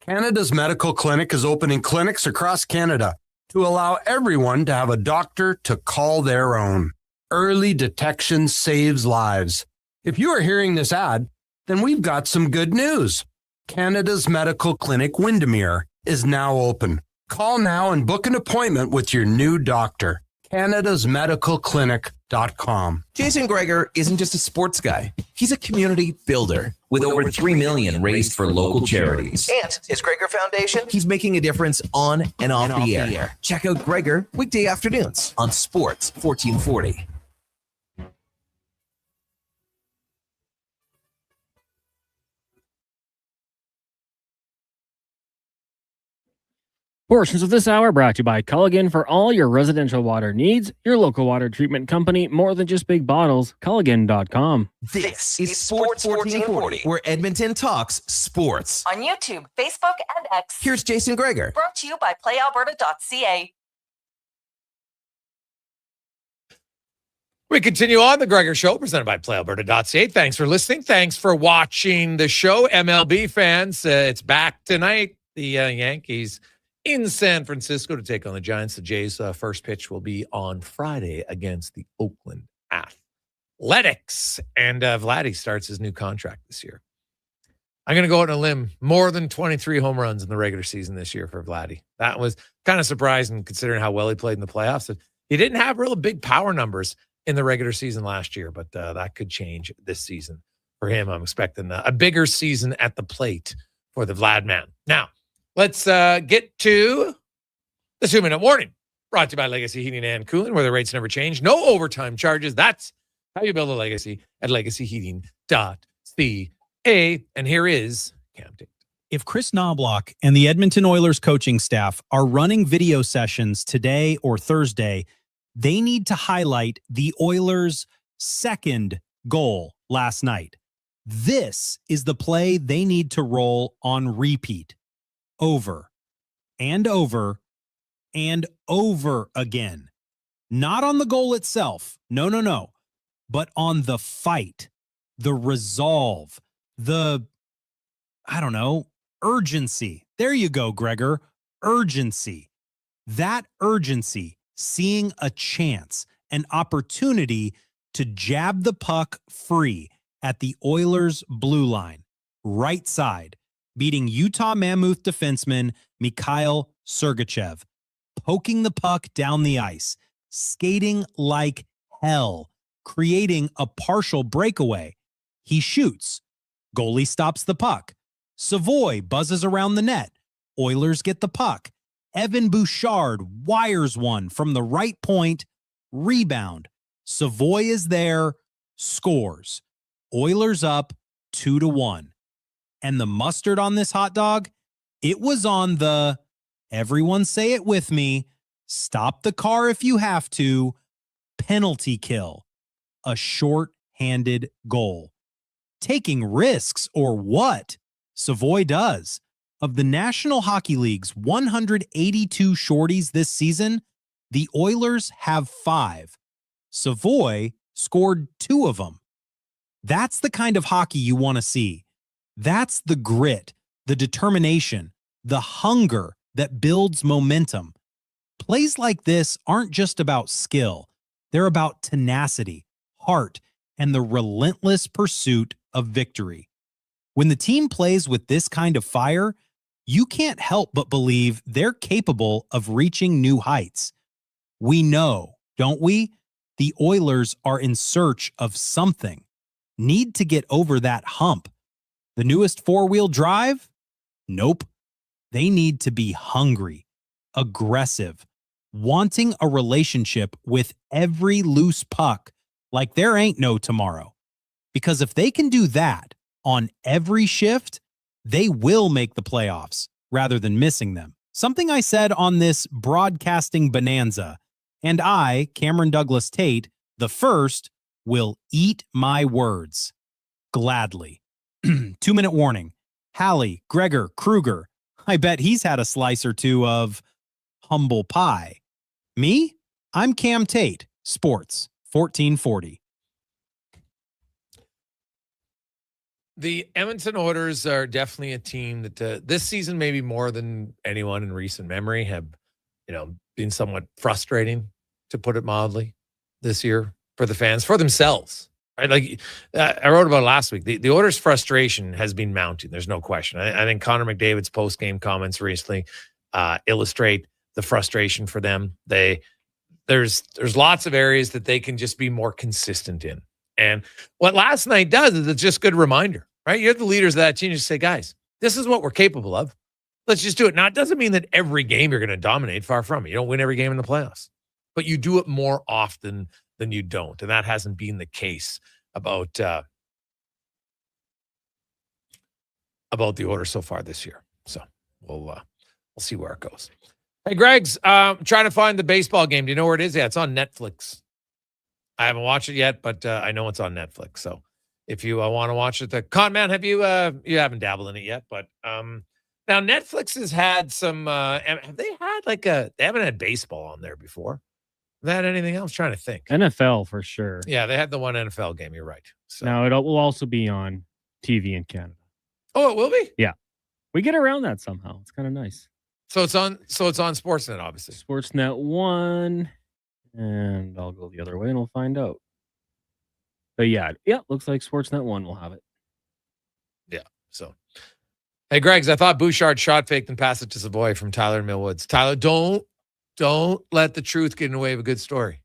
Canada's Medical Clinic is opening clinics across Canada to allow everyone to have a doctor to call their own. Early detection saves lives. If you are hearing this ad, then we've got some good news. Canada's Medical Clinic Windermere is now open. Call now and book an appointment with your new doctor. Canada'sMedicalClinic.com. Jason Gregor isn't just a sports guy. He's a community builder with over $3 million raised for local charities. And his Gregor Foundation, he's making a difference on and off the air. Check out Gregor weekday afternoons on Sports 1440. Portions of this hour brought to you by Culligan for all your residential water needs. Your local water treatment company, more than just big bottles. Culligan.com. This is Sports 1440, where Edmonton talks sports. On YouTube, Facebook, and X. Here's Jason Gregor. Brought to you by PlayAlberta.ca. We continue on the Gregor Show, presented by PlayAlberta.ca. Thanks for listening. Thanks for watching the show. MLB fans, it's back tonight. The Yankees in San Francisco to take on the Giants. The Jays' first pitch will be on Friday against the Oakland Athletics. And Vladdy starts his new contract this year. I'm going to go out on a limb. More than 23 home runs in the regular season this year for Vladdy. That was kind of surprising considering how well he played in the playoffs. He didn't have real big power numbers in the regular season last year, but that could change this season. For him, I'm expecting a bigger season at the plate for the Vlad man. Now, let's get to the 2-minute warning. Brought to you by Legacy Heating and Cooling, where the rates never change. No overtime charges. That's how you build a legacy at legacyheating.ca. And here is Cam Tate. If Chris Knobloch and the Edmonton Oilers coaching staff are running video sessions today or Thursday, they need to highlight the Oilers' second goal last night. This is the play they need to roll on repeat. Over and over and over again. Not on the goal itself. No. But on the fight, the resolve, urgency. There you go, Gregor. Urgency. That urgency, seeing a chance, an opportunity to jab the puck free at the Oilers' blue line, right side, beating Utah Mammoth defenseman Mikhail Sergachev, poking the puck down the ice, skating like hell, creating a partial breakaway. He shoots. Goalie stops the puck. Savoy buzzes around the net. Oilers get the puck. Evan Bouchard wires one from the right point. Rebound. Savoy is there. Scores. Oilers up 2-1. And the mustard on this hot dog, it was on the, everyone say it with me, stop the car if you have to, penalty kill. A short-handed goal. Taking risks or what? Savoy does. Of the National Hockey League's 182 shorties this season, the Oilers have 5. Savoy scored 2 of them. That's the kind of hockey you want to see. That's the grit, the determination, the hunger that builds momentum. Plays like this aren't just about skill. They're about tenacity, heart, and the relentless pursuit of victory. When the team plays with this kind of fire, you can't help but believe they're capable of reaching new heights. We know, don't we? The Oilers are in search of something, need to get over that hump. The newest four-wheel drive? Nope. They need to be hungry, aggressive, wanting a relationship with every loose puck like there ain't no tomorrow. Because if they can do that on every shift, they will make the playoffs rather than missing them. Something I said on this broadcasting bonanza. And I, Cameron Douglas Tate, the first, will eat my words. Gladly. 2-minute warning. Hallie, Gregor, Kruger. I bet he's had a slice or two of humble pie. Me? I'm Cam Tate, Sports 1440. The Edmonton Oilers are definitely a team that this season, maybe more than anyone in recent memory, have been somewhat frustrating, to put it mildly, this year for the fans, for themselves. Right? Like I wrote about it last week. The Oilers' frustration has been mounting. There's no question. I think Connor McDavid's post-game comments recently illustrate the frustration for them. There's lots of areas that they can just be more consistent in. And what last night does is it's just a good reminder, right? You're the leaders of that team. Just say, guys, this is what we're capable of. Let's just do it. Now, it doesn't mean that every game you're going to dominate. Far from it. You don't win every game in the playoffs, but you do it more often than you don't. And that hasn't been the case about the Oilers so far this year. So we'll see where it goes. Hey, Greg's trying to find the baseball game. Do you know where it is? Yeah, it's on Netflix. I haven't watched it yet, but I know it's on Netflix. So if you want to watch it, the Con Man, have you haven't dabbled in it yet, but now Netflix has had some, have they had they haven't had baseball on there before. Have they had anything else? Trying to think. NFL for sure. Yeah, they had the one NFL game. You're right. So now it will also be on TV in Canada. Oh, it will be? Yeah. We get around that somehow. It's kind of nice. So it's on Sportsnet, obviously. Sportsnet 1. And I'll go the other way and we'll find out. But yeah, looks like Sportsnet 1 will have it. Yeah. So, hey, Greg's, I thought Bouchard shot faked and passed it to Savoy from Tyler and Millwoods. Tyler, don't let the truth get in the way of a good story.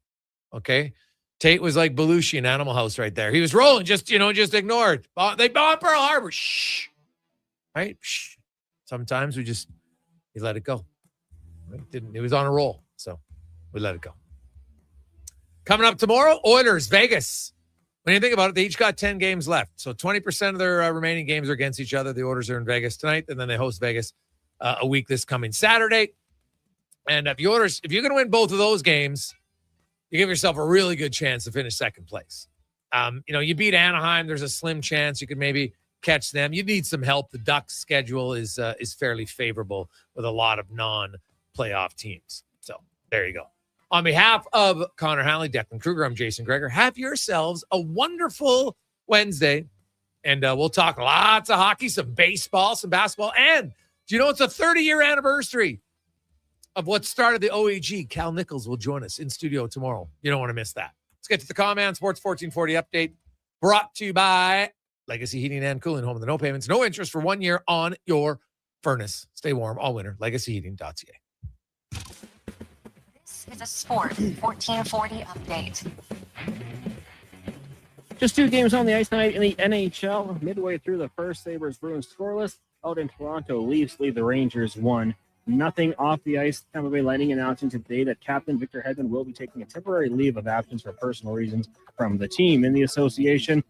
Okay? Tate was like Belushi in Animal House right there. He was rolling, just ignored. They bombed Pearl Harbor. Shh. Right? Shh. Sometimes we let it go. Right? It was on a roll. So we let it go. Coming up tomorrow, Oilers, Vegas. When you think about it, they each got 10 games left. So 20% of their remaining games are against each other. The Oilers are in Vegas tonight, and then they host Vegas a week this coming Saturday. And if you're going to win both of those games, you give yourself a really good chance to finish second place. You beat Anaheim. There's a slim chance you could maybe catch them. You need some help. The Ducks' schedule is fairly favorable with a lot of non-playoff teams. So there you go. On behalf of Connor Halley, Declan Kruger, I'm Jason Gregor. Have yourselves a wonderful Wednesday. And we'll talk lots of hockey, some baseball, some basketball. And do you know it's a 30-year anniversary of what started the OEG? Cal Nichols will join us in studio tomorrow. You don't want to miss that. Let's get to the Command Sports 1440 update brought to you by Legacy Heating and Cooling, home of the no payments, no interest for 1 year on your furnace. Stay warm all winter. LegacyHeating.ca. Is a Sport 1440 update. Just 2 games on the ice tonight in the NHL. Midway through the first, Sabres-Bruins scoreless. Out in Toronto, Leafs lead the Rangers 1-0 off the ice. Tampa Bay Lightning announcing today that Captain Victor Hedman will be taking a temporary leave of absence for personal reasons from the team. In the association,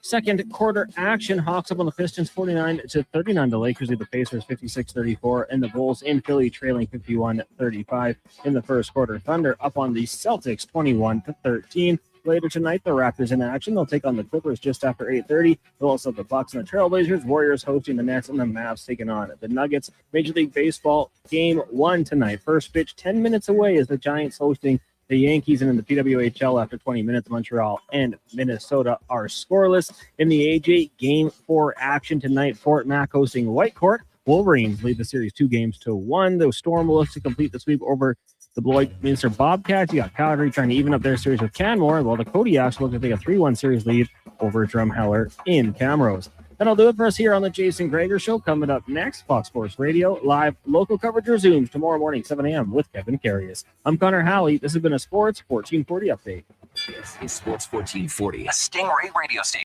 second quarter action, Hawks up on the Pistons 49-39. The Lakers lead the Pacers 56-34, and the Bulls in Philly trailing 51-35 in the first quarter. Thunder up on the Celtics 21-13. Later tonight, the Raptors in action. They'll take on the Clippers just after 8:30. They'll also have the Bucks and the Trailblazers. Warriors hosting the Nets, and the Mavs taking on the Nuggets. Major League Baseball Game 1 tonight. First pitch 10 minutes away is the Giants hosting the Yankees, and in the PWHL after 20 minutes, Montreal and Minnesota are scoreless. In the AJ Game 4 action tonight, Fort Mac hosting Whitecourt. Wolverines lead the series 2-1. The Storm will look to complete the sweep over The Lloydminster Bobcats, you got Calgary trying to even up their series with Canmore, while the Kodiaks look to take a 3-1 series lead over Drumheller in Camrose. That'll do it for us here on the Jason Gregor Show. Coming up next, Fox Sports Radio, live local coverage resumes tomorrow morning, 7 a.m. with Kevin Carius. I'm Connor Halley. This has been a Sports 1440 update. This is Sports 1440, a Stingray radio station.